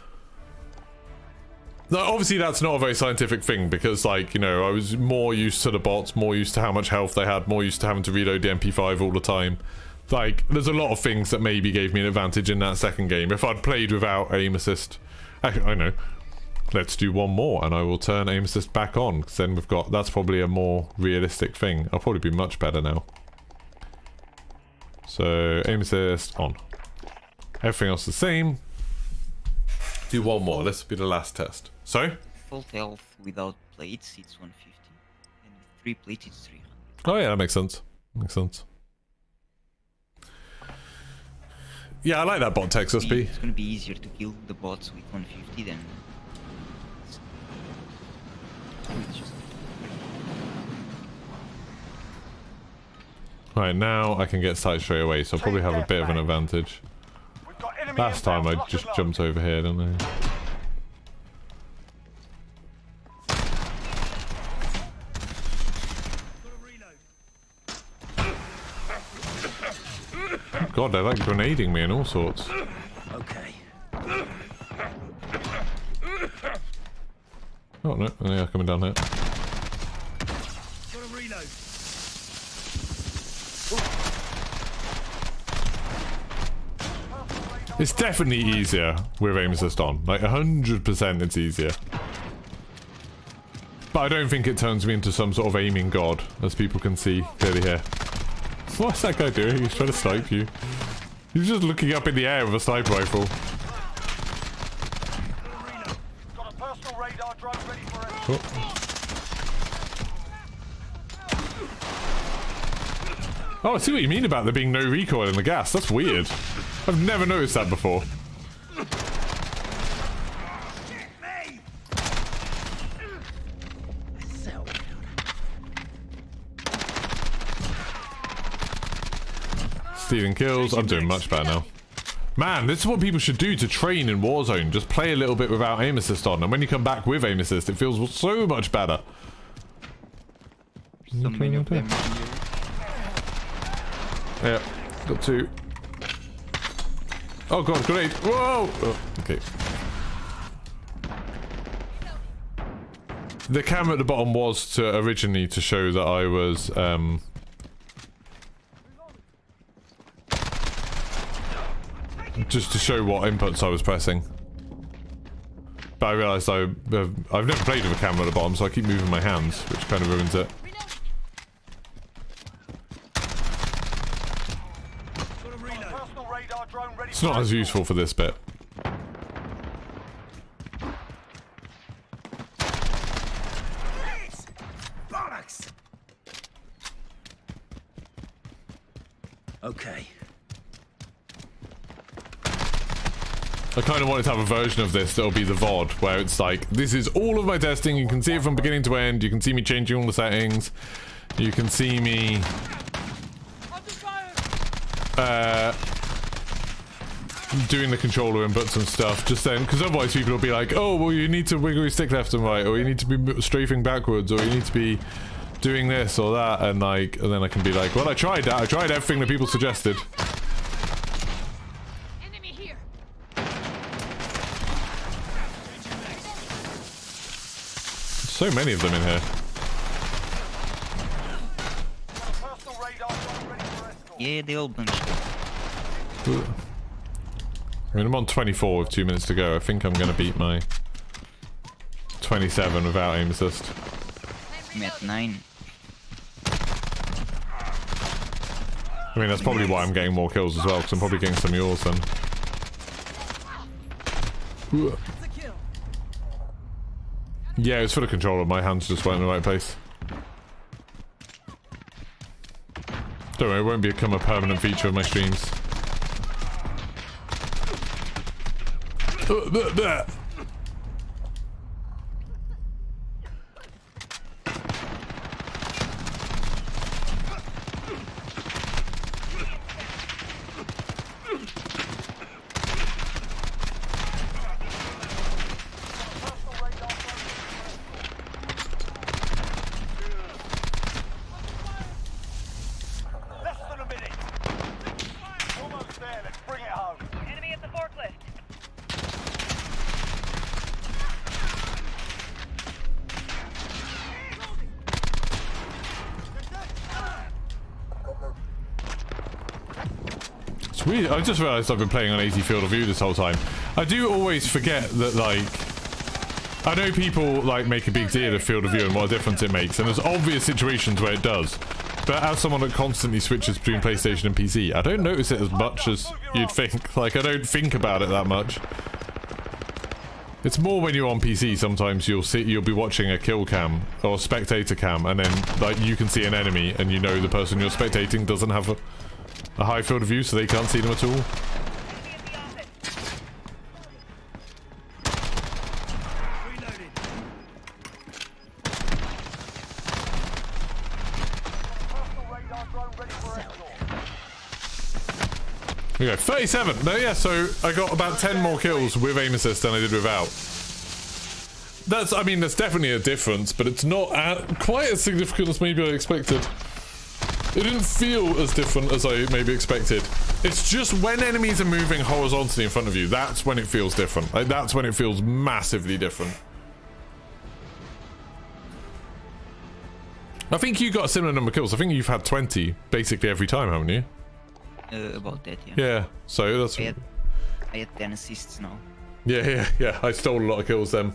Now, obviously that's not a very scientific thing because, like, you know, I was more used to the bots, more used to how much health they had, more used to having to reload the MP5 all the time. Like, there's a lot of things that maybe gave me an advantage in that second game. If I'd played without aim assist... Actually, I know. Let's do one more and I will turn aim assist back on, because then we've got... That's probably a more realistic thing. I'll probably be much better now. So, aim assist on. Everything else the same. Do one more. This will be the last test. Sorry? Full health without plates, it's 150. And with 3 plates, it's 300. Oh yeah, that makes sense. Makes sense. Yeah, I like that bot text SP. It's gonna be easier to kill the bots with 150 than... It's just... Right, now I can get sight straight away, so I'll probably have a bit of an advantage. We've got enemy Last time I inbound. just Lock and jumped over here, didn't I? God, they're like grenading me and all sorts. Okay. Oh no, they're coming down here. Gotta reload. It's definitely easier with aim assist on. Like 100% it's easier. But I don't think it turns me into some sort of aiming god, as people can see clearly here. What's that guy doing? He's trying to snipe you. He's just looking up in the air with a sniper rifle. Got a personal radar drone ready for escort. Oh. Oh, I see what you mean about there being no recoil in the gas. That's weird. I've never noticed that before. Stealing kills. I'm doing much better now. Man, this is what people should do to train in Warzone. Just play a little bit without aim assist on, and when you come back with aim assist, it feels so much better. So many of them here. Yeah, got 2. Oh god, grenade! Whoa! Oh, okay. The camera at the bottom was to originally to show that I was just to show what inputs I was pressing. But I realised I've never played with a camera at the bottom, so I keep moving my hands, which kind of ruins it. Personal radar drone ready It's not as useful for this bit. Bollocks. Okay. I kind of wanted to have a version of this that'll be the VOD, where it's like, this is all of my testing, you can see it from beginning to end, you can see me changing all the settings, you can see me doing the controller inputs and stuff, just then, because otherwise people will be like, oh, well you need to wiggle your stick left and right, or you need to be strafing backwards, or you need to be doing this or that, and like, and then I can be like, well I tried that, I tried everything that people suggested. So many of them in here. Personal radar drone ready for escort. Yeah, they all bunched up. I mean, I'm on 24 with 2 minutes to go. I think I'm going to beat my 27 without aim assist. I'm at 9. I mean, that's probably why I'm getting more kills as well, because I'm probably getting some of yours then. Yeah, it's for the controller. My hands just weren't in the right place. Don't worry, it won't become a permanent feature of my streams. Less than a minute. Almost there. Let's bring it home. Enemy at the forklift. It's weird. I just realised I've been playing on 80 field of view this whole time. I do always forget that, like, I know people, like, make a big deal of field of view and what a difference it makes, and there's obvious situations where it does. But as someone that constantly switches between PlayStation and PC, I don't notice it as much as you'd think. Like, I don't think about it that much. It's more when you're on PC, sometimes you'll be watching a kill cam or spectator cam, and then, like, you can see an enemy, and you know the person you're spectating doesn't have a high field of view, so they can't see them at all. Enemy at the office. Reloading. Personal radar drone ready for escort. There you go, 37! No, yeah, so I got about 10 more kills with aim assist than I did without. That's, I mean, that's definitely a difference, but it's not quite as significant as maybe I expected. It didn't feel as different as I maybe expected. It's just when enemies are moving horizontally in front of you, that's when it feels different. Like, that's when it feels massively different. I think you got a similar number of kills. I think you've had 20 basically every time, haven't you? About that, yeah. Yeah, so that's... I had 10 assists now. Yeah. I stole a lot of kills then.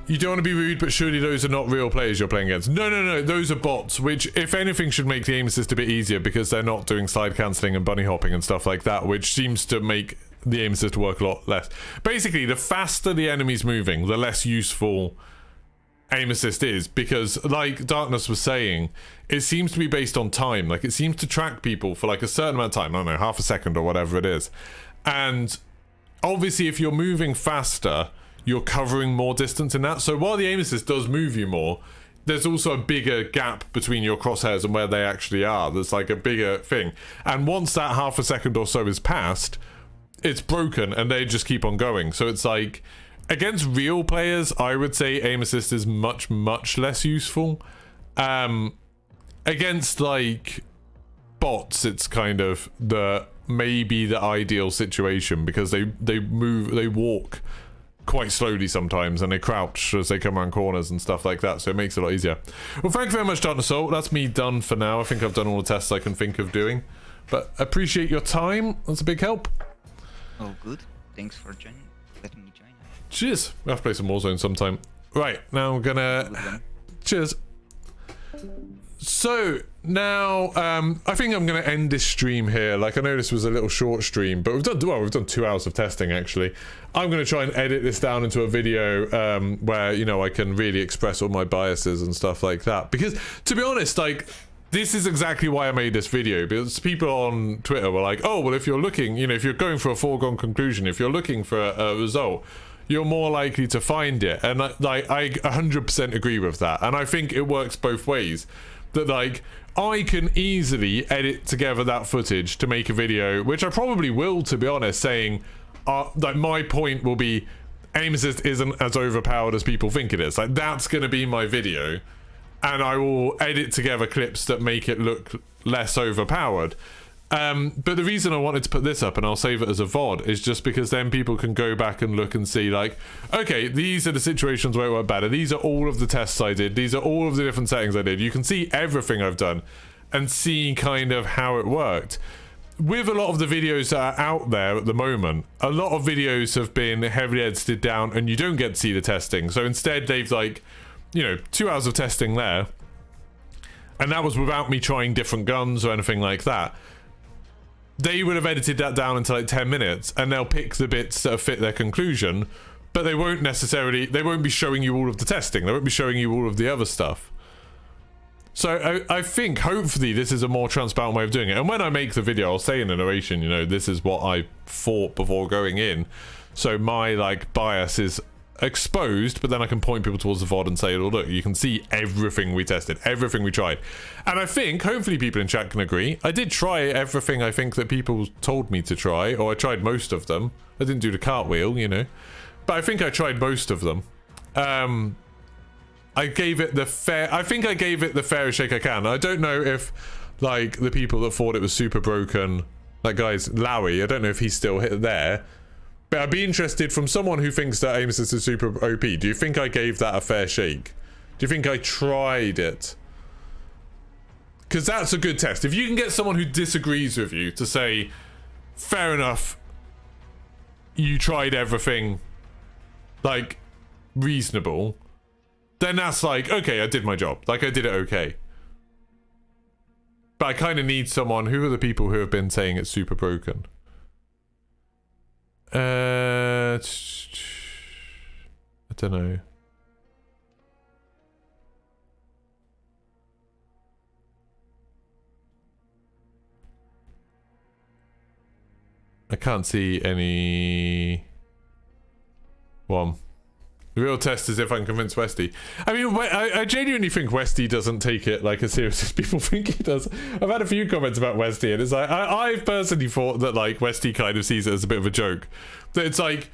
You don't want to be rude, but surely those are not real players you're playing against. No. Those are bots, which, if anything, should make the aim assist a bit easier because they're not doing slide cancelling and bunny hopping and stuff like that, which seems to make the aim assist work a lot less. Basically, the faster the enemy's moving, the less useful aim assist is, because, like Darkness was saying, it seems to be based on time. Like, it seems to track people for, like, a certain amount of time. I don't know, half a second or whatever it is. And obviously, if you're moving faster, you're covering more distance in that. So while the aim assist does move you more, there's also a bigger gap between your crosshairs and where they actually are. There's like a bigger thing. And once that half a second or so is passed, it's broken and they just keep on going. So it's like, against real players, I would say aim assist is much, much less useful. Against like bots, it's kind of maybe the ideal situation because they walk quite slowly sometimes, and they crouch as they come around corners and stuff like that, so it makes it a lot easier. Well, thank you very much, Darkness Soul. That's me done for now. I think I've done all the tests I can think of doing, but appreciate your time. That's a big help. Oh, good. Thanks for letting me join. Cheers. We'll have to play some Warzone sometime. Right, now we're gonna... Cheers. So, now, I think I'm going to end this stream here. Like, I know this was a little short stream, but we've done 2 hours of testing, actually. I'm going to try and edit this down into a video where, you know, I can really express all my biases and stuff like that. Because, to be honest, like, this is exactly why I made this video. Because people on Twitter were like, oh, well, if you're looking, you know, if you're going for a foregone conclusion, if you're looking for a result, you're more likely to find it. And, like, I 100% agree with that. And I think it works both ways. That, like, I can easily edit together that footage to make a video, which I probably will, to be honest, saying, like, my point will be aim assist isn't as overpowered as people think it is. Like, that's going to be my video, and I will edit together clips that make it look less overpowered. But the reason I wanted to put this up, and I'll save it as a VOD, is just because then people can go back and look and see, like, okay, these are the situations where it worked better. These are all of the tests I did. These are all of the different settings I did. You can see everything I've done and see kind of how it worked. with a lot of the videos that are out there at the moment, a lot of videos have been heavily edited down and you don't get to see the testing. So instead they've like, you know, 2 hours of testing there. And that was without me trying different guns or anything like that. They would have edited that down into like 10 minutes and they'll pick the bits that fit their conclusion, but they won't be showing you all of the testing. They won't be showing you all of the other stuff. So I think hopefully this is a more transparent way of doing it. And when I make the video, I'll say in the narration, you know, this is what I thought before going in. So my like bias is exposed, but then I can point people towards the VOD and say, oh, look, you can see everything we tested, everything we tried. And I think hopefully people in chat can agree. I did try everything I think that people told me to try, or I tried most of them. I didn't do the cartwheel, you know, but I think I tried most of them. I gave it the fairest shake I can. I don't know if like the people that thought it was super broken, like guys, Lowy, I don't know if he's still there. But I'd be interested from someone who thinks that Aim Assist is super OP. Do you think I gave that a fair shake? Do you think I tried it? Because that's a good test. If you can get someone who disagrees with you to say, fair enough, you tried everything, like, reasonable, then that's like, okay, I did my job. Like, I did it okay. But I kind of need someone. Who are the people who have been saying it's super broken? I don't know. I can't see any one. The real test is if I can convince Westy. I mean, I genuinely think Westy doesn't take it like as serious as people think he does. I've had a few comments about Westy, and it's like, I've personally thought that like Westy kind of sees it as a bit of a joke. That it's like,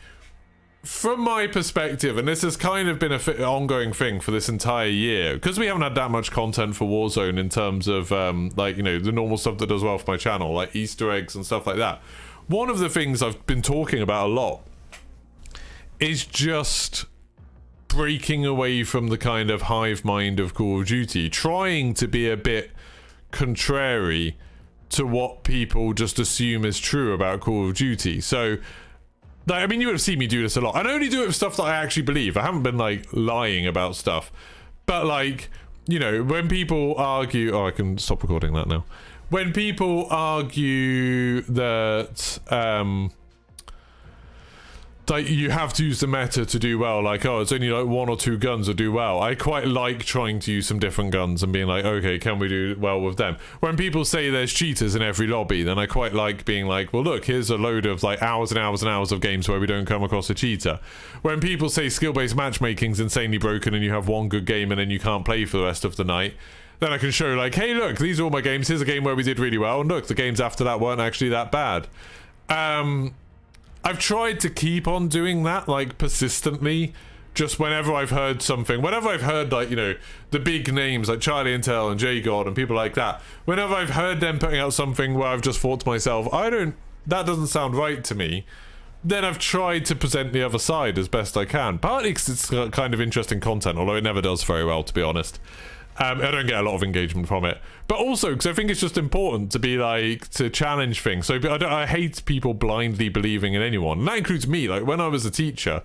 from my perspective, and this has kind of been an ongoing thing for this entire year, because we haven't had that much content for Warzone in terms of like, you know, the normal stuff that does well for my channel, like Easter eggs and stuff like that. One of the things I've been talking about a lot is just breaking away from the kind of hive mind of Call of Duty, trying to be a bit contrary to what people just assume is true about Call of Duty. So, like, I mean, you would have seen me do this a lot. And I only do it with stuff that I actually believe. I haven't been, like, lying about stuff. But, like, you know, when people argue... Oh, I can stop recording that now. When people argue that... like you have to use the meta to do well, like, oh, it's only like 1 or 2 guns that do well. I quite like trying to use some different guns and being like, okay, can we do well with them? When people say there's cheaters in every lobby, then I quite like being like, well, look, here's a load of like hours and hours and hours of games where we don't come across a cheater. When people say skill-based matchmaking's insanely broken and you have one good game and then you can't play for the rest of the night, then I can show like, hey, look, these are all my games. Here's a game where we did really well, and look, the games after that weren't actually that bad. I've tried to keep on doing that, like, persistently, just whenever I've heard something, whenever I've heard, like, you know, the big names, like Charlie Intel and J-God and people like that, whenever I've heard them putting out something where I've just thought to myself, that doesn't sound right to me, then I've tried to present the other side as best I can. Partly because it's kind of interesting content, although it never does very well, to be honest. I don't get a lot of engagement from it, but also because I think it's just important to be like, to challenge things. So I hate people blindly believing in anyone, and that includes me. Like when I was a teacher,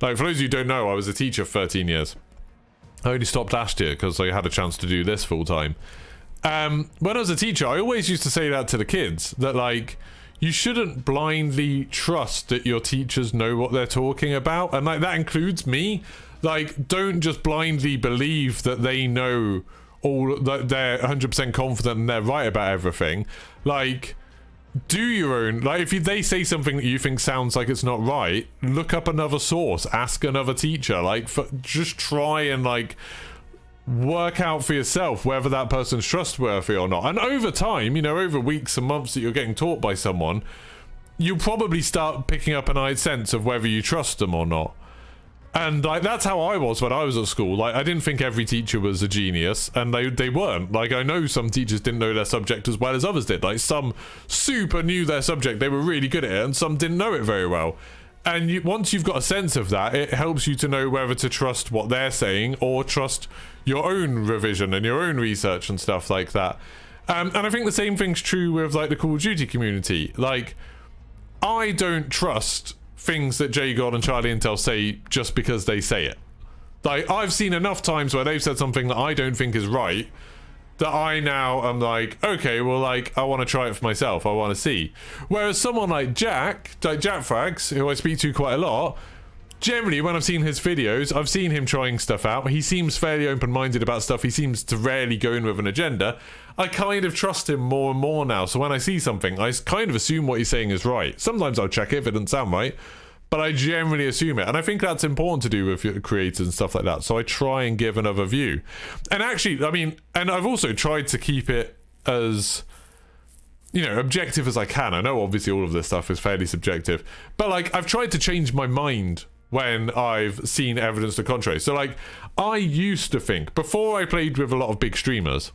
like for those of you who don't know, I was a teacher for 13 years. I only stopped last year because I had a chance to do this full time. When I was a teacher, I always used to say that to the kids, that like, you shouldn't blindly trust that your teachers know what they're talking about, and like that includes me. Like, don't just blindly believe that they know all, that they're 100% confident and they're right about everything. Like, do your own, like, if they say something that you think sounds like it's not right, look up another source, ask another teacher, like, just try and, like, work out for yourself whether that person's trustworthy or not. And over time, you know, over weeks and months that you're getting taught by someone, you'll probably start picking up an sense of whether you trust them or not. And like that's how I was when I was at school. Like I didn't think every teacher was a genius, and they weren't. Like I know some teachers didn't know their subject as well as others did. Like some super knew their subject, they were really good at it, and some didn't know it very well. And once you've got a sense of that, it helps you to know whether to trust what they're saying or trust your own revision and your own research and stuff like that. And I think the same thing's true with like the Call of Duty community. Like, I don't trust things that JGod and Charlie Intel say just because they say it. Like, I've seen enough times where they've said something that I don't think is right that I now am like, okay, well, like, I want to try it for myself. I want to see. Whereas someone like Jack Frags, who I speak to quite a lot, generally, when I've seen his videos, I've seen him trying stuff out. He seems fairly open-minded about stuff. He seems to rarely go in with an agenda. I kind of trust him more and more now. So when I see something, I kind of assume what he's saying is right. Sometimes I'll check it if it doesn't sound right, but I generally assume it. And I think that's important to do with your creators and stuff like that. So I try and give another view. And actually, I mean, and I've also tried to keep it as, you know, objective as I can. I know obviously all of this stuff is fairly subjective, but like, I've tried to change my mind when I've seen evidence to the contrary. So like, I used to think, before I played with a lot of big streamers,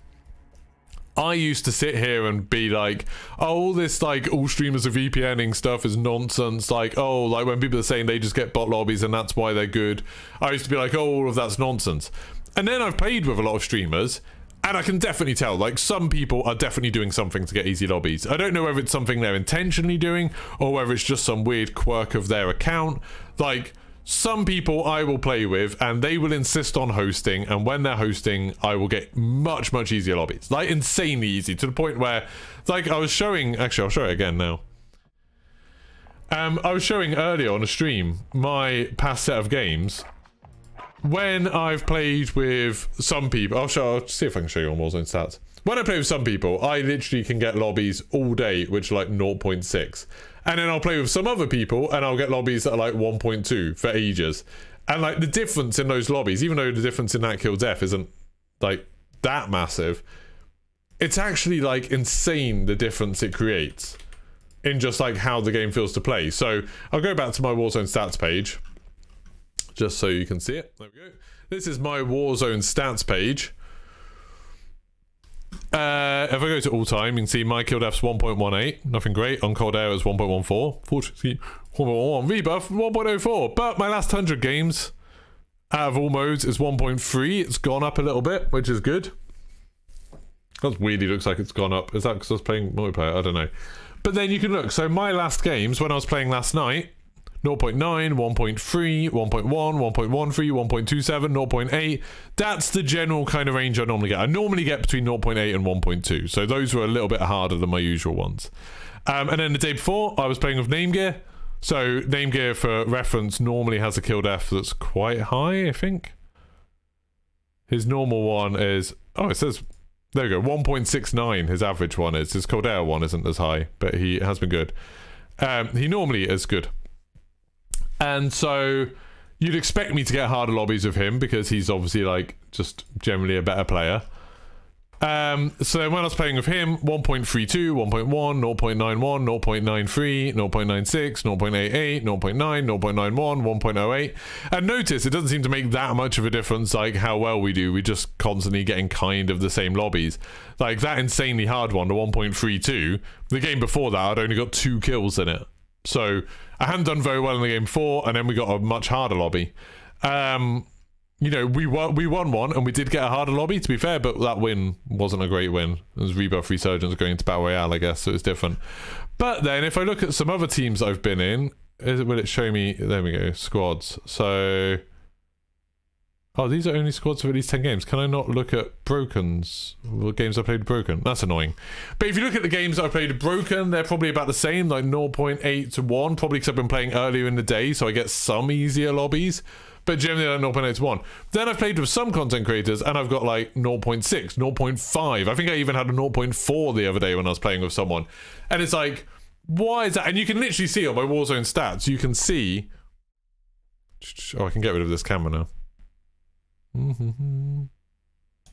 I used to sit here and be like, oh, all this like all streamers are VPNing stuff is nonsense. Like, oh, like when people are saying they just get bot lobbies and that's why they're good, I used to be like, oh, all of that's nonsense. And then I've played with a lot of streamers and I can definitely tell, like, some people are definitely doing something to get easy lobbies. I don't know whether it's something they're intentionally doing or whether it's just some weird quirk of their account. Like, some people I will play with and they will insist on hosting, and when they're hosting I will get much easier lobbies, like insanely easy, to the point where, like, I was showing, actually I'll show it again now. I was showing earlier on a stream my past set of games when I've played with some people. I'll see if I can show you on Warzone stats. When I play with some people, I literally can get lobbies all day which are like 0.6. And then I'll play with some other people and I'll get lobbies that are like 1.2 for ages. And like, the difference in those lobbies, even though the difference in that kill def isn't like that massive, it's actually like insane the difference it creates in just like how the game feels to play. So I'll go back to my Warzone stats page just so you can see it. There we go. This is my Warzone stats page. If I go to all time, you can see my kill def's 1.18, nothing great. On cold air is 1.14. Fortunately, 1.11. Rebuff 1.04. But my last 100 games out of all modes is 1.3. It's gone up a little bit, which is good. That weirdly looks like it's gone up. Is that because I was playing multiplayer? I don't know. But then you can look. So my last games, when I was playing last night, 0.9, 1.3, 1.1, 1.13, 1.27, 0.8. That's the general kind of range I normally get. I normally get between 0.8 and 1.2. So those were a little bit harder than my usual ones. And then the day before, I was playing with Name Gear. So Name Gear, for reference, normally has a kill def that's quite high, I think. His normal one is... Oh, it says... There we go, 1.69 his average one is. His Caldera one isn't as high, but he has been good. He normally is good. And so you'd expect me to get harder lobbies with him because he's obviously like just generally a better player. So then when I was playing with him, 1.32, 1.1, 0.91, 0.93, 0.96, 0.88, 0.9, 0.91, 1.08. And notice it doesn't seem to make that much of a difference like how well we do. We're just constantly getting kind of the same lobbies. Like that insanely hard one, the 1.32, the game before that I'd only got 2 kills in it. So I hadn't done very well in the game before, and then we got a much harder lobby. You know, we won one, and we did get a harder lobby, to be fair, but that win wasn't a great win. It was Rebuff Resurgence going into Battle Royale, I guess, so it's different. But then, if I look at some other teams I've been in, will it show me... There we go, squads. So... Oh, these are only squads of at least 10 games. Can I not look at Broken's? What games I played Broken? That's annoying. But if you look at the games I played Broken, they're probably about the same, like 0.8 to 1, probably because I've been playing earlier in the day, so I get some easier lobbies. But generally like 0.8 to 1. Then I've played with some content creators, and I've got like 0.6, 0.5. I think I even had a 0.4 the other day when I was playing with someone. And it's like, why is that? And you can literally see on my Warzone stats, you can see... Oh, I can get rid of this camera now.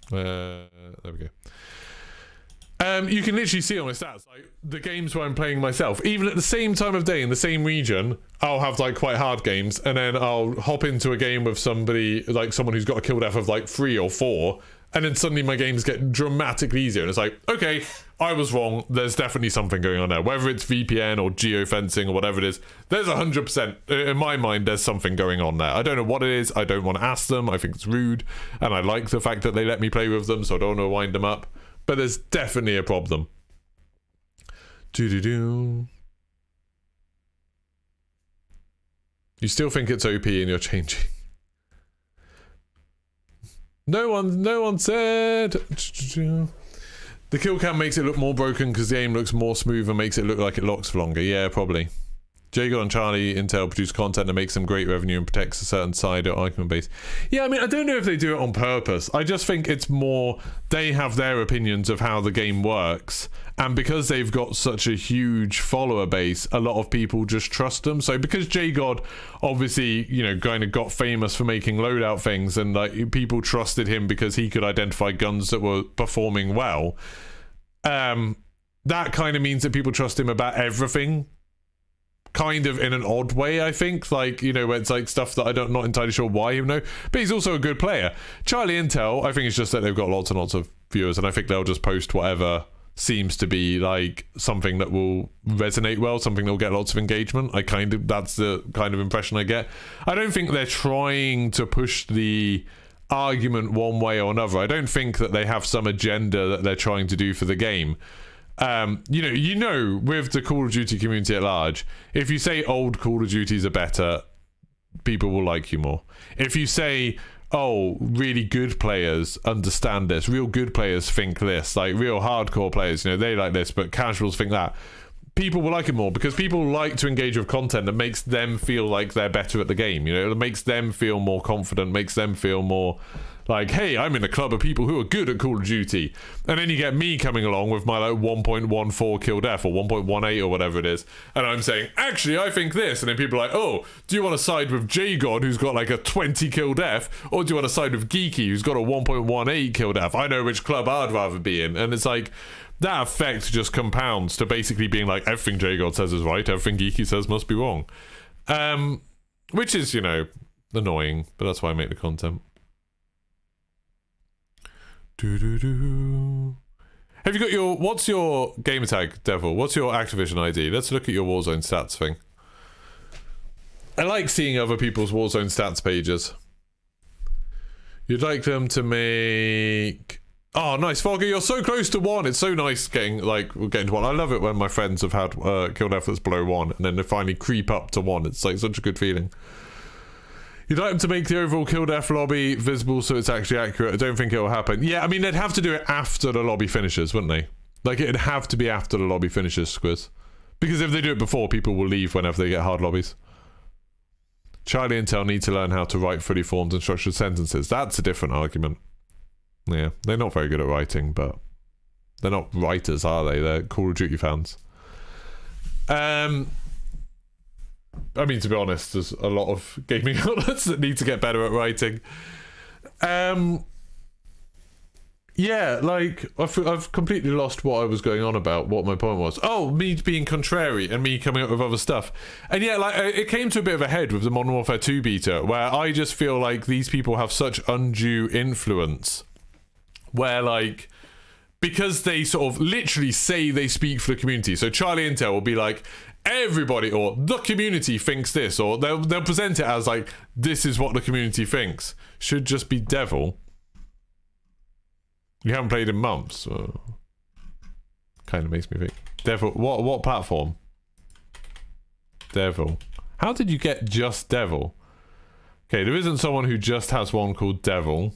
There we go. You can literally see on my stats, like, the games where I'm playing myself, even at the same time of day in the same region, I'll have like quite hard games, and then I'll hop into a game with somebody, like someone who's got a kill def of like 3 or 4, and then suddenly my games get dramatically easier, and it's like, okay, I was wrong, there's definitely something going on there. Whether it's VPN or geofencing or whatever it is, there's 100%, in my mind, there's something going on there. I don't know what it is, I don't want to ask them, I think it's rude, and I like the fact that they let me play with them, so I don't want to wind them up. but there's definitely a problem. Do-do-do. You still think it's OP and you're changing. No one said. The kill cam makes it look more broken because the aim looks more smooth and makes it look like it locks for longer. Yeah, probably. Jago and Charlie Intel produce content that makes them great revenue and protects a certain side or argument base. Yeah, I mean, I don't know if they do it on purpose. I just think it's more they have their opinions of how the game works, and because they've got such a huge follower base, a lot of people just trust them. So because JGod obviously, you know, kind of got famous for making loadout things, and like people trusted him because he could identify guns that were performing well, that kind of means that people trust him about everything. Kind of in an odd way, I think. Like, you know, where it's like stuff that not entirely sure why you know. But he's also a good player. Charlie Intel, I think it's just that they've got lots and lots of viewers, and I think they'll just post whatever seems to be like something that will resonate well, something that will get lots of engagement. That's the kind of impression I get. I don't think they're trying to push the argument one way or another. I don't think that they have some agenda that they're trying to do for the game. You know, with the Call of Duty community at large, if you say old Call of Duties are better, people will like you more. If you say, oh, really good players understand this, real good players think this, like real hardcore players, you know, they like this, but casuals think that, people will like it more, because people like to engage with content that makes them feel like they're better at the game, you know, it makes them feel more confident, makes them feel more like, hey, I'm in a club of people who are good at Call of Duty. And then you get me coming along with my like 1.14 kill death or 1.18 or whatever it is, and I'm saying, actually, I think this. And then people are like, oh, do you want to side with JGod, who's got like a 20 kill death, or do you want to side with Geeky, who's got a 1.18 kill death? I know which club I'd rather be in. And it's like, that effect just compounds to basically being like, everything JGod says is right, everything Geeky says must be wrong. Which is, you know, annoying, but that's why I make the content. Have you got your, what's your gamertag, Devil? What's your Activision ID? Let's look at your Warzone stats thing. I like seeing other people's Warzone stats pages. You'd like them to make... Oh, nice, Foggy, you're so close to 1. It's so nice getting to 1. I love it when my friends have had kill death that's below 1, and then they finally creep up to 1. It's like such a good feeling. You'd like them to make the overall kill death lobby visible so it's actually accurate. I don't think it'll happen. Yeah, I mean, they'd have to do it after the lobby finishes, wouldn't they? Like, it'd have to be after the lobby finishes, Squiz. Because if they do it before, people will leave whenever they get hard lobbies. Charlie Intel need to learn how to write fully formed and structured sentences. That's a different argument. Yeah, they're not very good at writing, but they're not writers, are they? They're Call of Duty fans. I mean, to be honest, there's a lot of gaming outlets that need to get better at writing. Yeah, like, I've completely lost what I was going on about, what my point was. Oh, me being contrary and me coming up with other stuff. And yeah, like, it came to a bit of a head with the Modern Warfare 2 beta, where I just feel like these people have such undue influence, where, like, because they sort of literally say they speak for the community. So Charlie Intel will be like, everybody, or the community thinks this, or they'll present it as like, this is what the community thinks. Should just be Devil. You haven't played in months, so kind of makes me think. Devil, what platform? Devil. How did you get just Devil? Okay, there isn't someone who just has one called Devil.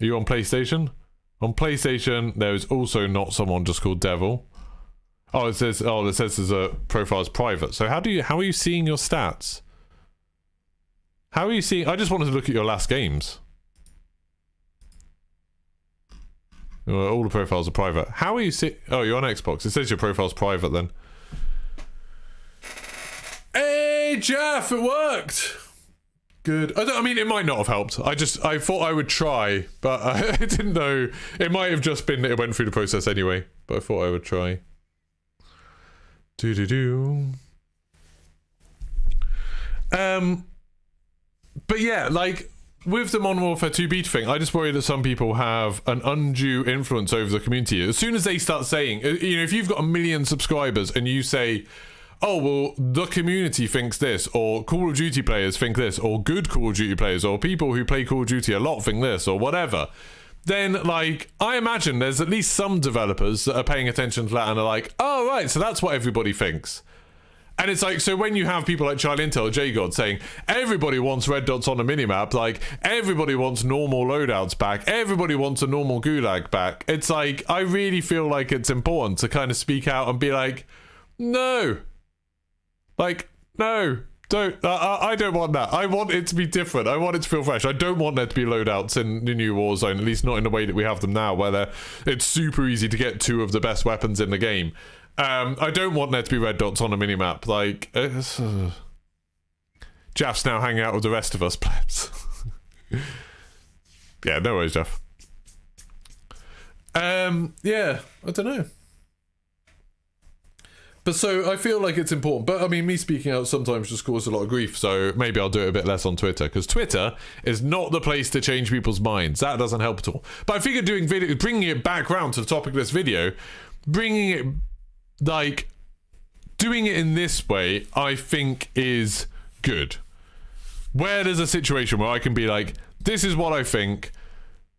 Are you on PlayStation? On PlayStation, there is also not someone just called Devil. Oh, it says there's a profile is private. So how are you seeing your stats? How are you seeing? I just wanted to look at your last games. All the profiles are private. How are you seeing? Oh, you're on Xbox. It says your profile's private then. Hey, Jeff, it worked. Good. I mean, it might not have helped. I thought I would try, but I didn't know. It might have just been that it went through the process anyway, but I thought I would try. But yeah, like, with the Modern Warfare 2 beta thing, I just worry that some people have an undue influence over the community. As soon as they start saying, you know, if you've got 1 million subscribers and you say, oh, well, the community thinks this, or Call of Duty players think this, or good Call of Duty players, or people who play Call of Duty a lot think this, or whatever, then, like, I imagine there's at least some developers that are paying attention to that and are like, oh, right, so that's what everybody thinks. And it's like, so when you have people like Charlie Intel, JGod saying, everybody wants red dots on a minimap, like, everybody wants normal loadouts back, everybody wants a normal gulag back, it's like, I really feel like it's important to kind of speak out and be like, no. Like, no. Don't. I don't want that. I want it to be different. I want it to feel fresh. I don't want there to be loadouts in the new Warzone, at least not in the way that we have them now, where it's super easy to get 2 of the best weapons in the game. I don't want there to be red dots on a minimap. Like, Jaff's now hanging out with the rest of us, plebs. Yeah, no worries, Jaff. Yeah, I don't know. But so, I feel like it's important. But, I mean, me speaking out sometimes just causes a lot of grief, so maybe I'll do it a bit less on Twitter, because Twitter is not the place to change people's minds. That doesn't help at all. But I figured doing video, bringing it back round to the topic of this video, bringing it, like, doing it in this way, I think is good. Where there's a situation where I can be like, this is what I think,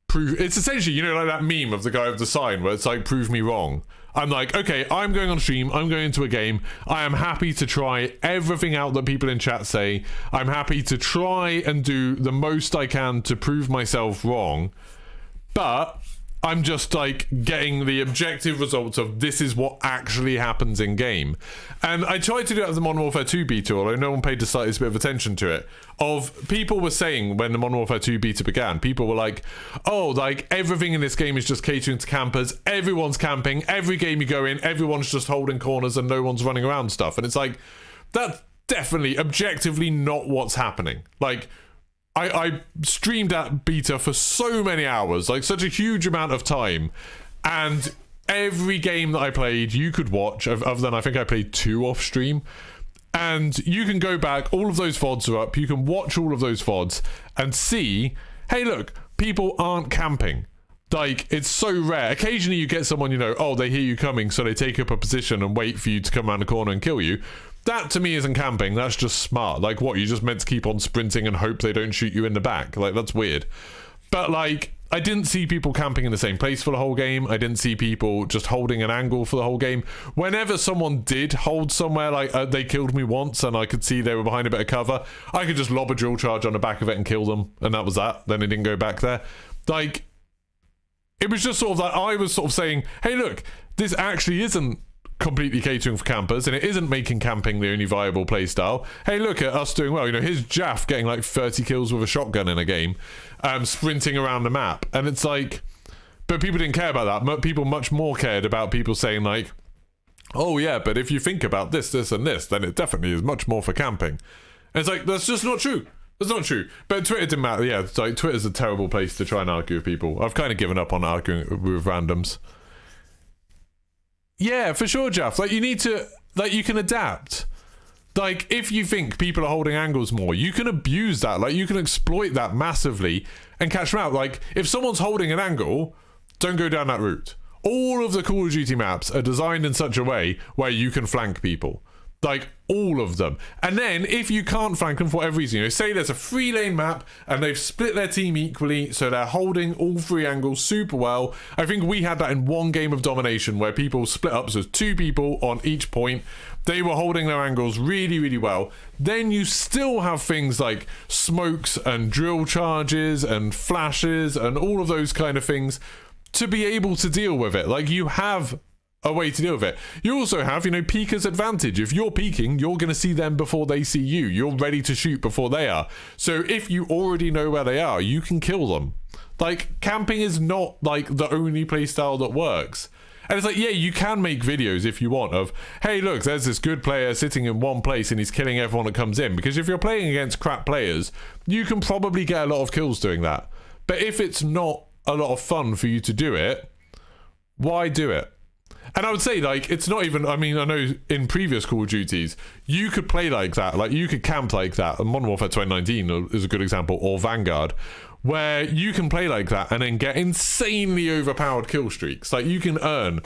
prove, it's essentially, you know, like that meme of the guy with the sign where it's like, prove me wrong. I'm like, okay, I'm going on stream, I'm going into a game, I am happy to try everything out that people in chat say, I'm happy to try and do the most I can to prove myself wrong, but I'm just like getting the objective results of this is what actually happens in game. And I tried to do that with the Modern Warfare 2 beta, although no one paid the slightest bit of attention to it. Of people were saying when the Modern Warfare 2 beta began, people were like, oh, like everything in this game is just catering to campers, everyone's camping, every game you go in, everyone's just holding corners and no one's running around stuff. And it's like, that's definitely objectively not what's happening. Like, I streamed that beta for so many hours, like such a huge amount of time, and every game that I played you could watch, other than I think I played 2 off stream, and you can go back, all of those VODs are up, you can watch all of those VODs and see, hey look, people aren't camping. Like, it's so rare. Occasionally you get someone, you know, oh, they hear you coming, so they take up a position and wait for you to come around the corner and kill you. That, to me, isn't camping. That's just smart. Like, what, you just meant to keep on sprinting and hope they don't shoot you in the back? Like, that's weird. But, like, I didn't see people camping in the same place for the whole game. I didn't see people just holding an angle for the whole game. Whenever someone did hold somewhere, like, they killed me once and I could see they were behind a bit of cover, I could just lob a drill charge on the back of it and kill them. And that was that. Then it didn't go back there. Like, it was just sort of like, I was sort of saying, hey, look, this actually isn't completely catering for campers, and it isn't making camping the only viable playstyle. Hey, look at us doing well. You know, here's Jaff getting like 30 kills with a shotgun in a game, sprinting around the map. And it's like, but people didn't care about that. People much more cared about people saying like, oh yeah, but if you think about this, this, and this, then it definitely is much more for camping. And it's like, that's just not true. That's not true. But Twitter didn't matter. Yeah, it's like, Twitter's a terrible place to try and argue with people. I've kind of given up on arguing with randoms. Yeah, for sure, Jeff. Like, you need to, like, you can adapt. Like, if you think people are holding angles more, you can abuse that. Like, you can exploit that massively and catch them out. Like, if someone's holding an angle, don't go down that route. All of the Call of Duty maps are designed in such a way where you can flank people. Like, all of them. And then, if you can't flank them for whatever reason, you know, say there's a 3-lane map and they've split their team equally, so they're holding all 3 angles super well. I think we had that in one game of domination where people split up, so there's 2 people on each point. They were holding their angles really, really well. Then you still have things like smokes and drill charges and flashes and all of those kind of things to be able to deal with it. Like, you have a way to deal with it. You also have, you know, peeker's advantage. If you're peeking, you're going to see them before they see you. You're ready to shoot before they are. So if you already know where they are, you can kill them. Like, camping is not, like, the only playstyle that works. And it's like, yeah, you can make videos if you want of, hey, look, there's this good player sitting in one place and he's killing everyone that comes in. Because if you're playing against crap players, you can probably get a lot of kills doing that. But if it's not a lot of fun for you to do it, why do it? And I would say, like, it's not even, I mean, I know in previous Call of Duties, you could play like that, like, you could camp like that, and Modern Warfare 2019 is a good example, or Vanguard, where you can play like that and then get insanely overpowered kill streaks. Like, you can earn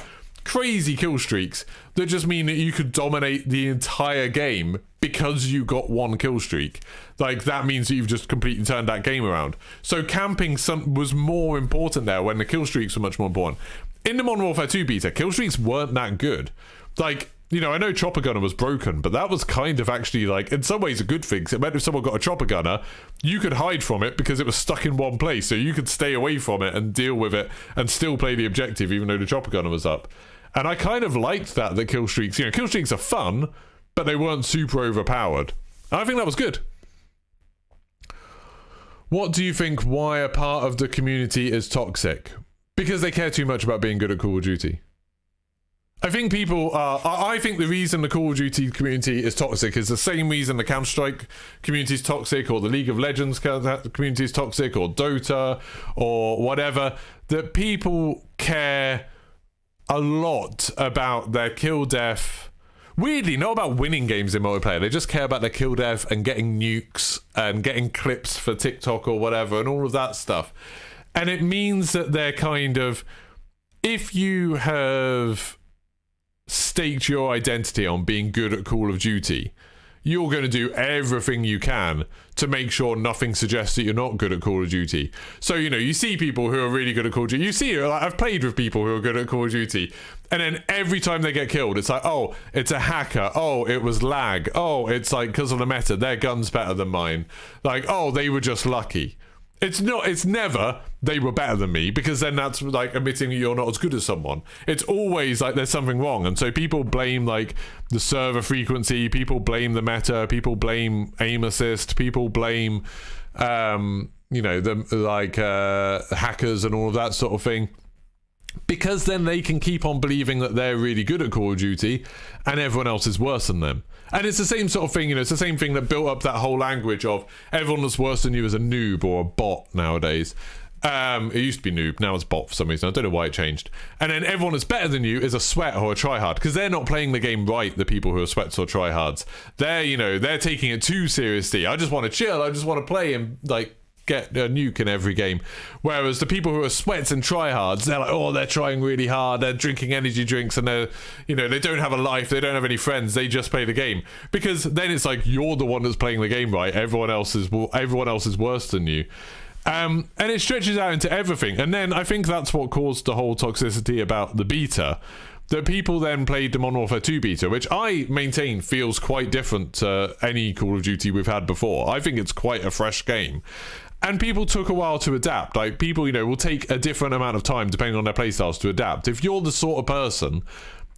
crazy kill streaks that just mean that you could dominate the entire game because you got one kill streak. Like, that means that you've just completely turned that game around. So camping was more important there when the kill streaks were much more important. In the Modern Warfare 2 beta, kill streaks weren't that good. Like, you know, I know Chopper Gunner was broken, but that was kind of actually, like, in some ways a good thing. It meant if someone got a Chopper Gunner, you could hide from it because it was stuck in one place, so you could stay away from it and deal with it and still play the objective even though the Chopper Gunner was up. And I kind of liked that kill streaks, you know, kill streaks are fun, but they weren't super overpowered. And I think that was good. What do you think why a part of the community is toxic? Because they care too much about being good at Call of Duty. I think people are... I think the reason the Call of Duty community is toxic is the same reason the Counter-Strike community is toxic, or the League of Legends community is toxic, or Dota, or whatever. That people care a lot about their kill death. Weirdly, not about winning games in multiplayer. They just care about their kill death and getting nukes and getting clips for TikTok or whatever and all of that stuff. And it means that they're kind of... If you have staked your identity on being good at Call of Duty, you're going to do everything you can to make sure nothing suggests that you're not good at Call of Duty. So, you know, you see people who are really good at Call of Duty. You see, like, I've played with people who are good at Call of Duty, and then every time they get killed, it's like, oh, it's a hacker. Oh, it was lag. Oh, it's like, because of the meta, their gun's better than mine. Like, oh, they were just lucky. It's never they were better than me, because then that's like admitting you're not as good as someone. It's always like there's something wrong. And so people blame like the server frequency, people blame the meta, people blame aim assist, people blame you know, the like hackers and all of that sort of thing. Because then they can keep on believing that they're really good at Call of Duty and everyone else is worse than them. And it's the same sort of thing, you know, it's the same thing that built up that whole language of everyone that's worse than you is a noob or a bot nowadays. It used to be noob, now it's bot for some reason. I don't know why it changed. And then everyone that's better than you is a sweat or a tryhard, because they're not playing the game right, the people who are sweats or tryhards. They're, you know, they're taking it too seriously. I just want to chill, I just want to play and, like, get a nuke in every game. Whereas the people who are sweats and tryhards, they're like, oh, they're trying really hard, they're drinking energy drinks, and they're, you know, they don't have a life, they don't have any friends, they just play the game. Because then it's like, you're the one that's playing the game right, everyone else is worse than you. And it stretches out into everything. And then I think that's what caused the whole toxicity about the beta. That people then played the Modern Warfare 2 beta, which I maintain feels quite different to any Call of Duty we've had before. I think it's quite a fresh game. And people took a while to adapt. Like, people, you know, will take a different amount of time depending on their playstyles to adapt. If you're the sort of person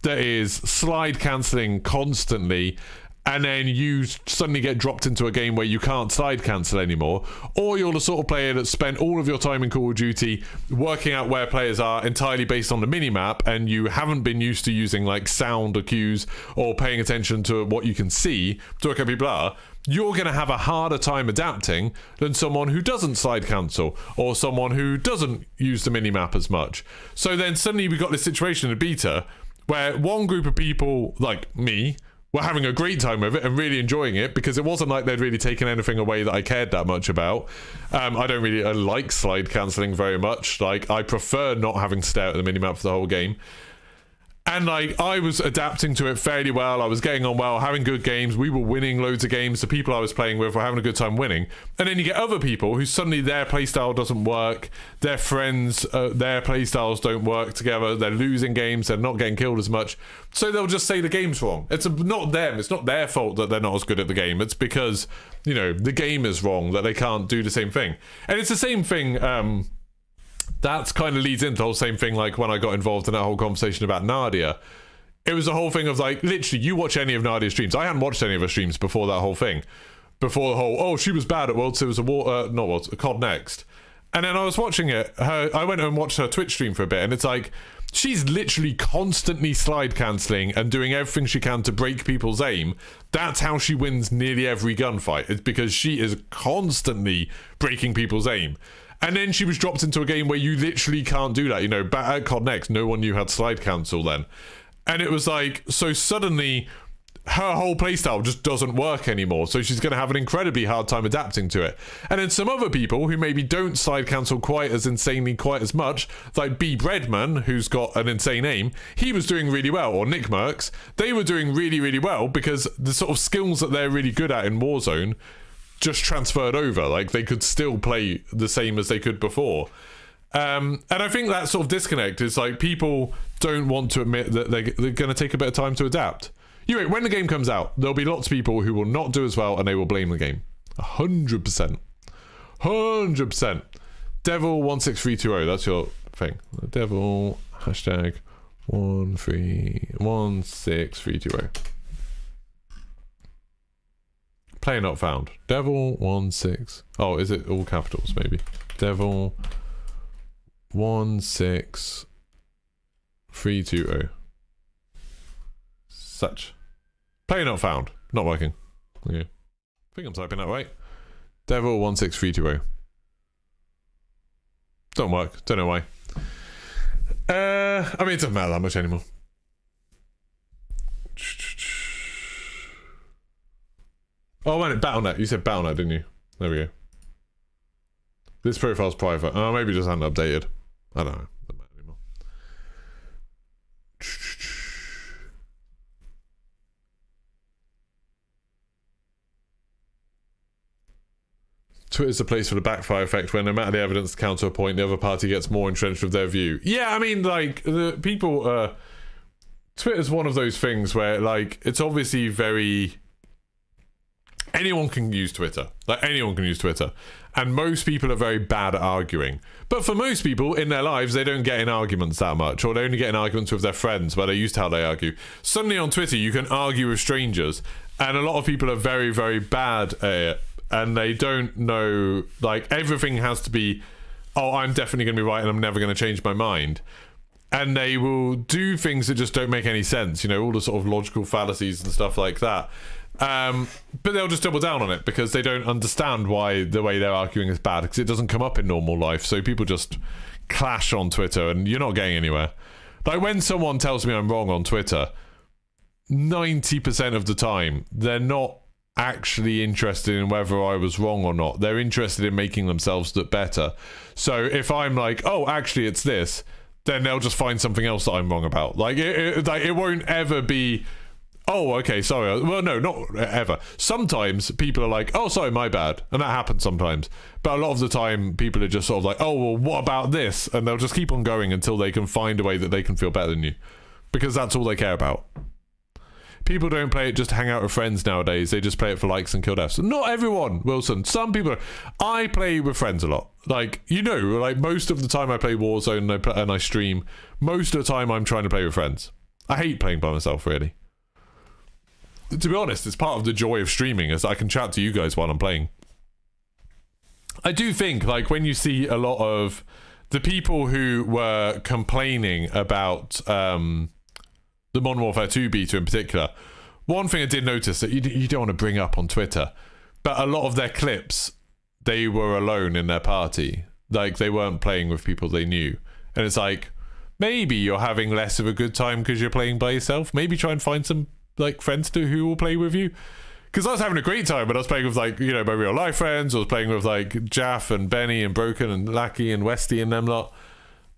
that is slide cancelling constantly, and then you suddenly get dropped into a game where you can't slide cancel anymore, or you're the sort of player that spent all of your time in Call of Duty working out where players are entirely based on the minimap, and you haven't been used to using like sound or cues or paying attention to what you can see to work out people are, you're going to have a harder time adapting than someone who doesn't slide cancel or someone who doesn't use the minimap as much. So then suddenly we got this situation in beta where one group of people, like me, were having a great time with it and really enjoying it, because it wasn't like they'd really taken anything away that I cared that much about. I don't really like slide cancelling very much. Like, I prefer not having to stare at the minimap for the whole game. And like, I was adapting to it fairly well. I was getting on well, having good games. We were winning loads of games. The people I was playing with were having a good time winning. And then you get other people who suddenly their playstyle doesn't work. Their friends, their playstyles don't work together. They're losing games. They're not getting killed as much. So they'll just say the game's wrong. It's not them. It's not their fault that they're not as good at the game. It's because, you know, the game is wrong, that they can't do the same thing. And it's the same thing... That kind of leads into the whole same thing, like when I got involved in that whole conversation about Nadia. It was a whole thing of like, literally, you watch any of Nadia's streams. I hadn't watched any of her streams before that whole thing. Before the whole, oh, she was bad at World Series of a COD Next. And then I was watching it. I went and watched her Twitch stream for a bit, and it's like, she's literally constantly slide cancelling and doing everything she can to break people's aim. That's how she wins nearly every gunfight. It's because she is constantly breaking people's aim. And then she was dropped into a game where you literally can't do that. You know, at COD Next, no one knew how to slide cancel then. And it was like, so suddenly her whole playstyle just doesn't work anymore, so she's going to have an incredibly hard time adapting to it. And then some other people who maybe don't side cancel quite as insanely quite as much, like B. Breadman, who's got an insane aim, he was doing really well, or Nick Merckx, they were doing really, really well because the sort of skills that they're really good at in Warzone just transferred over. Like, they could still play the same as they could before. And I think that sort of disconnect is like people don't want to admit that they're going to take a bit of time to adapt. Anyway, when the game comes out, there'll be lots of people who will not do as well and they will blame the game. 100%. 100%. Devil16320, that's your thing. Devil hashtag 16320. Player not found. Devil16. Oh, is it all capitals maybe? Devil16320. Such. Player not found. Not working. Okay. I think I'm typing that right. Devil16320. Don't work. Don't know why. I mean, it doesn't matter that much anymore. Oh, man, Battle.net. You said Battle.net, didn't you? There we go. This profile's private. Oh, maybe it just hasn't updated. I don't know. Doesn't matter anymore. Twitter's the place for the backfire effect where no matter the evidence counter a point, the other party gets more entrenched with their view. Yeah, I mean, like, the people, Twitter's one of those things where, like, it's obviously very... Anyone can use Twitter. Like, anyone can use Twitter. And most people are very bad at arguing. But for most people, in their lives, they don't get in arguments that much. Or they only get in arguments with their friends, where they're used to how they argue. Suddenly on Twitter, you can argue with strangers. And a lot of people are very, very bad at it. And they don't know, like, everything has to be, oh, I'm definitely going to be right and I'm never going to change my mind. And they will do things that just don't make any sense, you know, all the sort of logical fallacies and stuff like that. But they'll just double down on it because they don't understand why the way they're arguing is bad, because it doesn't come up in normal life. So people just clash on Twitter and you're not getting anywhere. Like, when someone tells me I'm wrong on Twitter, 90% of the time, they're not actually interested in whether I was wrong or not. They're interested in making themselves look better. So if I'm like, oh, actually it's this, then they'll just find something else that I'm wrong about. Like, it won't ever be, oh, okay, sorry. Well, no, not ever. Sometimes people are like, oh, sorry, my bad. And that happens sometimes. But a lot of the time, people are just sort of like, oh, well, what about this? And they'll just keep on going until they can find a way that they can feel better than you. Because that's all they care about. People don't play it just to hang out with friends nowadays. They just play it for likes and kill deaths. Not everyone, Wilson. Some people... I play with friends a lot. Like, you know, like, most of the time I play Warzone and I stream, most of the time I'm trying to play with friends. I hate playing by myself, really. To be honest, it's part of the joy of streaming, is I can chat to you guys while I'm playing. I do think, like, when you see a lot of the people who were complaining about... the Modern Warfare 2 beta in particular, one thing I did notice that you don't want to bring up on Twitter, but a lot of their clips, they were alone in their party. Like, they weren't playing with people they knew. And it's like, maybe you're having less of a good time because you're playing by yourself. Maybe try and find some, like, friends who will play with you. Because I was having a great time, but I was playing with, like, you know, my real life friends. I was playing with, like, Jaff and Benny and Broken and Lackey and Westy and them lot.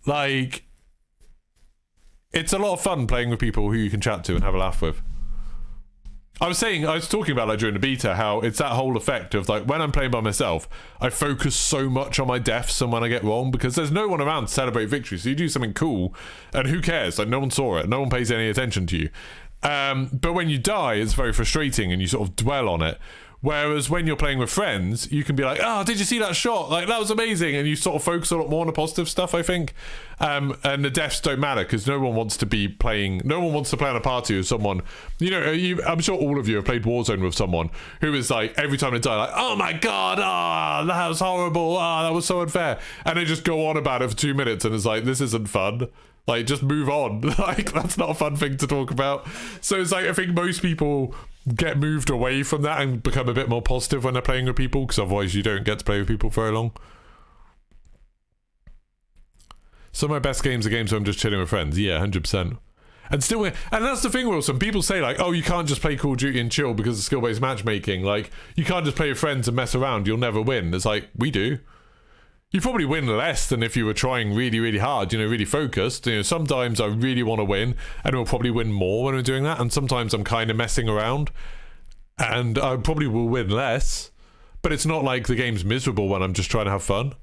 Like... It's a lot of fun playing with people who you can chat to and have a laugh with. I was talking about, like, during the beta, how it's that whole effect of, like, when I'm playing by myself, I focus so much on my deaths and when I get wrong, because there's no one around to celebrate victory. So you do something cool, and who cares? Like, no one saw it. No one pays any attention to you. But when you die, it's very frustrating, and you sort of dwell on it. Whereas when you're playing with friends, you can be like, oh, did you see that shot? Like, that was amazing. And you sort of focus a lot more on the positive stuff, I think. And the deaths don't matter because no one wants to play on a party with someone. You know, I'm sure all of you have played Warzone with someone who is like, every time they die, like, oh my God, that was horrible. That was so unfair. And they just go on about it for 2 minutes and it's like, this isn't fun. Like, just move on. Like, that's not a fun thing to talk about. So it's like, I think most people get moved away from that and become a bit more positive when they're playing with people, because otherwise you don't get to play with people very long. Some of my best games are games where I'm just chilling with friends. Yeah, 100%. and still win. And that's the thing, Wilson. People say like, oh, you can't just play Call of Duty and chill because of skill-based matchmaking. Like, you can't just play with friends and mess around. You'll never win. It's like, we do. You probably win less than if you were trying really, really hard, you know, really focused. You know, sometimes I really want to win, and we'll probably win more when we're doing that. And sometimes I'm kind of messing around, and I probably will win less. But it's not like the game's miserable when I'm just trying to have fun.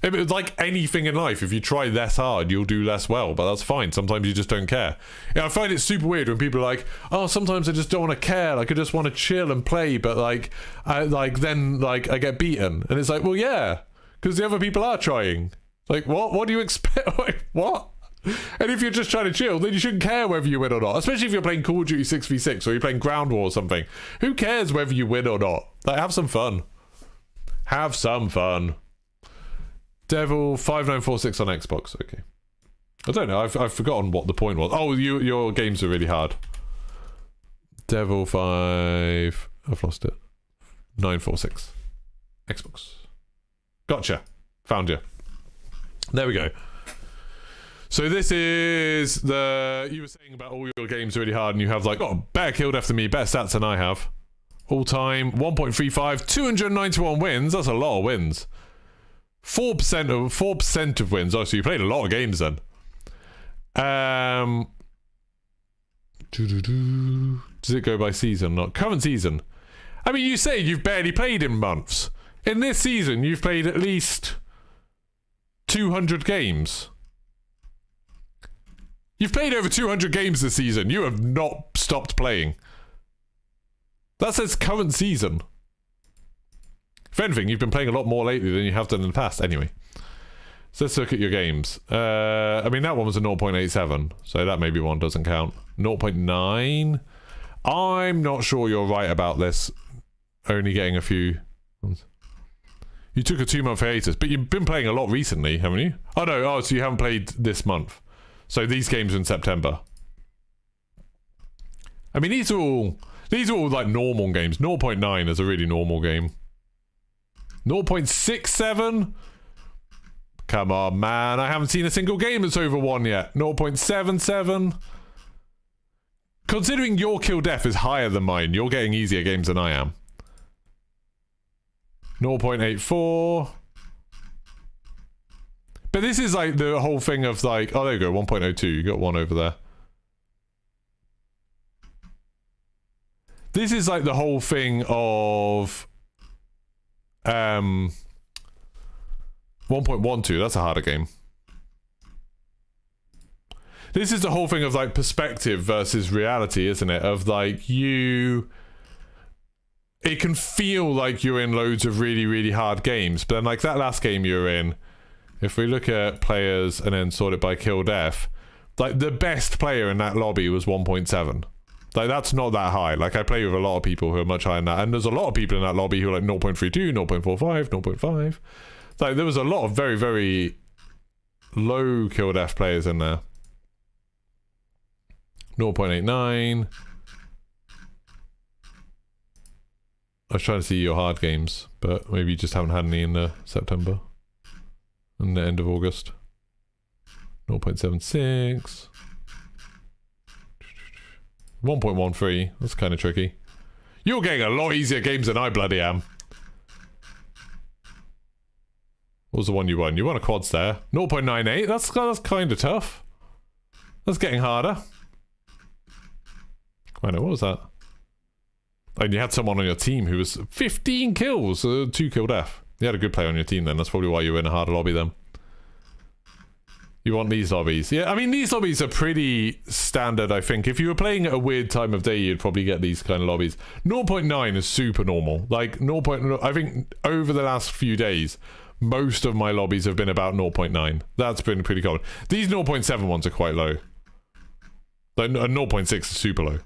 It's like anything in life. If you try less hard, you'll do less well, but that's fine. Sometimes you just don't care. Yeah, I find it super weird when people are like, oh, sometimes I just don't want to care. Like, I just want to chill and play, but like, then I get beaten. And it's like, well, yeah, because the other people are trying. Like, what? What do you expect? Like, what? And if you're just trying to chill, then you shouldn't care whether you win or not. Especially if you're playing Call of Duty 6v6 or you're playing Ground War or something. Who cares whether you win or not? Like, have some fun. Have some fun. Devil 5946 on Xbox. Okay. I don't know. I've forgotten what the point was. Oh, your games are really hard. Devil 5. I've lost it. 946. Xbox. Gotcha. Found you. There we go. So this is the... You were saying about all your games are really hard, and you have like, oh, better kill def than me, better stats than I have. All time 1.35, 291 wins. That's a lot of wins. 4% of wins. Oh, so you played a lot of games then. Does it go by season? Not current season. I mean, you say you've barely played in months. In this season, you've played at least 200 games. You've played over 200 games this season. You have not stopped playing. That says current season. If anything, you've been playing a lot more lately than you have done in the past. Anyway, so let's look at your games. I mean, that one was a 0.87, so that maybe one doesn't count. 0.9. I'm not sure you're right about this. Only getting a few. You took a 2-month hiatus, but you've been playing a lot recently, haven't you? Oh no, oh, so you haven't played this month. So these games are in September. I mean, these are all like normal games. 0.9 is a really normal game. 0.67? Come on, man. I haven't seen a single game that's over 1 yet. 0.77? Considering your kill def is higher than mine, you're getting easier games than I am. 0.84. But this is like the whole thing of like... Oh, there you go. 1.02. You got one over there. This is like the whole thing of... 1.12, that's a harder game. This is the whole thing of like perspective versus reality, isn't it? Of like you... It can feel like you're in loads of really, really hard games, but then like that last game you were in, if we look at players and then sort it by kill def, like the best player in that lobby was 1.7. Like, that's not that high. Like, I play with a lot of people who are much higher than that. And there's a lot of people in that lobby who are like 0.32, 0.45, 0.5. Like, there was a lot of very, very low kill def players in there. 0.89. I was trying to see your hard games, but maybe you just haven't had any in September. And the end of August. 0.76. 1.13. That's kind of tricky. You're getting a lot easier games than I bloody am. What was the one you won? You won a quads there. 0.98. That's kind of tough. That's getting harder. I know. What was that? And you had someone on your team who was 15 kills, 2 kill def. You had a good player on your team then. That's probably why you were in a harder lobby then. You want these lobbies. Yeah, I mean, these lobbies are pretty standard, I think. If you were playing at a weird time of day, you'd probably get these kind of lobbies. 0.9 is super normal. Like, I think over the last few days, most of my lobbies have been about 0.9. That's been pretty common. These 0.7 ones are quite low. Like, 0.6 is super low.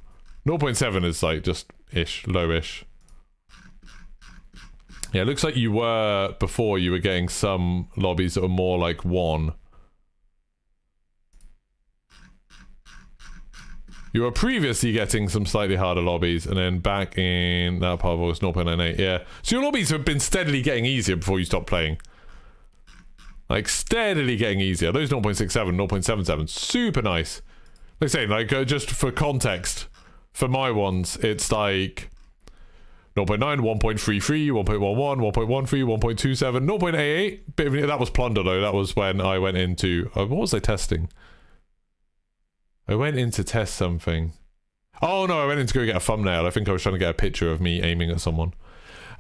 0.7 is like just ish, low-ish. Yeah, it looks like you were, before you were getting some lobbies that were more like 1. You were previously getting some slightly harder lobbies, and then back in that part of August, 0.98, yeah. So your lobbies have been steadily getting easier before you stopped playing. Like, steadily getting easier. Those 0.67, 0.77, super nice. Like saying, like, just for context, for my ones, it's like 0.9, 1.33, 1.11, 1.13, 1.27, 0.88. Bit of, that was plunder though. That was when I went into what was I testing? I went in to test something. Oh no, I went in to go get a thumbnail. I think I was trying to get a picture of me aiming at someone.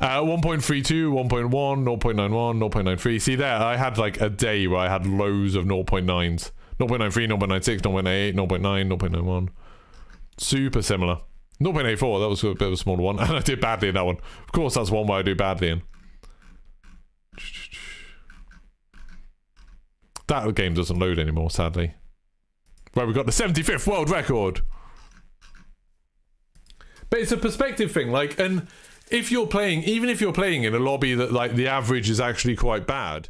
1.32, 1.1, 0.91, 0.93. See there, I had like a day where I had loads of 0.9s. 0.93, 0.96, 0.88, 0.9, 0.91. Super similar. 0.84, that was a bit of a smaller one. And I did badly in that one. Of course, that's one where I do badly in. That game doesn't load anymore, sadly. Right, we've got the 75th world record. But it's a perspective thing, like, and if you're playing, even if you're playing in a lobby that, like, the average is actually quite bad,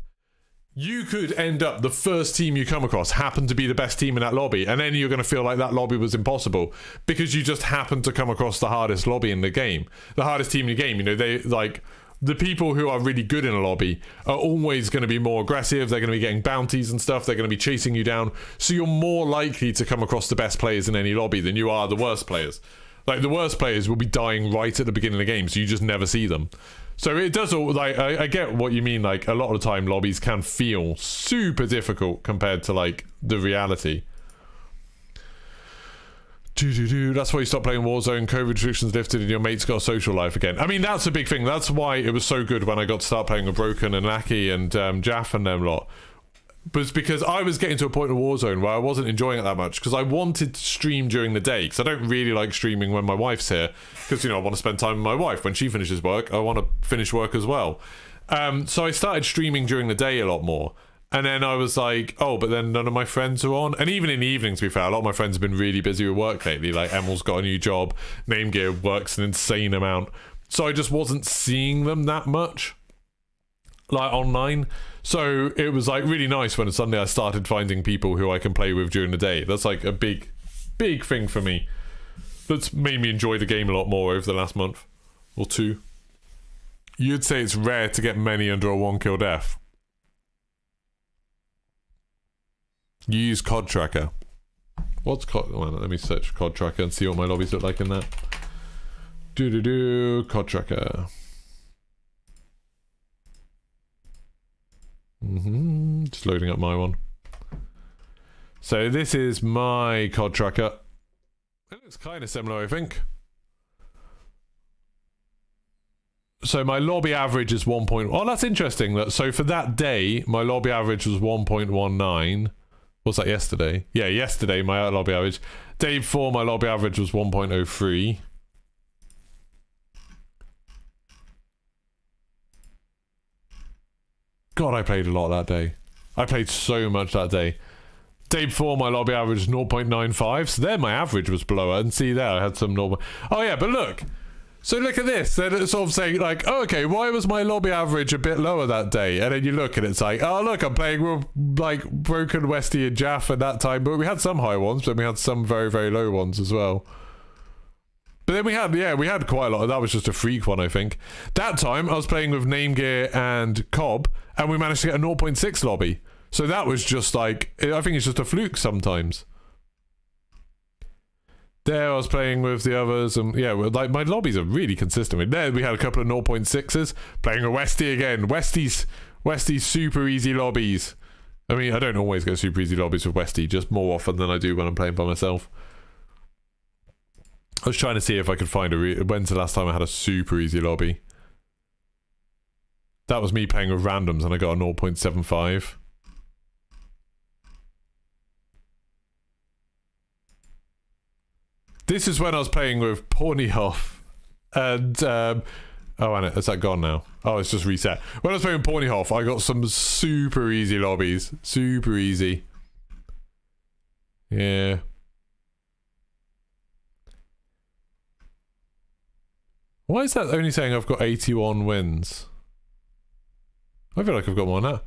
you could end up, the first team you come across happen to be the best team in that lobby, and then you're going to feel like that lobby was impossible because you just happened to come across the hardest lobby in the game, the hardest team in the game. You know, they, like, the people who are really good in a lobby are always going to be more aggressive. They're going to be getting bounties and stuff. They're going to be chasing you down. So you're more likely to come across the best players in any lobby than you are the worst players. Like, the worst players will be dying right at the beginning of the game, so you just never see them. So it does all, like, I get what you mean. Like, a lot of the time lobbies can feel super difficult compared to, like, the reality. That's why you stopped playing Warzone. COVID restrictions lifted and your mates got a social life again. I mean, that's a big thing. That's why it was so good when I got to start playing with Broken and Lackey and Jaff and them lot. But it's because I was getting to a point in Warzone where I wasn't enjoying it that much because I wanted to stream during the day, because I don't really like streaming when my wife's here, because, you know, I want to spend time with my wife. When she finishes work, I want to finish work as well. So I started streaming during the day a lot more. And then I was like, oh, but then none of my friends are on. And even in the evenings, to be fair, a lot of my friends have been really busy with work lately. Like, Emel's got a new job. Name Gear works an insane amount. So I just wasn't seeing them that much, like, online. So it was, like, really nice when suddenly I started finding people who I can play with during the day. That's, like, a big, big thing for me. That's made me enjoy the game a lot more over the last month or two. You'd say it's rare to get many under a 1-kill death. You use COD Tracker. What's COD? Well, let me search COD Tracker and see what my lobbies look like in that. COD Tracker. Just loading up my one. So this is my COD Tracker. It looks kind of similar, I think. So my lobby average is 1. Oh, that's interesting. So for that day, my lobby average was 1.19. What's that, yesterday? Yeah, yesterday my lobby average. Day before, my lobby average was 1.03. God, I played a lot that day. I played so much that day. Day before, my lobby average was 0.95. So there my average was below it. And see there, I had some normal... Oh yeah, but look. So look at this. They're sort of saying, like, oh, okay, why was my lobby average a bit lower that day? And then you look and it's like, oh, look, I'm playing with, like, Broken, Westy and Jaff at that time. But we had some high ones, but we had some very, very low ones as well. But then we had, yeah, we had quite a lot. That was just a freak one, I think. That time, I was playing with Name Gear and Cobb, and we managed to get a 0.6 lobby. So that was just like, I think it's just a fluke sometimes. There I was playing with the others, and yeah, like, my lobbies are really consistent. There we had a couple of 0.6s, playing with Westy again. Westy's super easy lobbies. I mean, I don't always go super easy lobbies with Westy, just more often than I do when I'm playing by myself. I was trying to see if I could find when's the last time I had a super easy lobby. That was me playing with randoms, and I got a 0.75. This is when I was playing with Pornyhoff, and oh, and is that gone now? Oh, it's just reset. When I was playing with Pornyhoff, I got some super easy lobbies, super easy. Yeah. Why is that only saying I've got 81 wins? I feel like I've got more than that.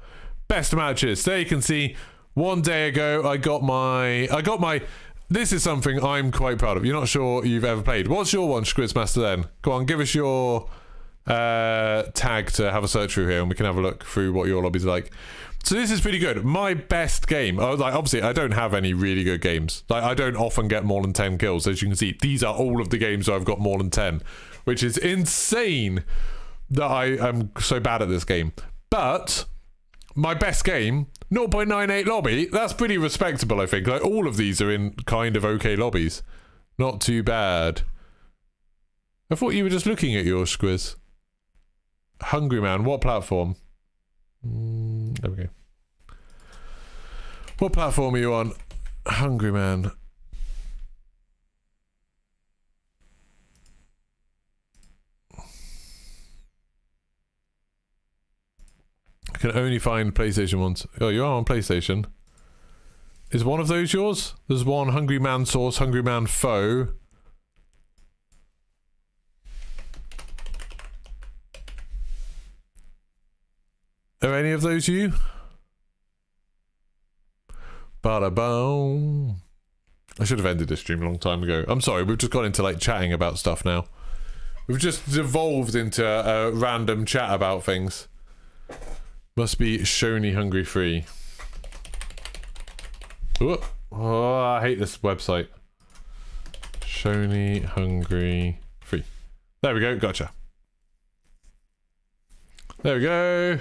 Best matches. There you can see. One day ago, I got my. This is something I'm quite proud of. You're not sure you've ever played. What's your one, Squidsmaster, then? Go on, give us your tag to have a search through here, and we can have a look through what your lobby's like. So this is pretty good. My best game, like obviously I don't have any really good games. Like I don't often get more than 10 kills. As you can see, these are all of the games where I've got more than 10, which is insane that I am so bad at this game. But my best game, 0.98 lobby, that's pretty respectable, I think. Like all of these are in kind of okay lobbies. Not too bad. I thought you were just looking at your Squiz. Hungry Man, what platform? There we go. What platform are you on? Hungry Man. I can only find PlayStation ones. Oh, you are on PlayStation. Is one of those yours? There's one Hungry Man Source, Hungry Man Foe. Are any of those you? Bada boom. I should have ended this stream a long time ago. I'm sorry, we've just got into like chatting about stuff now. We've just devolved into a random chat about things. Must be Shoney Hungry Free. Ooh. Oh, I hate this website. Shoney Hungry Free. There we go, gotcha. There we go.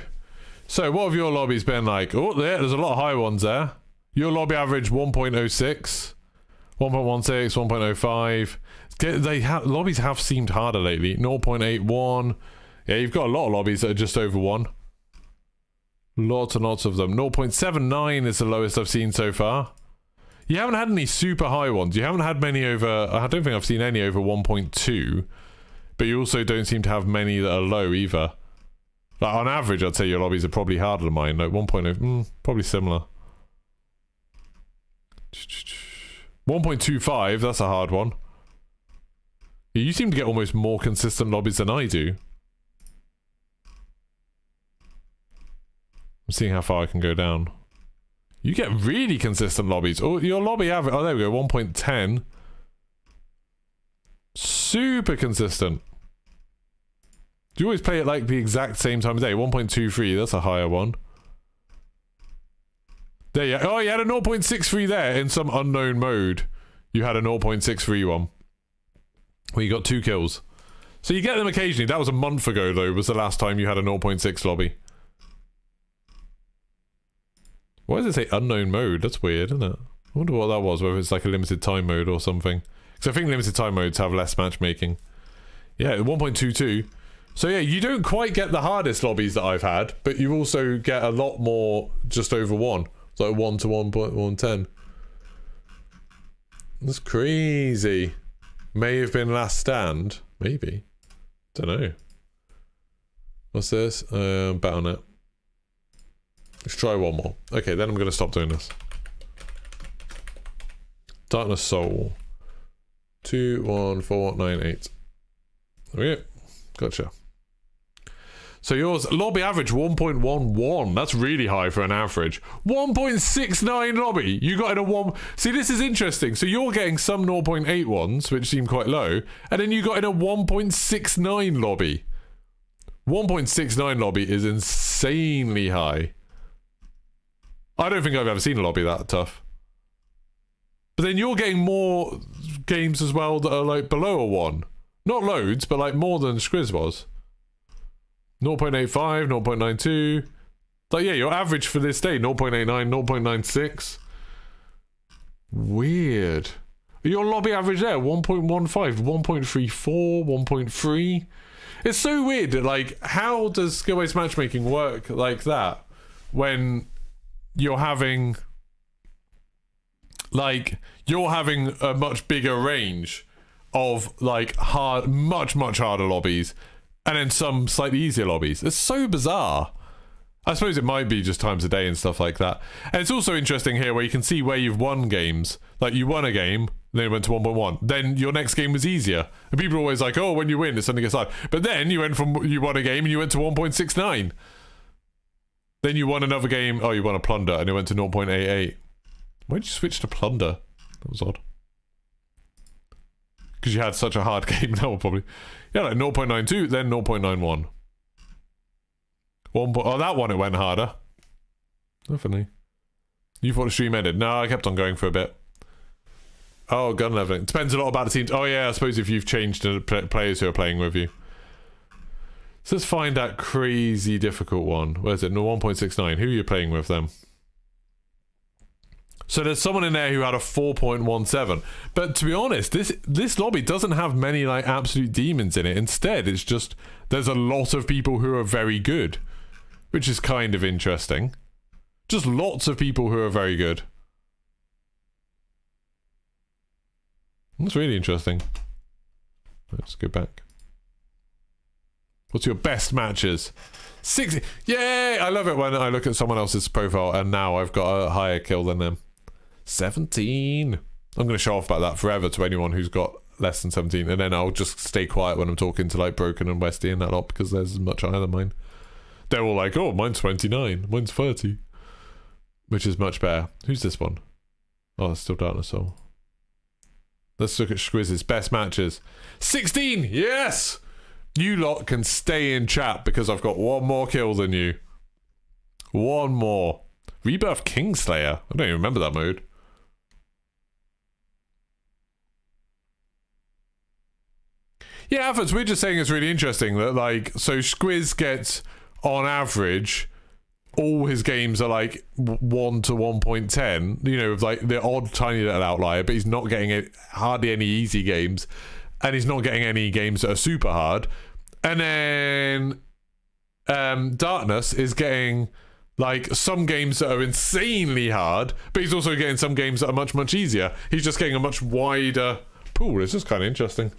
So, what have your lobbies been like? Oh, there's a lot of high ones there. Your lobby average 1.06, 1.16, 1.05. Lobbies have seemed harder lately. 0.81. Yeah, you've got a lot of lobbies that are just over 1. Lots and lots of them. 0.79 is the lowest I've seen so far. You haven't had any super high ones. You haven't had many over... I don't think I've seen any over 1.2. But you also don't seem to have many that are low either. Like on average, I'd say your lobbies are probably harder than mine. Like 1.0, probably similar. 1.25, that's a hard one. You seem to get almost more consistent lobbies than I do. I'm seeing how far I can go down. You get really consistent lobbies. Oh, your lobby average... Oh, there we go, 1.10. Super consistent. Do you always play it like the exact same time of day? 1.23, that's a higher one. There you go. Oh, you had a 0.63 there in some unknown mode. You had a 0.63 one. Where you got 2 kills. So you get them occasionally. That was a month ago, though, was the last time you had a 0.6 lobby. Why does it say unknown mode? That's weird, isn't it? I wonder what that was, whether it's like a limited time mode or something. Because I think limited time modes have less matchmaking. Yeah, 1.22. So yeah, you don't quite get the hardest lobbies that I've had, but you also get a lot more just over 1. It's like 1 to 1.110. That's crazy. May have been Last Stand. Maybe. Don't know. What's this? Battle.net. Let's try one more. Okay, then I'm going to stop doing this. Darkness Soul. 21498. There we go. Gotcha. So yours, lobby average 1.11. That's really high for an average. 1.69 lobby. You got in a 1... See, this is interesting. So you're getting some 0.8 ones, which seem quite low. And then you got in a 1.69 lobby. 1.69 lobby is insanely high. I don't think I've ever seen a lobby that tough. But then you're getting more games as well that are like below a 1. Not loads, but like more than Skriz was. 0.85, 0.92. Like, yeah, your average for this day, 0.89, 0.96. Weird. Your lobby average there, 1.15, 1.34, 1.3. It's so weird that, like, how does skill-based matchmaking work like that when you're having... Like, you're having a much bigger range of, like, hard, much harder lobbies, and then some slightly easier lobbies. It's so bizarre. I suppose it might be just times a day and stuff like that. And it's also interesting here where you can see where you've won games. Like, you won a game, then you went to 1.1. Then your next game was easier. And people are always like, oh, when you win, it suddenly gets hard. But then you won a game and you went to 1.69. Then you won another game. Oh, you won a plunder and it went to 0.88. Why did you switch to plunder? That was odd. because you had such a hard game. That will probably, yeah, like 0.92, then 0.91. Oh, that one it went harder. Definitely. You thought the stream ended? No, I kept on going for a bit. Oh, gun leveling. Depends a lot about the teams. Oh yeah, I suppose if you've changed the players who are playing with you. So let's find that crazy difficult one. Where's it? No, 1.69. Who are you playing with then? So there's someone in there who had a 4.17. But to be honest, this lobby doesn't have many like absolute demons in it. Instead, it's just there's a lot of people who are very good, which is kind of interesting. Just lots of people who are very good. That's really interesting. Let's go back. What's your best matches? 60. Yay! I love it when I look at someone else's profile and now I've got a higher kill than them. 17. I'm going to show off about that forever to anyone who's got less than 17, and then I'll just stay quiet when I'm talking to like Broken and Westy and that lot because theirs is much higher than mine. They're all like, oh, mine's 29, mine's 30. Which is much better. Who's this one? Oh, it's still Darkness Soul. Let's look at Squizz's best matches. 16! Yes! You lot can stay in chat because I've got one more kill than you. One more. Rebirth Kingslayer. I don't even remember that mode. Yeah, Athens, we're just saying it's really interesting that, like, so Squiz gets, on average, all his games are like 1 to 1.10, you know, with like the odd tiny little outlier, but he's not getting hardly any easy games, and he's not getting any games that are super hard. And then Darkness is getting like some games that are insanely hard, but he's also getting some games that are much, much easier. He's just getting a much wider pool. It's just kind of interesting.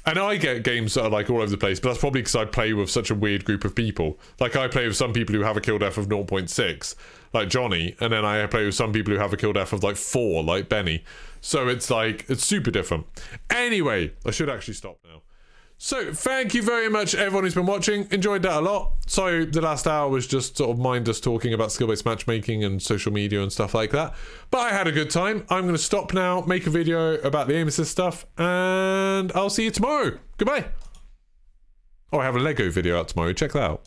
And I get games that are like all over the place, but that's probably because I play with such a weird group of people. Like I play with some people who have a kill def of 0.6, like Johnny, and then I play with some people who have a kill def of like 4, like Benny. So it's like, it's super different. Anyway, I should actually stop now. So thank you very much everyone who's been watching. Enjoyed that a lot. Sorry the last hour was just sort of mind us talking about skill-based matchmaking and social media and stuff like that, but I had a good time. I'm going to stop now, make a video about the aim assist stuff, and I'll see you tomorrow. Goodbye. Oh, I have a Lego video out tomorrow, check that out.